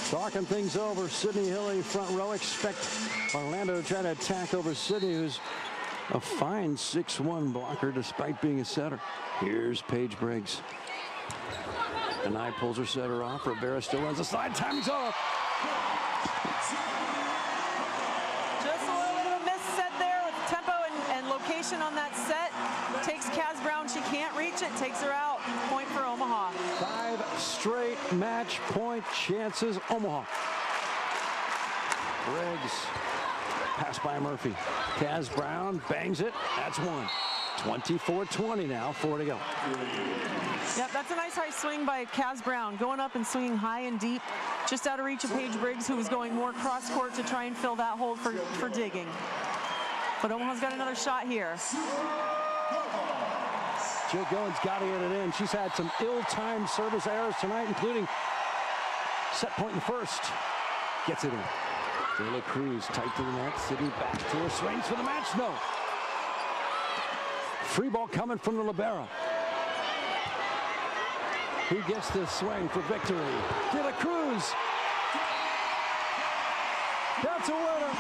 Talking things over. Sydney Hilly front row. Expect Orlando to try to attack over Sydney, who's a fine 6'1" blocker despite being a setter. Here's Paige Briggs. Anai pulls her setter off. Rivera still runs the side. Time's off. Just a little bit of a miss set there with tempo and location on that set. Takes Kaz Brown. She can't reach it. Takes her out. Point for Omaha. 5 straight match point chances. Omaha. Briggs. Pass by Murphy. Kaz Brown bangs it. That's one. 24-20 now. 4 to go. Yep, that's a nice high swing by Kaz Brown. Going up and swinging high and deep. Just out of reach of Paige Briggs, who was going more cross court to try and fill that hole for digging. But Omaha's got another shot here. Jill Gillen's got to get it in. She's had some ill-timed service errors tonight, including set point in the first. Gets it in. De La Cruz tight to the net. Sydney back to her. Swings for the match. No. Free ball coming from the libero. Who gets the swing for victory? De La Cruz. That's a winner.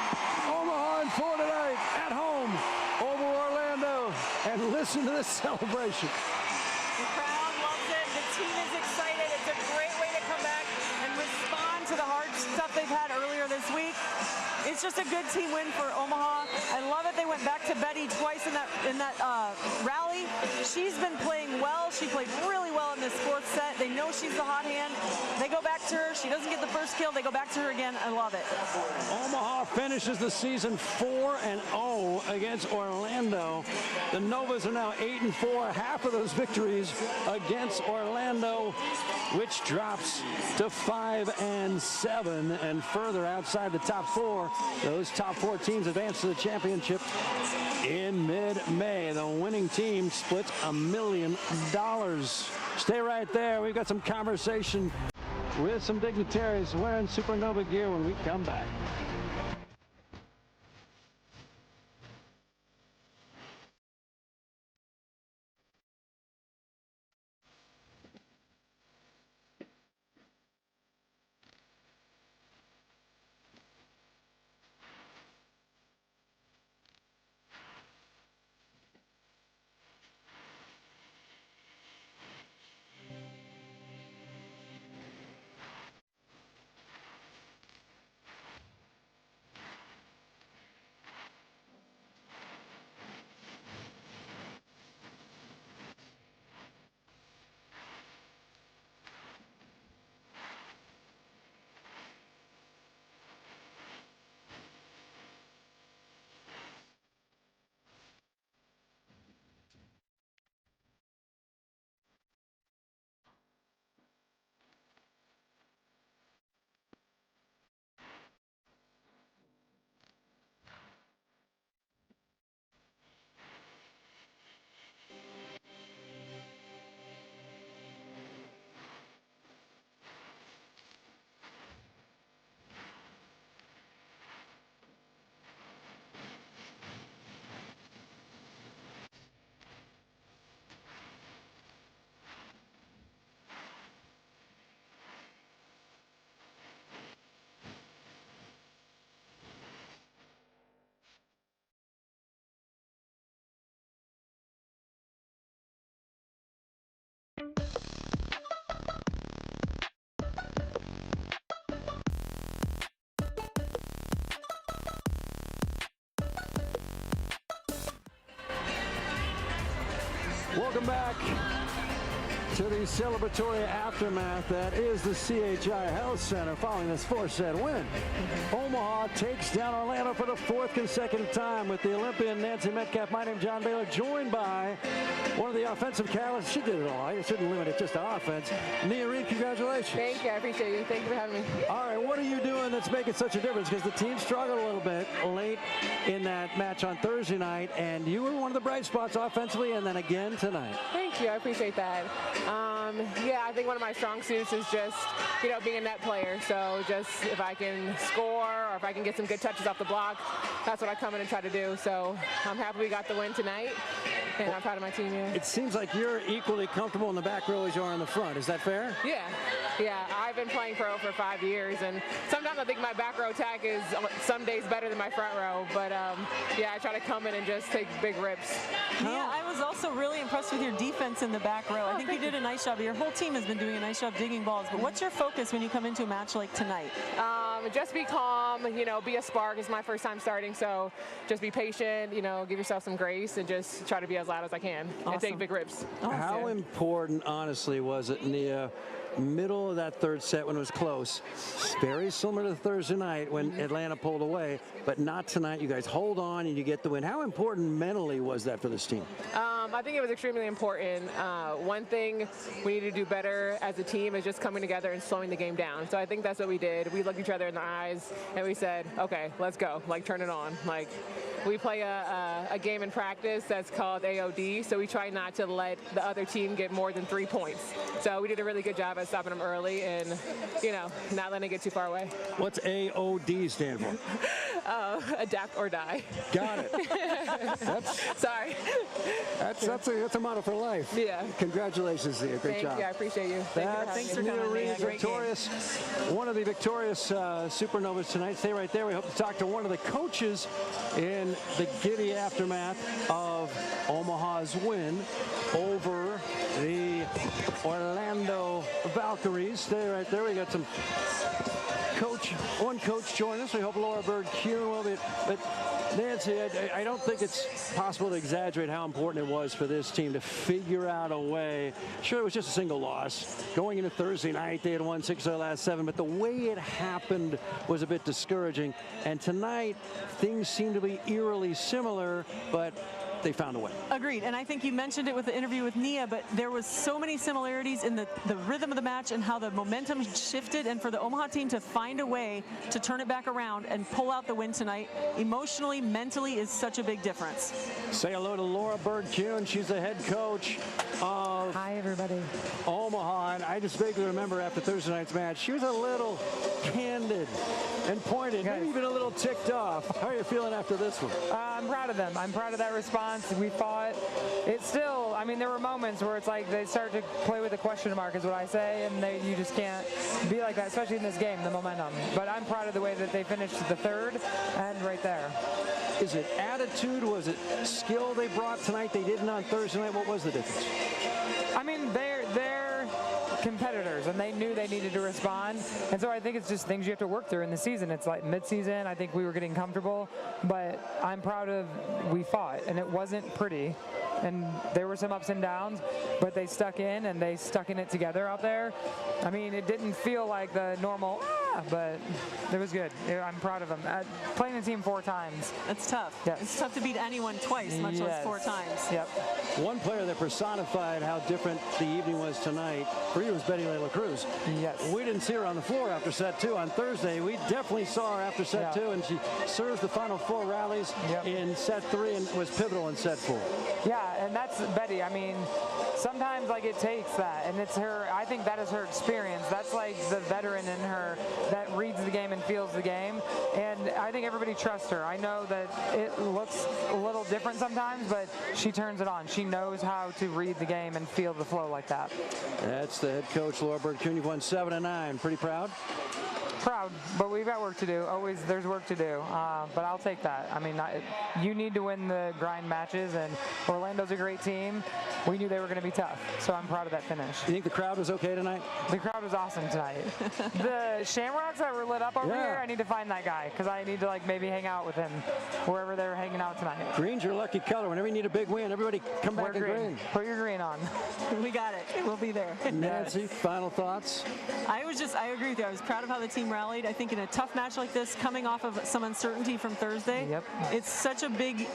Omaha in 4 tonight at home over Orlando. And listen to this celebration. The crowd loves it. The team is excited. It's a great way to come back and respond to the hard stuff they've had earlier this week. It's just a good team win for Omaha. I love it. They went back to Betty twice in that rally. She's been playing well. She played really well in this fourth set. They know she's the hot hand. They go back to her. She doesn't get the first kill. They go back to her again. I love it. Omaha finishes the season 4-0 against Orlando. The Novas are now 8-4. Half of those victories against Orlando, which drops to 5-7 and further outside the top 4. Those top 4 teams advance to the championship in mid-May. The winning team splits $1 million. Stay right there. We've got some conversation with some dignitaries wearing Supernova gear when we come back. Welcome back to the celebratory aftermath that is the CHI Health Center following this 4-set win. Omaha takes down Orlando for the 4th consecutive time with the Olympian Nancy Metcalf. My name's John Baylor, joined by one of the offensive catalysts. She did it all. I shouldn't limit it just to offense. Nia Reed, congratulations. Thank you. I appreciate you. Thank you for having me. All right, what are you doing that's making such a difference? Because the team struggled a little bit late in that match on Thursday night, and you were one of the bright spots offensively, and then again tonight. Thank you. I appreciate that. Yeah, I think one of my strong suits is just, being a net player. So just if I can score or if I can get some good touches off the block, that's what I come in and try to do. So I'm happy we got the win tonight, and I'm proud of my team here. It seems like you're equally comfortable in the back row as you are in the front. Is that fair? Yeah. I've been playing pro for 5 years, and sometimes I think my back row attack is some days better than my front row. But I try to come in and just take big rips. Yeah, I was also really impressed with your defense in the back row. I think you did a nice job. Your whole team has been doing a nice job digging balls. But what's your focus when you come into a match like tonight? Just be calm, be a spark. It's my first time starting, so just be patient, give yourself some grace and just try to be as loud as I can and take big rips. Awesome. How important, honestly, was it, Nia, middle of that third set when it was close, very similar to Thursday night when Atlanta pulled away, but not tonight. You guys hold on and you get the win. How important mentally was that for this team? I think it was extremely important. One thing we need to do better as a team is just coming together and slowing the game down. So I think that's what we did. We looked each other in the eyes and we said, okay, let's go, turn it on. We play a game in practice that's called AOD, so we try not to let the other team get more than 3 points. So we did a really good job at stopping them early and, not letting it get too far away. What's AOD stand for? Adapt or die. Got it. Sorry. That's a motto for life. Yeah. Congratulations, Nia. Great job. Thank you. I appreciate you. Thanks for Nia coming. Reed, victorious. One of the victorious Supernovas tonight. Stay right there. We hope to talk to one of the coaches in the giddy aftermath of Omaha's win over the Orlando Valkyries. Stay right there. We got some coach joined us. We hope Laura Bird-Kuhn will be. But Nancy, I don't think it's possible to exaggerate how important it was for this team to figure out a way. Sure, it was just a single loss. Going into Thursday night, they had won 6 of their last 7, but the way it happened was a bit discouraging. And tonight, things seem to be eerily similar, but they found a way. Agreed, and I think you mentioned it with the interview with Nia, but there was so many similarities in the rhythm of the match and how the momentum shifted, and for the Omaha team to find a way to turn it back around and pull out the win tonight, emotionally, mentally, is such a big difference. Say hello to Laura Bird-Kuhn. She's the head coach of Omaha, and I just vaguely remember after Thursday night's match, she was a little candid and pointed, maybe even a little ticked off. How are you feeling after this one? I'm proud of them. I'm proud of that response. We fought. It's still, I mean, there were moments where it's like they start to play with a question mark is what I say, and you just can't be like that, especially in this game, the momentum. But I'm proud of the way that they finished the third and right there. Is it attitude? Was it skill they brought tonight they didn't on Thursday night? What was the difference? I mean, they're competitors, and they knew they needed to respond. And so I think it's just things you have to work through in the season. It's like mid-season, I think we were getting comfortable, but I'm proud of we fought, and it wasn't pretty. And there were some ups and downs, but they stuck in, and they stuck in it together out there. I mean, it didn't feel like the normal, but it was good. I'm proud of them. Playing the team 4 times. It's tough. Yes. It's tough to beat anyone twice, much less 4 times. Yep. One player that personified how different the evening was tonight for you was Betty Layla Cruz. Yes. We didn't see her on the floor after set 2 on Thursday. We definitely saw her after set 2, and she served the final 4 rallies in set 3 and was pivotal in set 4. Yeah, and that's Betty. I mean, sometimes like it takes that, and it's her. I think that is her experience. That's like the veteran in her that reads the game and feels the game, and I think everybody trusts her. I know that it looks a little different sometimes, but she turns it on. She knows how to read the game and feel the flow like that. That's the head coach, Laura Bird-Kuhn. You've won 7 of 9. Pretty proud? Proud, but we've got work to do. Always, there's work to do, but I'll take that. I mean, you need to win the grind matches, and Orlando's a great team. We knew they were going to be tough, so I'm proud of that finish. You think the crowd was okay tonight? The crowd was awesome tonight. The Shamrocks that were lit up over here, I need to find that guy, because I need to like maybe hang out with him wherever they were hanging out tonight. Green's your lucky color. Whenever you need a big win, everybody come back in green. Put your green on. We got it. We'll be there. Nancy, final thoughts? I agree with you. I was proud of how the team rallied. I think in a tough match like this, coming off of some uncertainty from Thursday, it's such a big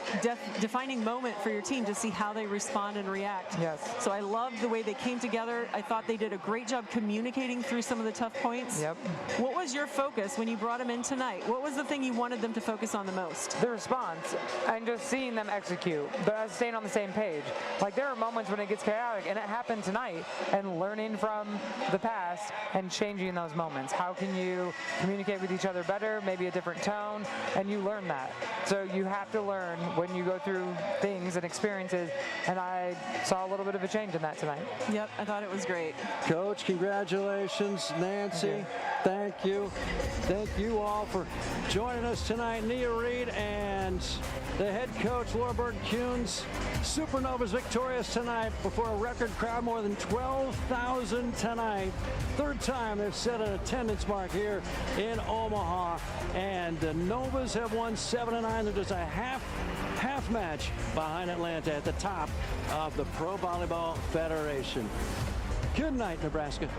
defining moment for your team to see how they respond and react. Yes. So I loved the way they came together. I thought they did a great job communicating through some of the tough points. Yep. What was your focus when you brought them in tonight? What was the thing you wanted them to focus on the most? The response, and just seeing them execute, but staying on the same page. Like there are moments when it gets chaotic, and it happened tonight, and learning from the past and changing those moments. How can you communicate with each other better, maybe a different tone, and you learn that. So you have to learn when you go through things and experiences, and I saw a little bit of a change in that tonight. Yep, I thought it was great. Coach, congratulations. Nancy, thank you. Thank you all for joining us tonight. Nia Reed and the head coach, Laura Bird-Kuhn's Supernovas victorious tonight before a record crowd, more than 12,000 tonight. 3rd time they've set an attendance mark here in Omaha, and the Novas have won 7 of 9. They're just a half match behind Atlanta at the top of the Pro Volleyball Federation. Good night, Nebraska.